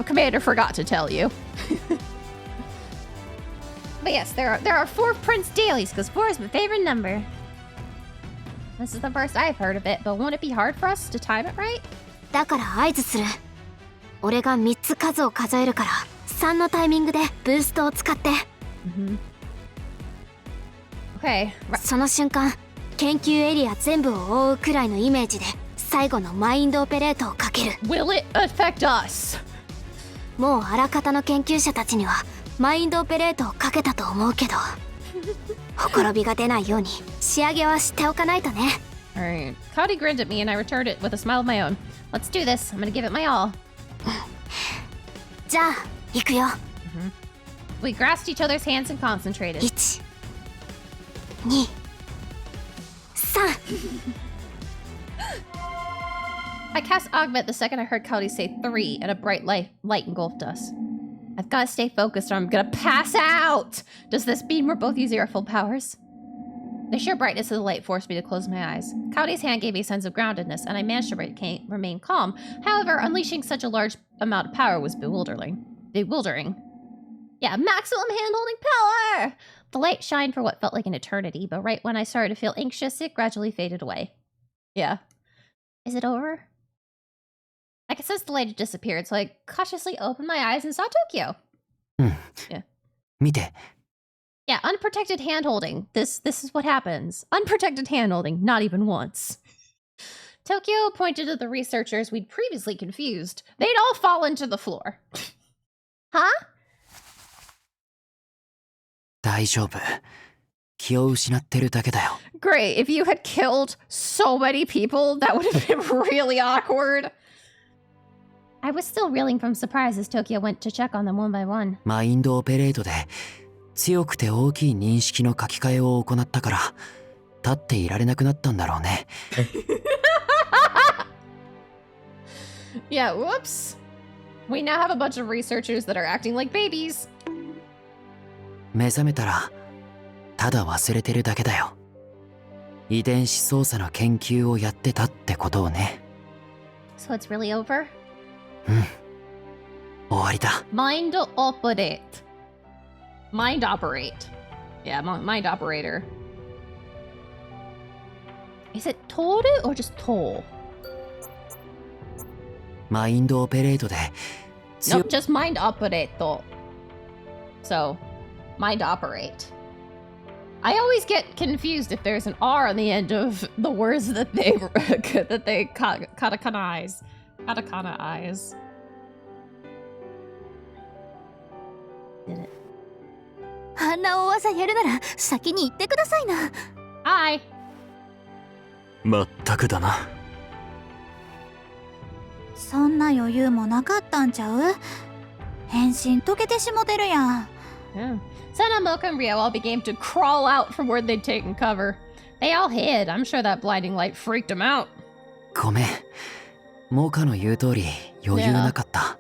commander forgot to tell you. But yes, there are 4 Prince dailies because 4 is my favorite number. This is the first I've heard of it, but won't it be hard for us to time it right? だから合図する。俺が3つ数を数えるから、3のタイミングでブーストを使って。Okay. その瞬間、研究エリア全部を覆うくらいのイメージで最後のマインドオペレートをかける。Will it affect us? もうあらかたの研究者たちにはマインドオペレートをかけたと思うけど、ほころびが出ないように仕上げはしておかないとね。Alright. Cody grinned at me and I returned it with a smile of my own. Let's do this. I'm gonna give it my all. じゃあ、行くよ。We grasped each other's hands and concentrated. 1、2、3。I cast Augment the second I heard Cody say 3 and a bright light engulfed us. I've got to stay focused or I'm gonna pass out! Does this mean we're both using our full powers? The sheer brightness of the light forced me to close my eyes. Cody's hand gave me a sense of groundedness, and I managed to remain calm. However, unleashing such a large amount of power was bewildering. Yeah, maximum hand-holding power! The light shined for what felt like an eternity, but right when I started to feel anxious, it gradually faded away. Yeah. Is it over? I could sense the light had disappeared, so I cautiously opened my eyes and saw Tokio. Yeah. 見て。 Yeah, unprotected hand-holding. This is what happens. Unprotected hand-holding, not even once. Tokio pointed to the researchers we'd previously confused. They'd all fall into the floor. Huh? 大丈夫。気を失ってるだけだよ。 Great. If you had killed so many people, that would have been really awkward. I was still reeling from surprise as Tokio went to check on them one by one. マインドオペレートで強くて大きい認識の書き換えを行ったから立っていられなくなったんだろうね。Yeah, whoops. We now have a bunch of researchers that are acting like babies. 目覚めたらただ忘れてるだけだよ。遺伝子操作の研究をやってたってことをね。So it's really over? 終わりだ。 Mind operate. Mind operate. Yeah, mind operator. Is it toru or just toll? マインドオペレートで Nope, just mind operate. So, mind operate. I always get confused if there's an R on the end of the words that they katakana-ize. Katakana-ize. Did it. あんな大技やるなら先に言ってくださいな。 Hi. まったくだな。そんな余裕もなかったんちゃう？変身溶けてしもてるやん。Yeah. Sana, Moka, and Rio all began to crawl out from where they'd taken cover. They all hid. I'm sure that blinding light freaked them out. ごめん。モカの言う通り余裕なかった。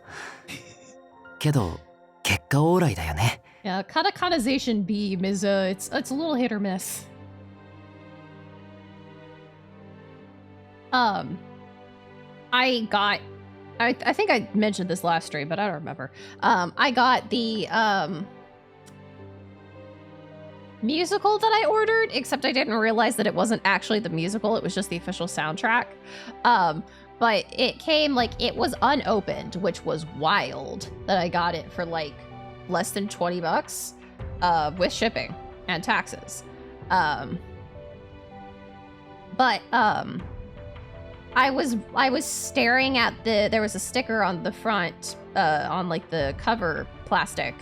けど結果オーライだよね。Yeah, katakanization beam is it's a little hit or miss. I think I mentioned this last stream, but I don't remember. I got the musical that I ordered, except I didn't realize that it wasn't actually the musical, it was just the official soundtrack. But it came it was unopened, which was wild that I got it for less than $20 with shipping and taxes. I was staring at there was a sticker on the front on the cover plastic,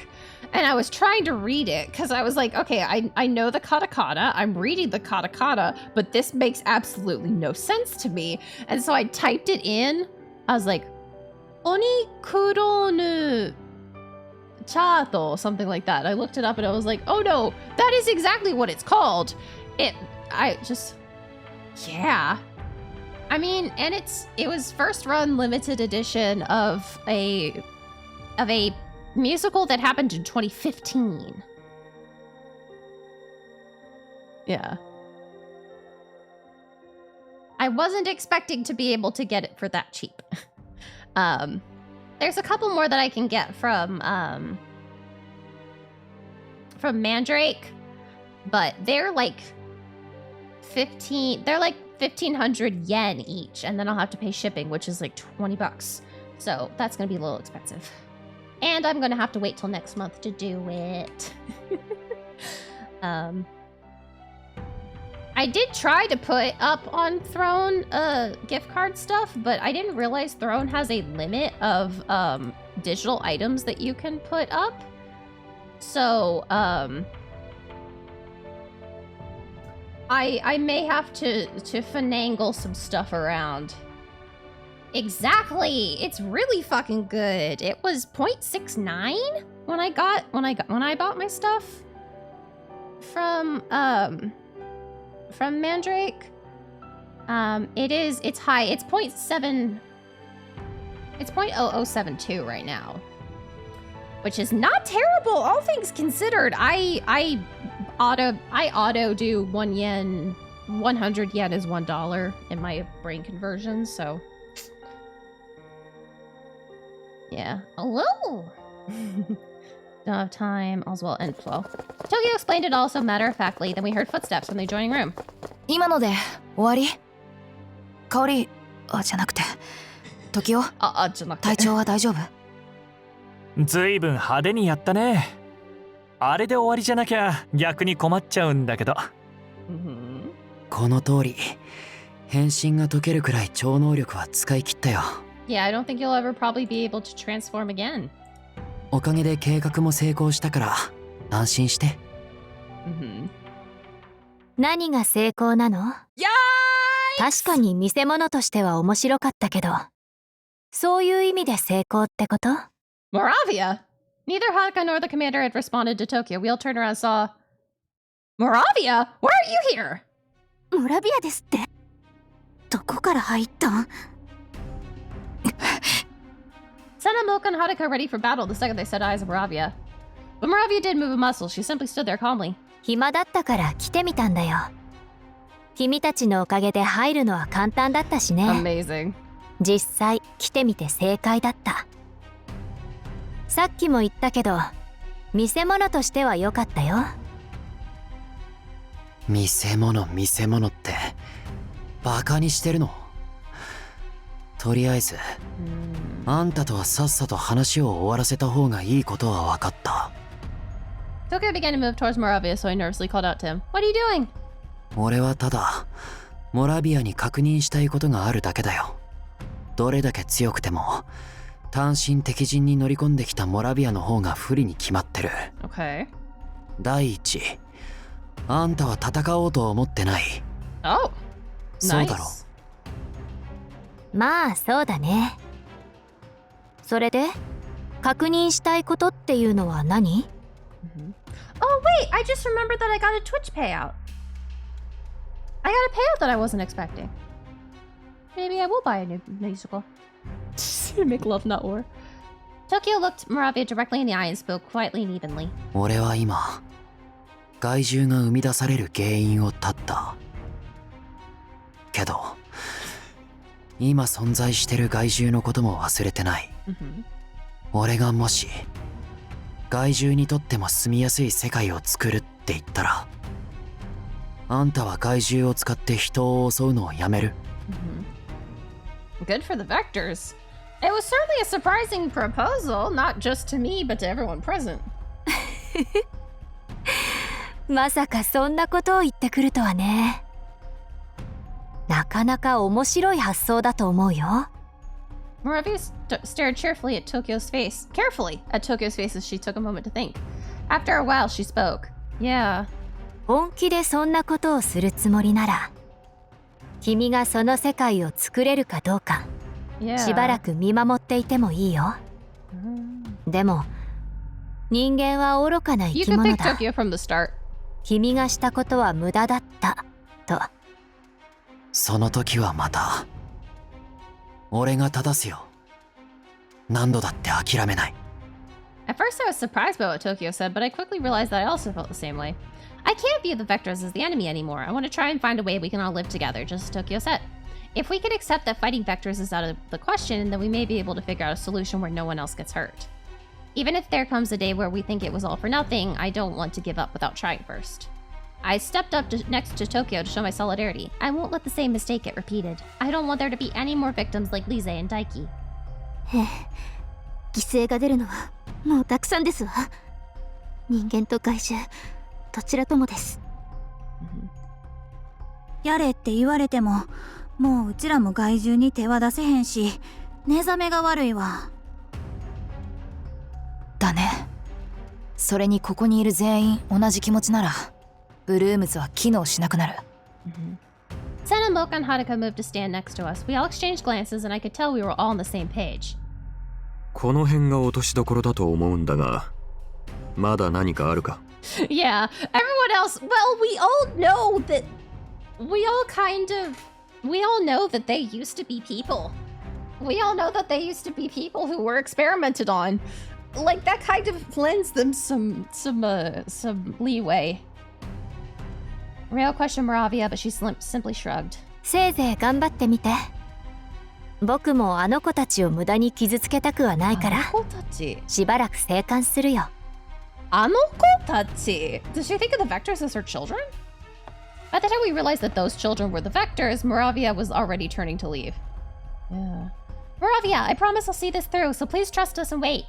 and I was trying to read it because I was like, okay, I know the katakana, I'm reading the katakana, but this makes absolutely no sense to me. And so I typed it in. I was like, Onikuronu Chato, something like that. I looked it up and I was like, oh no, that is exactly what it's called. Yeah. I mean, and it was first run limited edition of a musical that happened in 2015. Yeah. I wasn't expecting to be able to get it for that cheap. There's a couple more that I can get from Mandrake, but they're 1,500 yen each, and then I'll have to pay shipping, which is $20. So that's gonna be a little expensive. And I'm gonna have to wait till next month to do it. I did try to put up on Throne gift card stuff, but I didn't realize Throne has a limit of digital items that you can put up. So I may have to finagle some stuff around. Exactly. It's really fucking good. It was 0.69 when I bought my stuff from Mandrake. It's high. It's 0.7. It's 0.0072 right now, which is not terrible, all things considered. I auto do 1 yen, 100 yen is $1 in my brain conversion, so yeah. Hello. Don't have time. All's well end flow. Tokyo explained it all so matter-of-factly. Then we heard footsteps from the adjoining room. 今ので終わり？香りじゃなくて時代体調は大丈夫？ずいぶん派手にやったね。あれで終わりじゃなきゃ逆に困っちゃうんだけど。この通り変身が解けるくらい超能力は使い切ったよ。Yeah, I don't think you'll ever probably be able to transform again. おかげで計画も成功したから安心して。何が成功なの？確かに見せ物としては面白かったけど、そういう意味で成功ってこと？ Moravia? Neither Haka nor the commander had responded to Tokyo. We all turned around and saw... Moravia? Why are you here? モラビアですって？どこから入ったん？ Sana, Moka, and Haruka ready for battle the second they set eyes on Moravia. But Moravia didn't move a muscle. She simply stood there calmly. 暇だったから来てみたんだよ。君たちのおかげで入るのは簡単だったしね。Amazing. 実際来てみて正解だった。さっきも言ったけど見せ物としては良かったよ。見せ物ってバカにしてるの？とりあえずあんたとはさっさと話を終わらせた方がいいことは分かった。 Tokyo began to move towards Moravia, so I nervously called out to him. What are you doing? 俺はただモラビアに確認したいことがあるだけだよ。どれだけ強くても単身敵陣に乗り込んできたモラビアの方が不利に決まってる。 Okay. 第一、あんたは戦おうと思ってない。 Oh, そうだろ。 nice. まあそうだね。それで確認したいことっていうのは何？ Oh, wait, I just remembered that I got a Twitch payout. I got a payout that I wasn't expecting. Maybe I will buy a new musical. Make love, not war. Tokyo looked Moravia directly in the eye and spoke quietly and evenly. 俺は今害獣が生み出される原因を断った。けど今存在してる害獣のことも忘れてない。俺がもし害獣にとっても住みやすい世界を作るって言ったら、あんたは害獣を使って人を襲うのをやめる？ Good for the vectors. It was certainly a surprising proposal, not just to me, but to everyone present. まさかそんなことを言ってくるとはね。なかなか面白い発想だと思うよ。Moravia stared carefully at Tokyo's face as she took a moment to think. After a while, she spoke. Yeah. 本気でそんなことをするつもりなら、君がその世界を作れるかどうか、しばらく見守っていてもいいよ。でも、人間は愚かな生き物だ。君がしたことは無駄だった、と。その時はまた俺が正すよ。何度だって諦めない。 At first, I was surprised by what Tokyo said, but I quickly realized that I also felt the same way. I can't view the vectors as the enemy anymore. I want to try and find a way we can all live together, just as Tokyo said. If we could accept that fighting vectors is out of the question, then we may be able to figure out a solution where no one else gets hurt. Even if there comes a day where we think it was all for nothing, I don't want to give up without trying first. I stepped up next to Tokyo to show my solidarity. I won't let the same mistake get repeated. I don't want there to be any more victims like Lise and Daiki. 犠牲が出るのはもうたくさんですわ。人間と害獣、どちらともです。やれって言われても、もううちらも害獣に手は出せへんし、寝覚めが悪いわ。だね。それにここにいる全員同じ気持ちなら、ブルームズは機能しなくなる。Sen and Moka and Haruka moved to stand next to us. We all exchanged glances and I could tell we were all on the same page. この辺が落としどころだと思うんだが、まだ何かあるか？ Yeah, everyone else, well, we all know that we all know that they used to be people. We all know that they used to be people who were experimented on. Like, that kind of lends them some leeway. Rail questioned Moravia, but she simply shrugged. せいぜい頑張ってみて。僕もあの子たちを無駄に傷つけたくはないから、しばらく静観するよ。あの子たち? Does she think of the vectors as her children? By the time we realized that those children were the vectors, Moravia was already turning to leave. Yeah. Moravia, I promise I'll see this through, so please trust us and wait.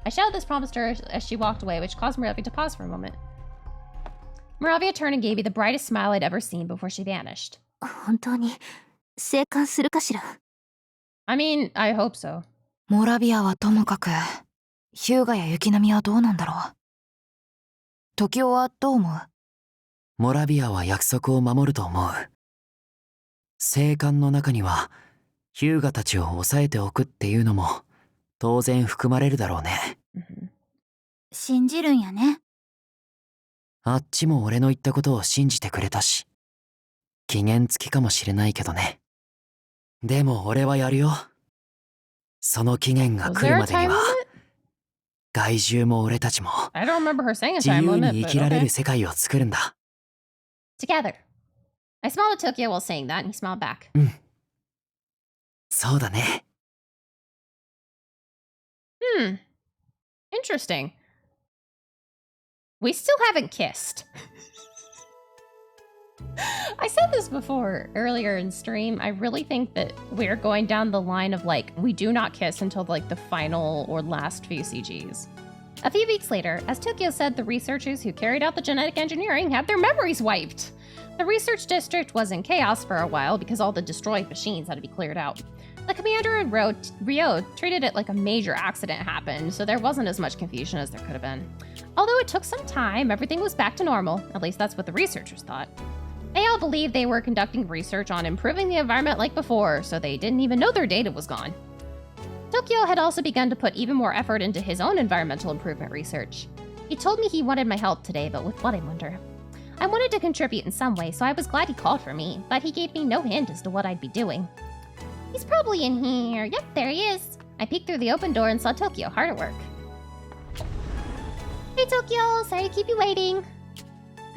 I shouted this promise to her as she walked away, which caused Moravia to pause for a moment. Moravia turned and gave me the brightest smile I'd ever seen before she vanished. 本当に生還するかしら。I mean, I hope so. モラビアはともかく、ヒューガや雪並みはどうなんだろう。トキオはどう思う？モラビアは約束を守ると思う。生還の中にはヒューガたちを抑えておくっていうのも当然含まれるだろうね。信じるんやね。あっちも俺の言ったことを信じてくれたし、期限付きかもしれないけどね。でも俺はやるよ。その期限が来るまでには害獣も俺たちも自由に生きられる世界を作るんだ。Together. I smiled at Tokyo while saying that, and he smiled back. そうだね。Interesting. We still haven't kissed. I said this before earlier in stream. I really think that we're going down the line of like, we do not kiss until like the final or last few CGs. A few weeks later, as Tokyo said, the researchers who carried out the genetic engineering had their memories wiped. The research district was in chaos for a while because all the destroyed machines had to be cleared out. The commander and Rio treated it like a major accident happened, so there wasn't as much confusion as there could have been. Although it took some time, everything was back to normal. At least that's what the researchers thought. They all believed they were conducting research on improving the environment like before, so they didn't even know their data was gone. Tokyo had also begun to put even more effort into his own environmental improvement research. He told me he wanted my help today, but with what, I wonder? I wanted to contribute in some way, so I was glad he called for me, but he gave me no hint as to what I'd be doing. He's probably in here. Yep, there he is. I peeked through the open door and saw Tokyo hard at work. Hey Tokyo, sorry to keep you waiting.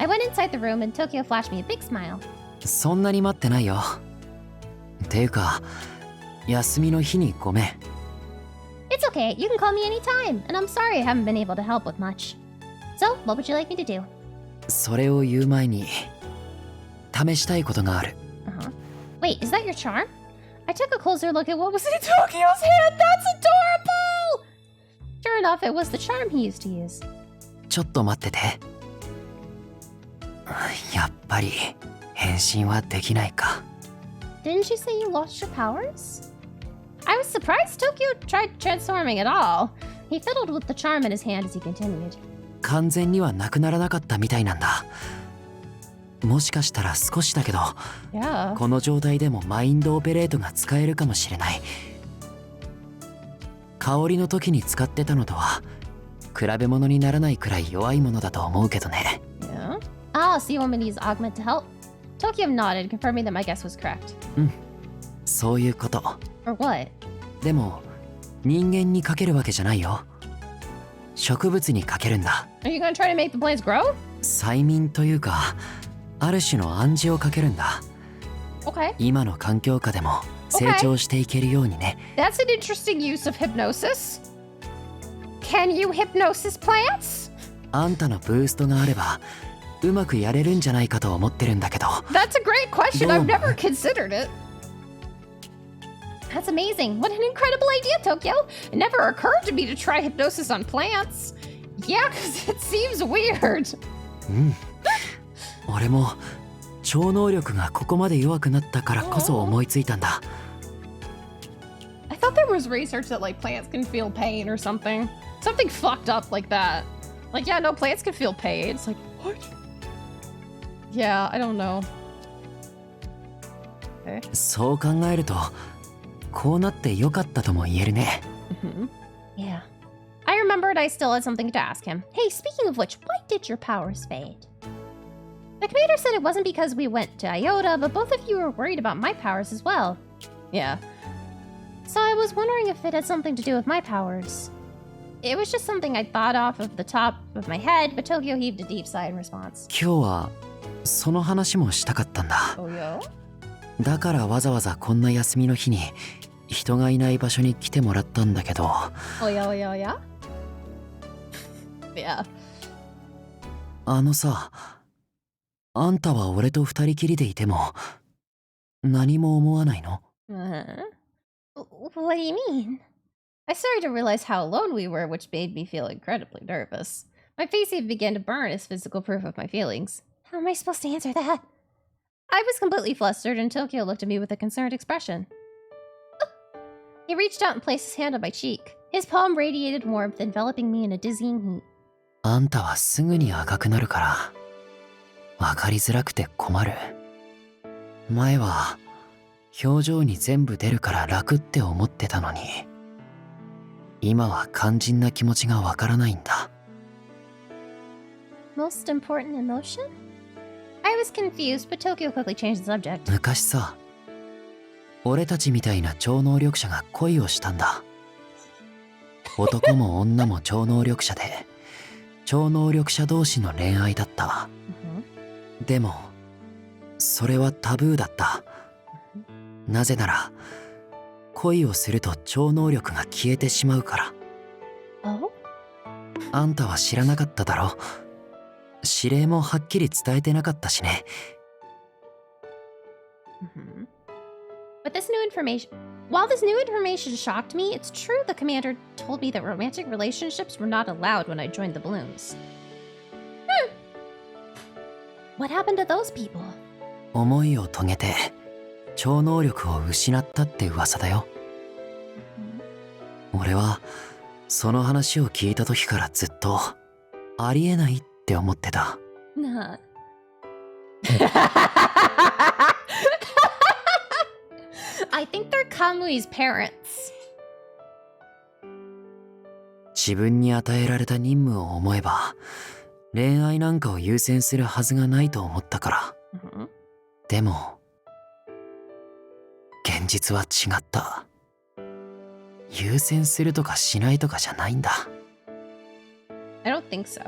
I went inside the room and Tokyo flashed me a big smile. そんなに待ってないよ。ていうか、休みの日にごめん。It's okay, you can call me anytime, and I'm sorry I haven't been able to help with much. So, what would you like me to do? それを言う前に、試したいことがある。Wait, is that your charm? I took a closer look at what was in Tokyo's hand. That's adorable! Sure enough, it was the charm he used to use. ちょっと待ってて。やっぱり変身はできないか。Didn't you say you lost your powers? I was surprised Tokyo tried transforming at all. He fiddled with the charm in his hand as he continued. 完全にはなくならなかったみたいなんだ。もしかしたら少しだけど、Yeah. この状態でもマインドオペレートが使えるかもしれない。香りの時に使ってたのとは比べ物にならないくらい弱いものだと思うけどね。Yeah. Ah, so you want me to use augment to help? Tokyo nodded, confirming that my guess was correct. そういうこと。Or what? でも人間にかけるわけじゃないよ。植物にかけるんだ。Are you gonna try to make the plants grow? 催眠というか、ある種の暗示をかけるんだ。Okay. 今の環境下でも成長していけるようにね。That's an interesting use of hypnosis. Can you hypnosis plants? あんたのブーストがあればうまくやれるんじゃないかと思ってるんだけど。 That's a great question. どう I've 思う？ never considered it. That's amazing. What an incredible idea, Tokyo. It never occurred to me to try hypnosis on plants. Yeah, because it seems weird. 俺も超能力がここまで弱くなったからこそ思いついたんだ。I thought there was research that like plants can feel pain or something. Something fucked up like that. Like, yeah, no, plants can feel pain. It's like, what? Yeah, I don't know. Okay. そう考えるとこうなってよかったとも言えるね。Yeah. I remembered I still had something to ask him. Hey, speaking of which, why did your powers fade? The commander said it wasn't because we went to Iota, but both of you were worried about my powers as well. Yeah. So I was wondering if it had something to do with my powers. It was just something I thought off of the top of my head, but Tokyo heaved a deep sigh in response. 今日はその話もしたかったんだ。Oh, yeah? だからわざわざこんな休みの日に人がいない場所に来てもらったんだけど。Oh, yeah, oh, yeah, oh, yeah? Yeah. あのさ、あんたは俺と二人きりでいても何も思わないの？ What do you mean? I started to realize how alone we were, which made me feel incredibly nervous. My face even began to burn as physical proof of my feelings. How am I supposed to answer that? I was completely flustered, and Tokyo looked at me with a concerned expression. He reached out and placed his hand on my cheek. His palm radiated warmth, enveloping me in a dizzying heat. あんたはすぐに赤くなるから分かりづらくて困る。前は表情に全部出るから楽って思ってたのに、今は肝心な気持ちがわからないんだ。Most important emotion? I was confused, but Tokyo quickly changed the subject. 昔さ、俺たちみたいな超能力者が恋をしたんだ。男も女も超能力者で、超能力者同士の恋愛だった。でも、それはタブーだった。なぜなら、恋をすると超能力が消えてしまうから。Oh? あんたは知らなかっただろ。指令もはっきり伝えてなかったしね。But this new information, while this new information shocked me, it's true the commander told me that romantic relationships were not allowed when I joined the Blooms. What happened to those people? 思いを遂げて超能力を失ったって噂だよ。俺はその話を聞いた時からずっとありえないって思ってた。Nah. I think they're Kamui's parents. 自分に与えられた任務を思えば恋愛なんかを優先するはずがないと思ったから。でも現実は違った。優先するとかしないとかじゃないんだ。 I don't think so.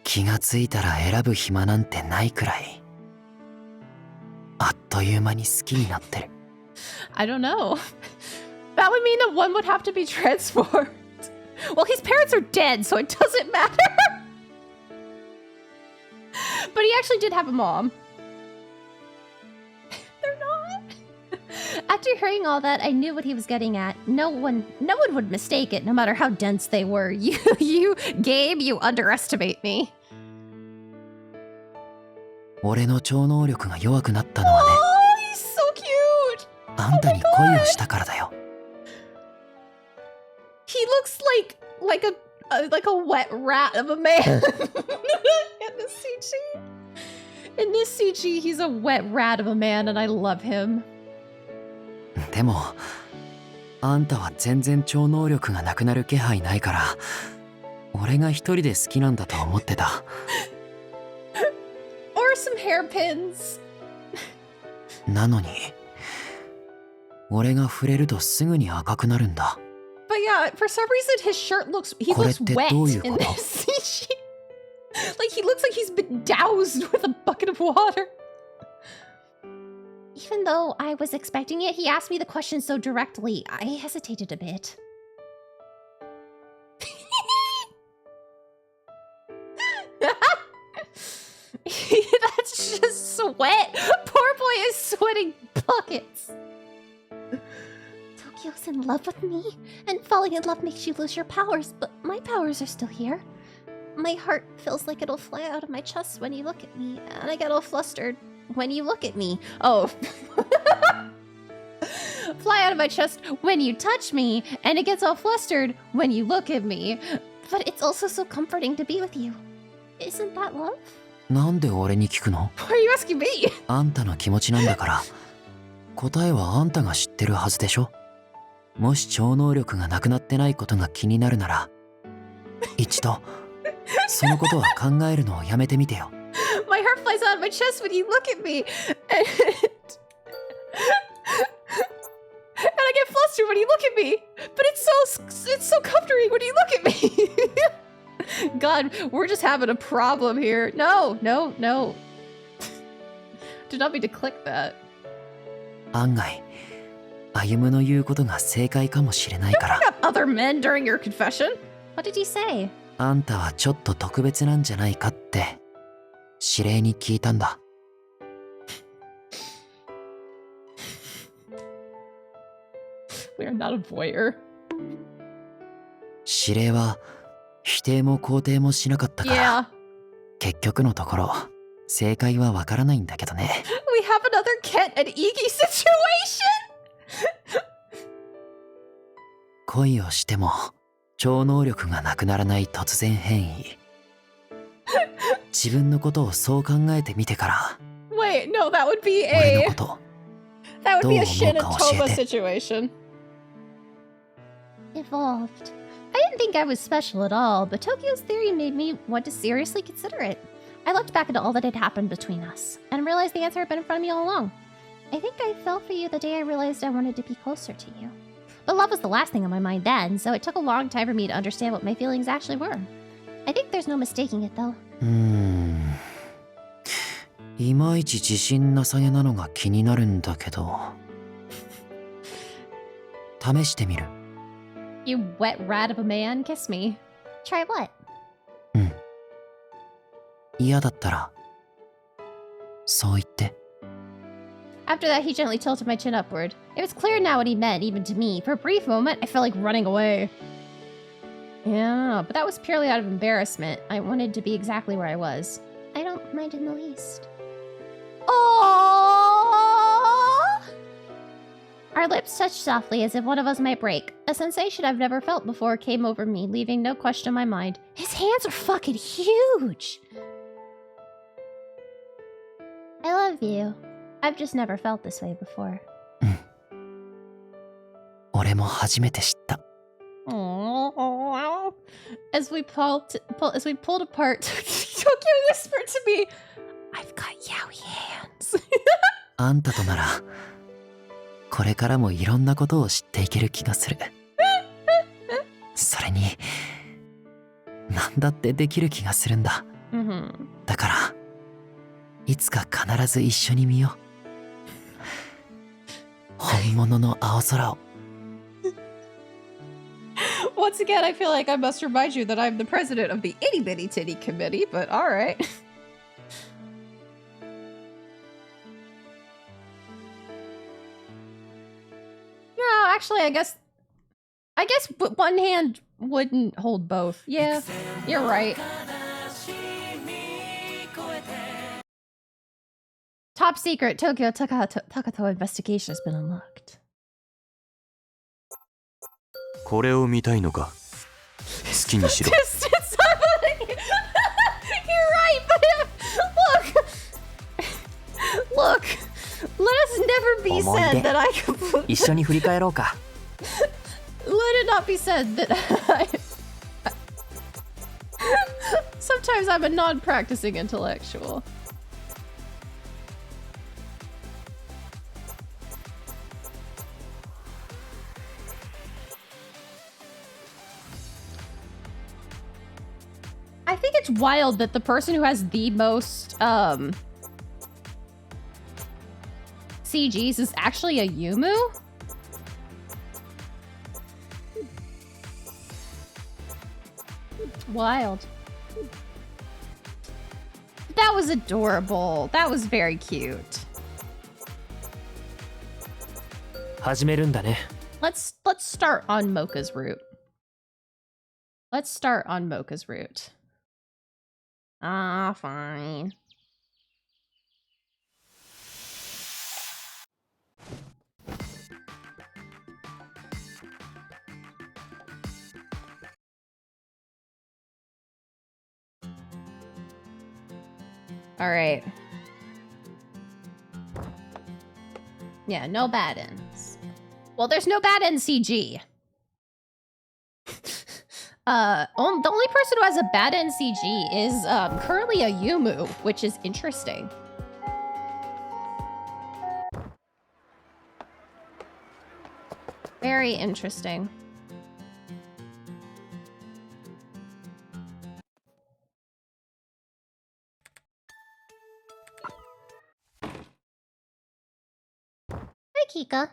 気がついたら選ぶ暇なんてないくらいあっという間に好きになってる。I don't know. That would mean that one would have to be transformed. Well, his parents are dead, so it doesn't matter. But he actually did have a mom. They're not. After hearing all that, I knew what he was getting at. No one would mistake it, no matter how dense they were. Gabe, you underestimate me. 俺の超能力が弱くなったのはね、 He's so cute. あんたに恋をしたからだよ。 He looks like a wet rat of a man. In this CG, he's a wet rat of a man, and I love him. でもあんたは全然超能力がなくなる気配ないから俺が一人で好きなんだと思ってた。 Or some hairpins. なのに俺が触れるとすぐに赤くなるんだ。 But yeah, for some reason his shirt looks wet in this CG. Like he looks like he's been doused with a bucket of water. Even though I was expecting it, he asked me the question so directly. I hesitated a bit. That's just sweat. Poor boy is sweating buckets. Tokyo's in love with me, and falling in love makes you lose your powers, but my powers are still here. My heart feels like it'll fly out of my chest when you look at me, and I get all flustered when you look at me. Oh. Fly out of my chest when you touch me, and it gets all flustered when you look at me. But it's also so comforting to be with you. Isn't that love? なんで俺に聞くの？ Why are you asking me? あんたの気持ちなんだから答えはあんたが知ってるはずでしょ。もし超能力がなくなってないことが気になるなら一度そのことは考えるのをやめてみてよ。 My heart flies out of my chest when you look at me, and I get flustered when you look at me. But it's so comforting when you look at me. God, we're just having a problem here. No. Did not mean to click that. 案外歩夢の言うことが正解かもしれないから。 Got other men during your confession? What did he say? あんたはちょっと特別なんじゃないかって指令に聞いたんだ。 We are not a voyeur. 指令は否定も肯定もしなかったから、 Yeah. 結局のところ正解はわからないんだけどね。 We have another Ket and Iggy situation? 恋をしても超能力がなくならない突然変異。自分のことをそう考えてみてから。 Wait, no, that would be 俺の a こと that would be a どう思うか教えて。 Shin and Toba situation. Evolved. I didn't think I was special at all, but Tokyo's theory made me want to seriously consider it. I looked back into all that had happened between us and realized the answer had been in front of me all along. I think I fell for you the day I realized I wanted to be closer to you. But love was the last thing on my mind then, so it took a long time for me to understand what my feelings actually were. I think there's no mistaking it, though. いまいち自信なさげなのが気になるんだけど。試してみる。 You wet rat of a man, kiss me. Try what? うん。嫌だったら、そう言って。 After that, he gently tilted my chin upward. It was clear now what he meant, even to me. For a brief moment, I felt like running away. Yeah, but that was purely out of embarrassment. I wanted to be exactly where I was. I don't mind in the least. Aww! Our lips touched softly as if one of us might break. A sensation I've never felt before came over me, leaving no question in my mind. His hands are fucking huge! I love you. I've just never felt this way before. 俺も初めて知った。 Aww. As we pulled apart, Tokyo whispered to me, I've got yaoi hands. あんたとなら、これからもいろんなことを知っていける気がする。それに、なんだってできる気がするんだ。だから、いつか必ず一緒に見よう。本物の青空を。 Once again, I feel like I must remind you that I'm the president of the Itty Bitty Titty Committee, but alright. No, actually, I guess one hand wouldn't hold both. Yeah, you're right. Top secret, Tokyo Takato investigation has been unlocked. これを見たいのか。好きにしろ。 You're right, but look, let us never be said that I completely. 一緒に振り返ろうか。 Let it not be said that I. Sometimes I'm a non-practicing intellectual. I think it's wild that the person who has the most CGs is actually a Yumu. Wild. That was adorable. That was very cute. 始めるんだね。 Let's start on Moka's route. Let's start on Moka's route. Ah, fine. All right. Yeah, no bad ends. Well, there's no bad end CG. The only person who has a bad end CG is currently a Yumu, which is interesting. Very interesting. Hi, Kika.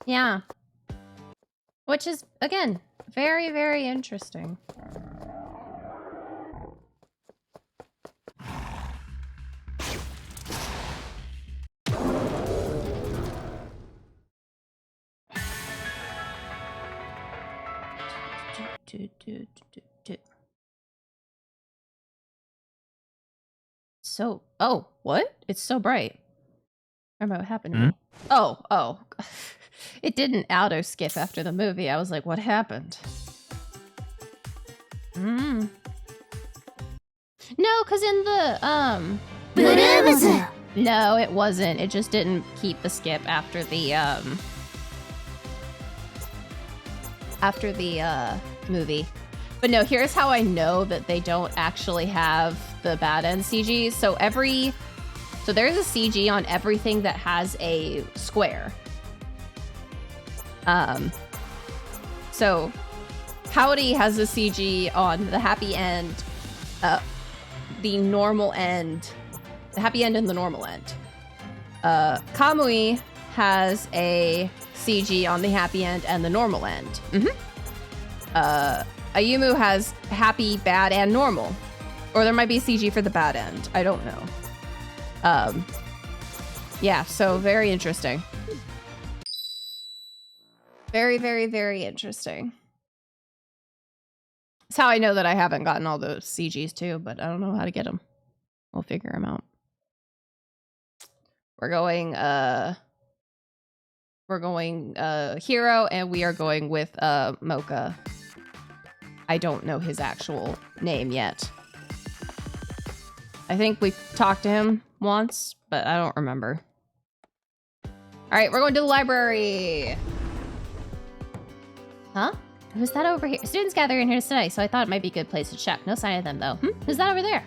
Yeah. Which is, again, very, very interesting. So, oh, what? It's so bright. I remember what happened to me. Oh. It didn't auto skip after the movie. I was like, what happened? No, because in the, no, it wasn't. It just didn't keep the skip after the movie. But no, here's how I know that they don't actually have the bad end CG. So there's a CG on everything that has a square. So Howdy has a CG on the happy end, the normal end, the happy end and the normal end. Kamui has a CG on the happy end and the normal end. Ayumu has happy, bad, and normal. Or there might be a CG for the bad end. I don't know. Yeah, so very interesting. Very, very, very interesting. That's how I know that I haven't gotten all those CGs too, but I don't know how to get them. We'll figure them out. We're going Hero, and we are going with Moka. I don't know his actual name yet. I think we talked to him once, but I don't remember. All right, we're going to the library. Huh? Who's that over here? Students gather in here to study, so I thought it might be a good place to check. No sign of them, though. Who's that over there?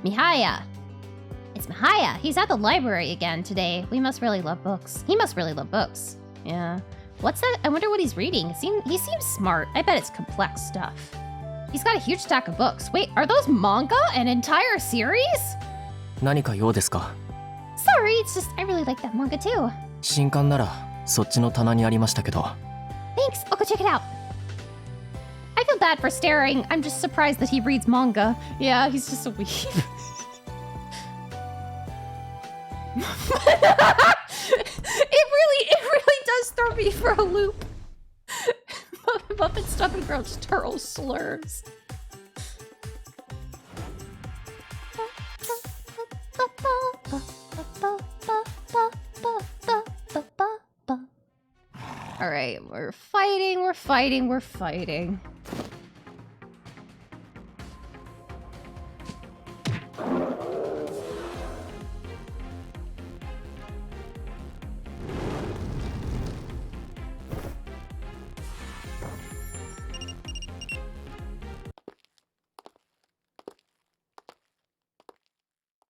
Mihaya. It's Mihaya. He's at the library again today. We must really love books. He must really love books. Yeah. What's that? I wonder what he's reading. He seems smart. I bet it's complex stuff. He's got a huge stack of books. Wait, are those manga? An entire series? 何か用ですか? Sorry, it's just I really like that manga too. 新刊ならそっちの棚にありましたけど。 Thanks, I'll go check it out. I feel bad for staring. I'm just surprised that he reads manga. Yeah, he's just a weeb. it really does throw me for a loop. Muppet Stuffing Girl just hurls slurs. All right, we're fighting.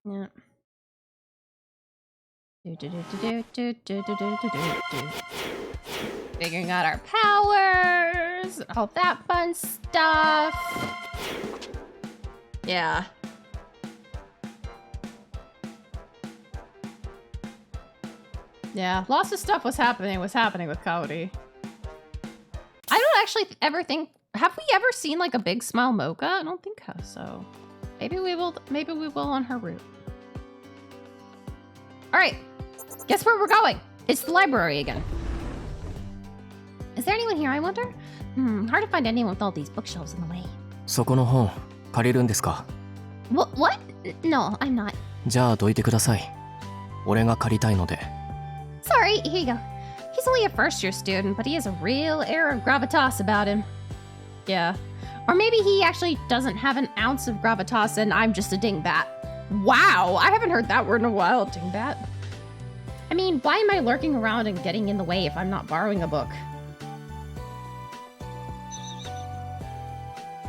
Yeah. Figuring out our powers, all that fun stuff. Yeah. Yeah, lots of stuff was happening with Kaori. I don't actually ever think, have we ever seen like a big smile Moka? I don't think so. Maybe we will on her route. All right, guess where we're going? It's the library again. Is there anyone here, I wonder? Hard to find anyone with all these bookshelves in the way. そこの本借りるんですか? What? No, I'm not. じゃあどいてください。俺が借りたいので。 Sorry, here you go. He's only a first-year student, but he has a real air of gravitas about him. Yeah. Or maybe he actually doesn't have an ounce of gravitas and I'm just a dingbat. Wow, I haven't heard that word in a while, dingbat. I mean, why am I lurking around and getting in the way if I'm not borrowing a book?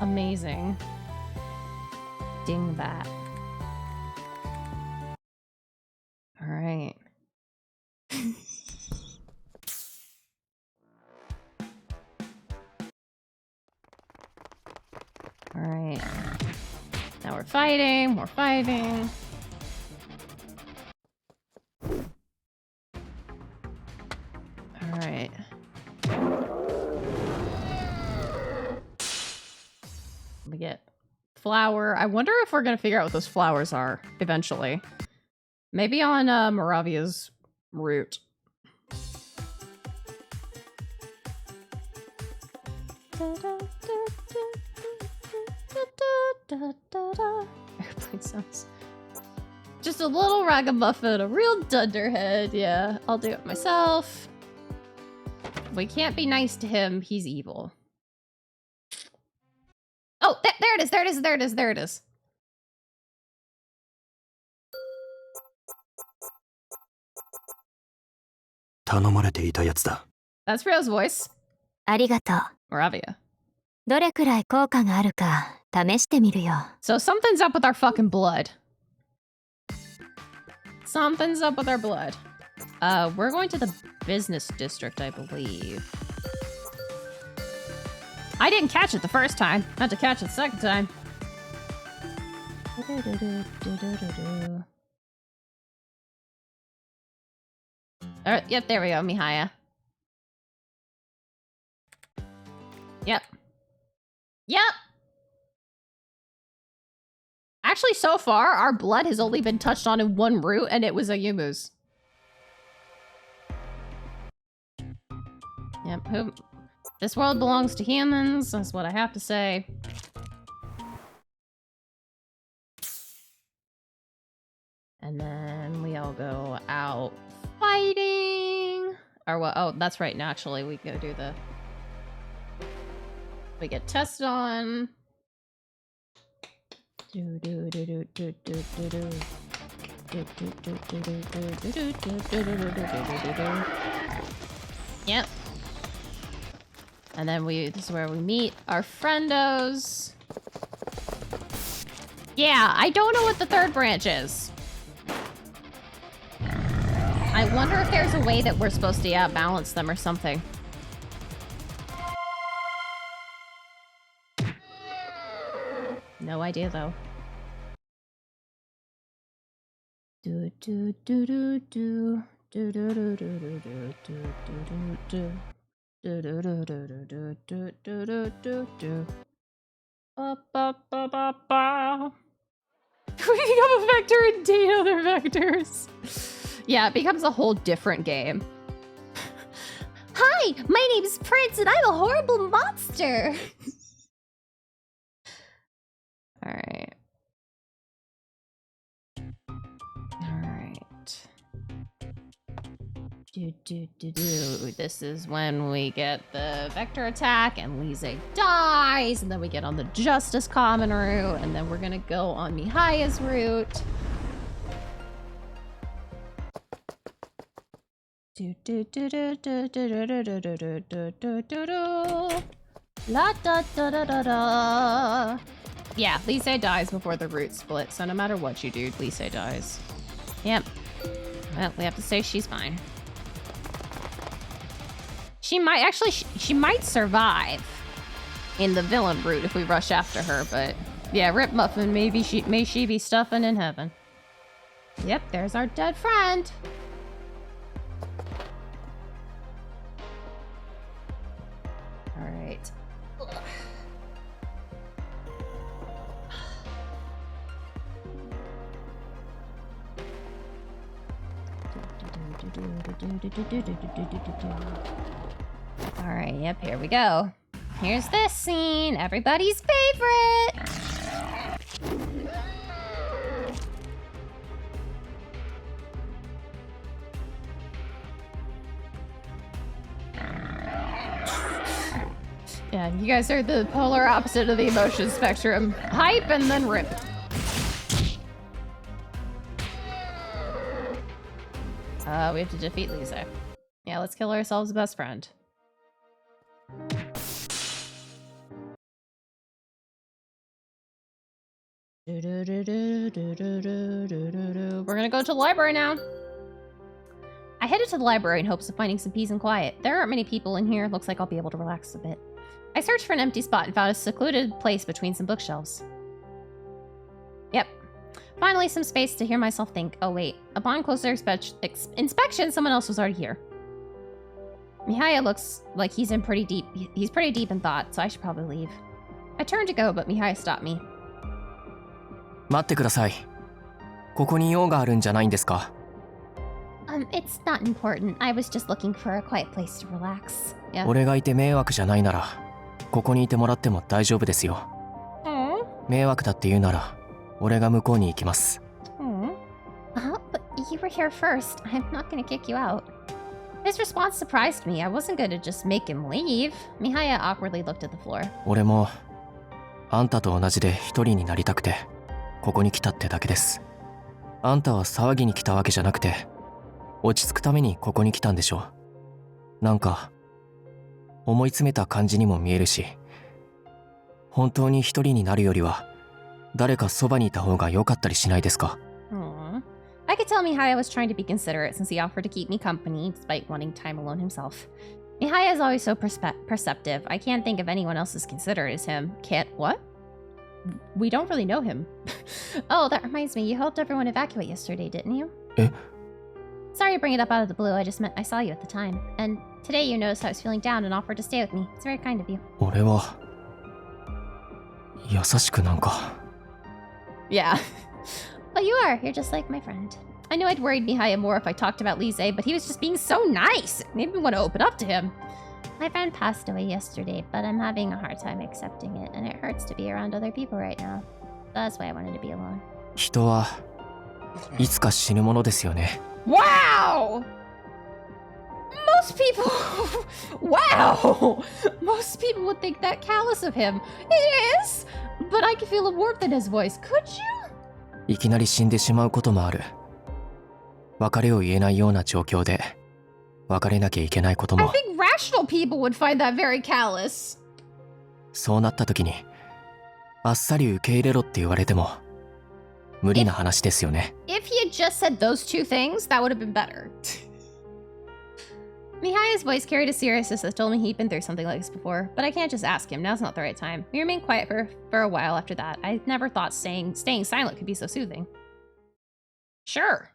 Amazing. Dingbat. All right. All right. Now we're fighting. All right. We get flower. I wonder if we're gonna figure out what those flowers are eventually. Maybe on Moravia's route. Airplane sounds. Just a little ragamuffin, a real dunderhead. Yeah, I'll do it myself. We can't be nice to him. He's evil. Oh, there it is. That's Rio's voice. ありがとう。 Moravia. どれくらい効果があるか試してみるよ。 So something's up with our fucking blood. Something's up with our blood. We're going to the business district, I believe. I didn't catch it the first time. Had to catch it the second time. Yep, there we go, Mihaya. Yep. Yep! Actually, so far, our blood has only been touched on in one route, and it was Ayumu's. Yep, this world belongs to humans, that's what I have to say. And then we all go out fighting. Or what? Oh, that's right. Naturally, we go do the... We get tested on. Yep. And then this is where we meet our friendos. Yeah, I don't know what the third branch is. I wonder if there's a way that we're supposed to, balance them or something. No idea, though. Do do do do do do do do do do do do do do do do do do do do. Ba ba ba ba ba. We become a vector and date other vectors. Yeah, it becomes a whole different game. Hi, my name's Prince and I'm a horrible monster. Alright. Alright. This is when we get the vector attack and Lise dies, and then we get on the Justice Common route, and then we're gonna go on Mihaya's route. La da da da da da. Yeah, Lise dies before the route split, so no matter what you do, Lise dies. Yep. Well, we have to say she's fine. She might actually, she might survive in the villain route if we rush after her, but yeah, Rip Muffin, may she be stuffing in heaven. Yep, there's our dead friend. All right. Alright, yep, here we go. Here's this scene, everybody's favorite! Yeah, you guys are the polar opposite of the emotion spectrum. Hype and then rip. We have to defeat Lisa. Yeah, let's kill ourselves a best friend. We're gonna go to the library now. I headed to the library in hopes of finding some peace and quiet. There aren't many people in here. Looks like I'll be able to relax a bit. I searched for an empty spot and found a secluded place between some bookshelves. Yep. Finally, some space to hear myself think. Oh wait, upon closer inspection, someone else was already here. Mihaya looks like he's pretty deep in thought, so I should probably leave. I turned to go, but Mihaya stopped me. 待ってください。ここに用があるんじゃないんですか? It's not important. I was just looking for a quiet place to relax. Yeah. 俺がいて迷惑じゃないなら、ここにいてもらっても大丈夫ですよ。迷惑だって言うなら、俺が向こうに行きます。But you were here first. I'm not gonna kick you out. His response surprised me. I wasn't gonna just make him leave. Mihaya awkwardly looked at the floor. 俺も、あんたと同じで一人になりたくて、ここに来たってだけです。あんたは騒ぎに来たわけじゃなくて、落ち着くためにここに来たんでしょう。なんか、思い詰めた感じにも見えるし、本当に一人になるよりは、誰かそばにいた方が良かったりしないですか? I could tell Mihaya was trying to be considerate since he offered to keep me company despite wanting time alone himself. Mihaya is always so perceptive. I can't think of anyone else as considerate as him. What? We don't really know him. Oh, that reminds me. You helped everyone evacuate yesterday, didn't you? え? Sorry to bring it up out of the blue, I just meant I saw you at the time. And today you noticed I was feeling down and offered to stay with me. It's very kind of you. 俺は優しくなんか。 Yeah. But you are. You're just like my friend. I knew I'd worried Mihaya more if I talked about Lise, but he was just being so nice. It made me want to open up to him. My friend passed away yesterday, but I'm having a hard time accepting it, and it hurts to be around other people right now. That's why I wanted to be alone. 人はいつか死ぬものですよね。 Wow! Most people... Wow! Most people would think that callous of him. It is! But I can feel a warmth in his voice. Could you? いきなり死んでしまうこともある。別れを言えないような状況で別れなきゃいけないことも。 I think rational people would find that very callous. そうなった時にあっさり受け入れろって言われても無理な話ですよね。 If he had just said those two things, that would have been better. Mihaya's voice carried a seriousness that told me he'd been through something like this before, but I can't just ask him. Now's not the right time. We remained quiet for a while after that. I never thought staying silent could be so soothing. Sure.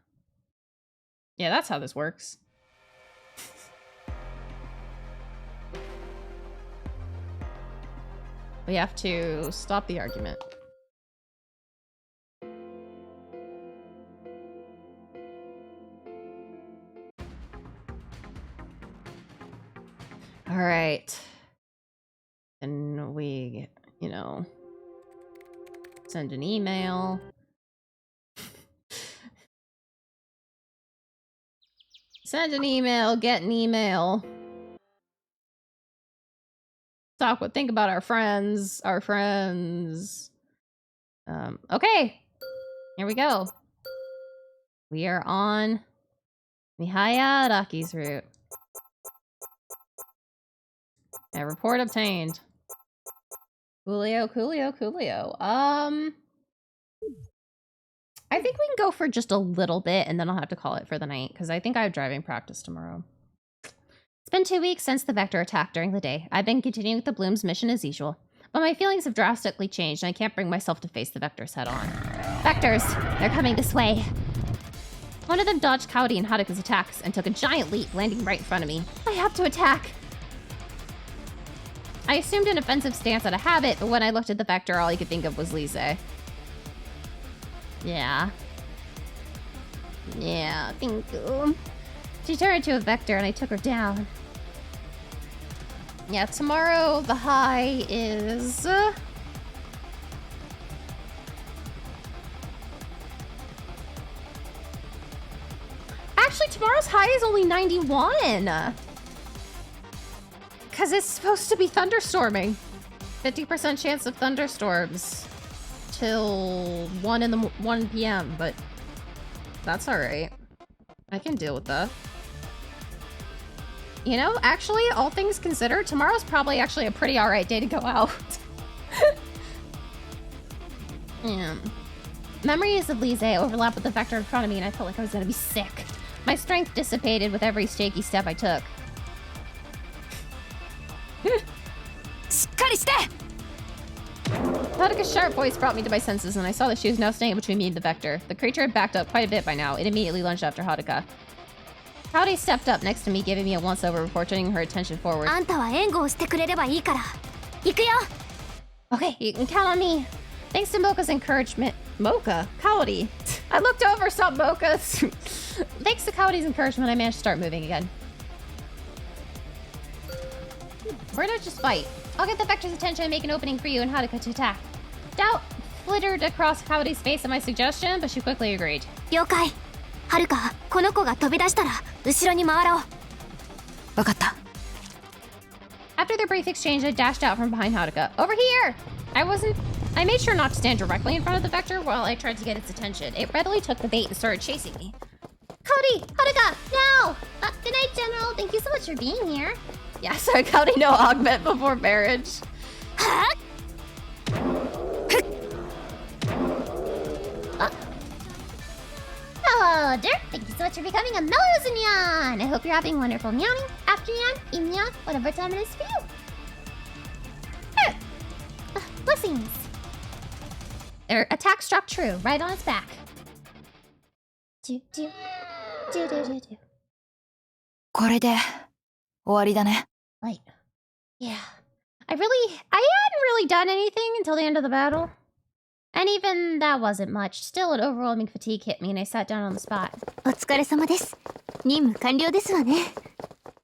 Yeah, that's how this works. We have to stop the argument. All right. And we, you know, send an email. Send an email, get an email. Think about our friends. Okay. Here we go. We are on Mihaya Araki's route. A report obtained. Coolio. I think we can go for just a little bit and then I'll have to call it for the night because I think I have driving practice tomorrow. It's been 2 weeks since the Vector attack during the day. I've been continuing with the Bloom's mission as usual. But my feelings have drastically changed and I can't bring myself to face the Vectors head on. Vectors! They're coming this way! One of them dodged Cowdy and Haruka's attacks and took a giant leap, landing right in front of me. I have to attack! I assumed an offensive stance out of habit, but when I looked at the Vector, all I could think of was Lise. Yeah, thank you. She turned into a Vector and I took her down. Yeah, tomorrow the high is... Actually, tomorrow's high is only 91! Because it's supposed to be thunderstorming. 50% chance of thunderstorms. Till 1 p.m., but that's alright. I can deal with that. You know, actually, all things considered, tomorrow's probably actually a pretty alright day to go out. Yeah. Memories of Lise overlapped with the Vector in front of me and I felt like I was gonna be sick. My strength dissipated with every shaky step I took. Haruka's sharp voice brought me to my senses, and I saw that she was now standing between me and the Vector. The creature had backed up quite a bit by now. It immediately lunged after Haruka. Cowdy stepped up next to me, giving me a once-over before turning her attention forward. Okay, you can count on me. Thanks to Moka's encouragement... Moka? Cowdy. I looked over, saw Moka. Thanks to Cowdy's encouragement, I managed to start moving again. We're gonna just fight. I'll get the Vector's attention and make an opening for you and Haruka to attack. Doubt flittered across Cowdy's face at my suggestion, but she quickly agreed. 了解。はるか、この子が飛び出したら後ろに回ろう。わかった。 After their brief exchange, I dashed out from behind Haruka. Over here! I made sure not to stand directly in front of the Vector while I tried to get its attention. It readily took the bait and started chasing me. Cowdy! Haruka! Now! Good night, General. Thank you so much for being here. Yeah, sorry, Cowdy, no augment before marriage. Hello, Dirk. Thank you so much for becoming a Melozinian. I hope you're having wonderful meowing, afternoon, evening, whatever time it is for you. Blessings. Their attack struck true, right on its back. これで終わりだね。 Right. Yeah. I hadn't really done anything until the end of the battle. And even that wasn't much. Still, an overwhelming fatigue hit me and I sat down on the spot. お疲れ様です。任務完了ですわね。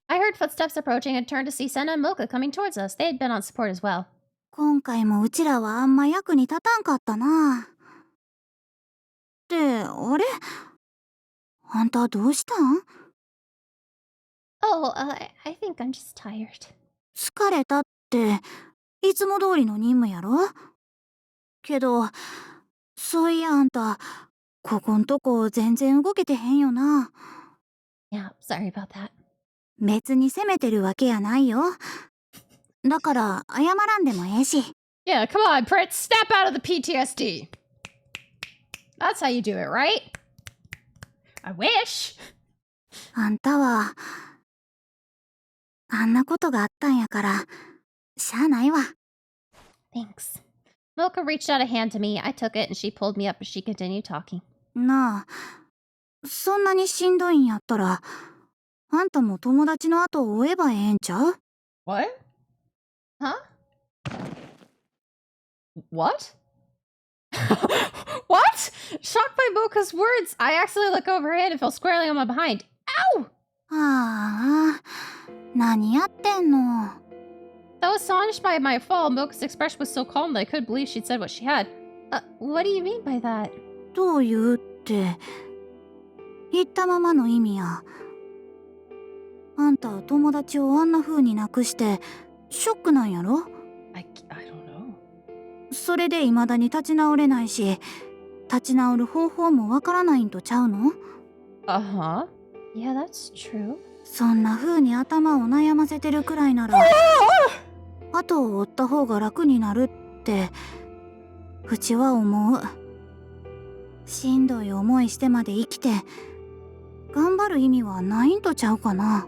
I heard footsteps approaching and turned to see Senna and Moka coming towards us. They had been on support as well. 今回もうちらはあんま役に立たんかったな。ってあれ、あんたどうしたん？ Oh, I think I'm just tired. 疲れたっていつも通りの任務やろ？けどそういやあんたここんとこ全然動けてへんよな。 Yeah, sorry about that. 別に責めてるわけやないよ。だから謝らんでもええし。 Yeah, come on, Pritz, snap out of the PTSD. That's how you do it, right? I wish. あんたはあんなことがあったんやからしゃあないわ。 Thanks. Moka reached out a hand to me. I took it and she pulled me up as she continued talking. なあ、そんなにしんどいんやったらあんたも友達の後を追えばええんちゃう？ What? Huh? What? What? Shocked by Moka's words, I accidentally let go of her hand and fell squarely on my behind. Ow! ああ、何やってんの？ Though astonished by my fall, Moka's expression was so calm that I couldn't believe she'd said what she had. What do you mean by that? どういうって言ったままの意味や。あんた友達をあんな風に亡くしてショックなんやろ？ I don't know. それで未だに立ち直れないし立ち直る方法もわからないんとちゃうの？ Uh-huh. Yeah, that's true. そんな風に頭を悩ませてるくらいなら後を追った方が楽になるってうちは思う。しんどい思いしてまで生きて頑張る意味はないんとちゃうかな。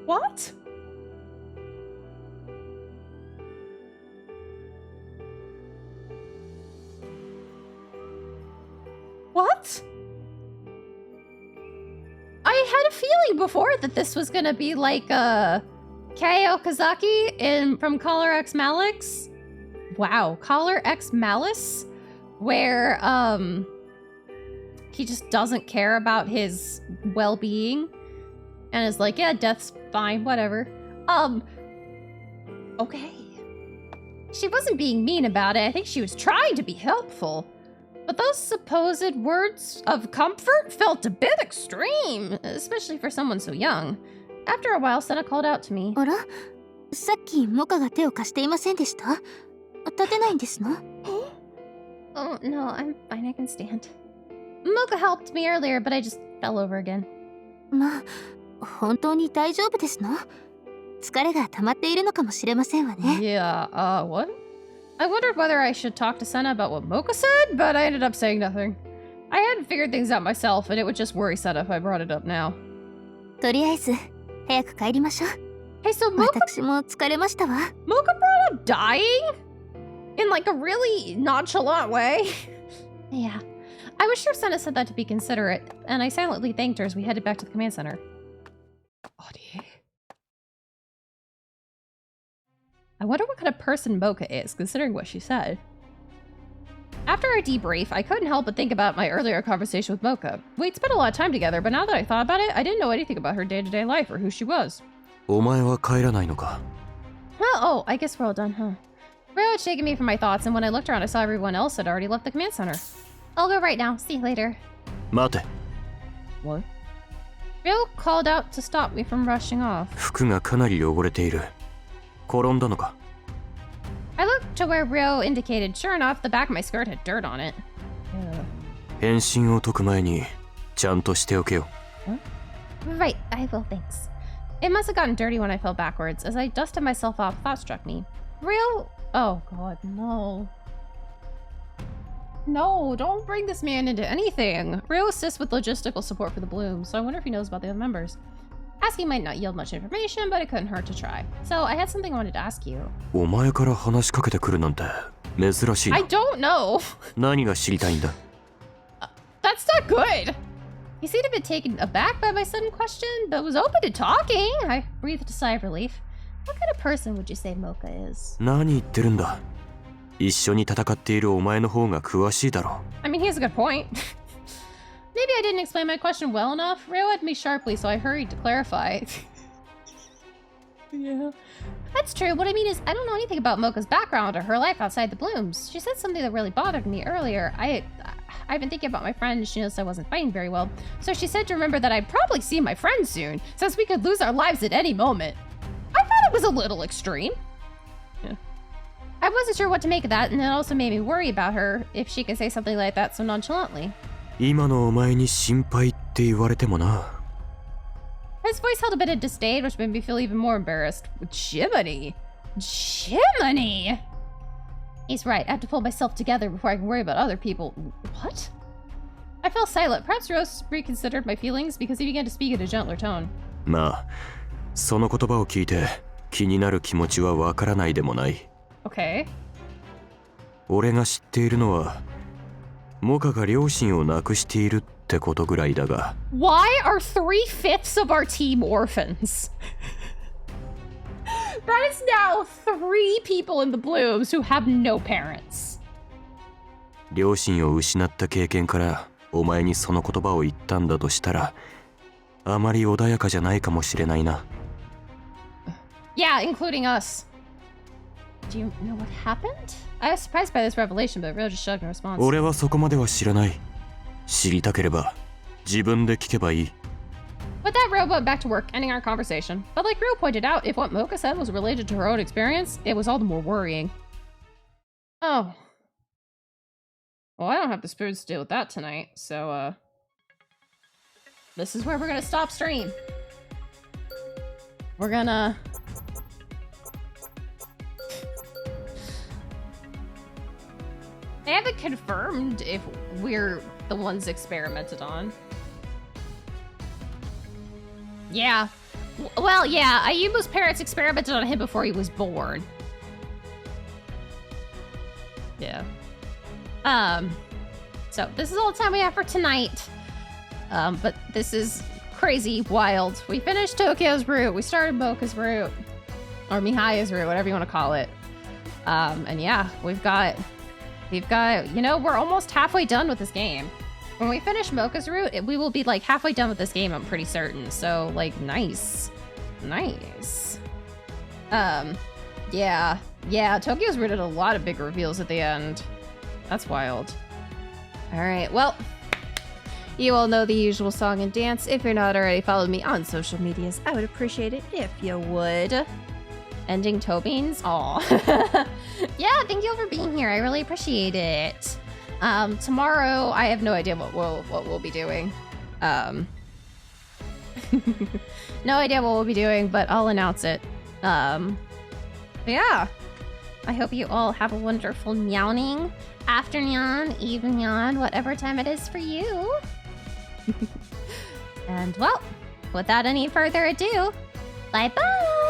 What? What? I had a feeling before that this was gonna be like Kei Okazaki from Collar X Malice. Wow, Collar X Malice, where he just doesn't care about his well-being and is like, yeah, death's fine, whatever. Okay. She wasn't being mean about it. I think she was trying to be helpful. But those supposed words of comfort felt a bit extreme, especially for someone so young. After a while, Senna called out to me. あら、さっきモカが手を貸していませんでした？立てないんですの？ Oh, no, I'm fine, I can stand. Moka helped me earlier, but I just fell over again. まあ、本当に大丈夫ですの？疲れが溜まっているのかもしれませんわね。Yeah, what? I wondered whether I should talk to Senna about what Moka said, but I ended up saying nothing. I hadn't figured things out myself, and it would just worry Senna if I brought it up now. とりあえず、早く帰りましょう。Hey, so Moka 私も疲れましたわ。Moka brought up dying? In like a really nonchalant way? Yeah. I was sure Senna said that to be considerate, and I silently thanked her as we headed back to the command center. I wonder what kind of person Moka is, considering what she said. After our debrief, I couldn't help but think about my earlier conversation with Moka. We'd spent a lot of time together, but now that I thought about it, I didn't know anything about her day-to-day life or who she was. お前は帰らないのか？ Oh, I guess we're all done, huh? Rio had shaken me from my thoughts, and when I looked around, I saw everyone else had already left the command center. I'll go right now. See you later. 待て。 What? Rio called out to stop me from rushing off. 服がかなり汚れている。転んだのか？ I looked to where Rio indicated. Sure enough, the back of my skirt had dirt on it. 返信を解く前にちゃんとしておけよ。 Right, I will, thanks. It must have gotten dirty when I fell backwards. As I dusted myself off, thought struck me. Rio... Oh, God, no. No, don't bring this man into anything. Rio assists with logistical support for the Bloom, so I wonder if he knows about the other members. Asking might not yield much information, but it couldn't hurt to try. So I had something I wanted to ask you. お前から話しかけてくるなんて珍しいな。 I don't know. 何が知りたいんだ？ That's not good. He seemed a bit taken aback by my sudden question, but was open to talking. I breathed a sigh of relief. What kind of person would you say Moka is? 何言ってるんだ。一緒に戦っているお前の方が詳しいだろ。 I mean, he has a good point. Maybe I didn't explain my question well enough. Ryo at me sharply, so I hurried to clarify. Yeah. That's true. What I mean is, I don't know anything about Moka's background or her life outside the blooms. She said something that really bothered me earlier. I've been thinking about my friend. She noticed I wasn't fighting very well. So she said to remember that I'd probably see my friend soon, since we could lose our lives at any moment. I thought it was a little extreme. Yeah. I wasn't sure what to make of that, and it also made me worry about her if she could say something like that so nonchalantly. 今のお前に心配って言われてもな。 His voice held a bit of disdain, which made me feel even more embarrassed. Jiminy! Jiminy! He's right. I have to pull myself together before I can worry about other people. What? I fell silent. Perhaps Rose reconsidered my feelings because he began to speak in a gentler tone. まあ、その言葉を聞いて気になる気持ちはわからないでもない。 Okay. 俺が知っているのは、モカが両親を亡くしているってことぐらいだが。 Why are 3/5 of our team orphans? That is now 3 people in the Blooms who have no parents. 両親を失った経験からお前にその言葉を言ったんだとしたら、あまり穏やかじゃないかもしれないな。 Yeah, including us. Do you know what happened? I was surprised by this revelation, but Rio just shrugged in response. 俺はそこまでは知らない。知りたければ自分で聞けばいい。 With that, Rio went back to work, ending our conversation. But like Rio pointed out, if what Moka said was related to her own experience, it was all the more worrying. Oh. Well, I don't have the spirits to deal with that tonight, so, this is where we're gonna stop stream. We're gonna... They haven't confirmed if we're the ones experimented on. Yeah. Well, yeah, Ayumu's parents experimented on him before he was born. Yeah. So this is all the time we have for tonight. But this is crazy, wild. We finished Tokyo's route. We started Moka's route. Or Mihaya's route, whatever you want to call it. And yeah, we've got, you know, we're almost halfway done with this game. When we finish Moka's route, we will be like halfway done with this game, I'm pretty certain. So like, nice. Nice. Yeah, Tokyo's route had a lot of big reveals at the end. That's wild. All right, well, you all know the usual song and dance. If you're not already following me on social medias, I would appreciate it if you would. Ending toe beans? Aw. Yeah, thank you for being here. I really appreciate it. Tomorrow, I have no idea what we'll be doing. No idea what we'll be doing, but I'll announce it. But yeah. I hope you all have a wonderful meowing, afternoon, evening, whatever time it is for you. And well, without any further ado, bye-bye!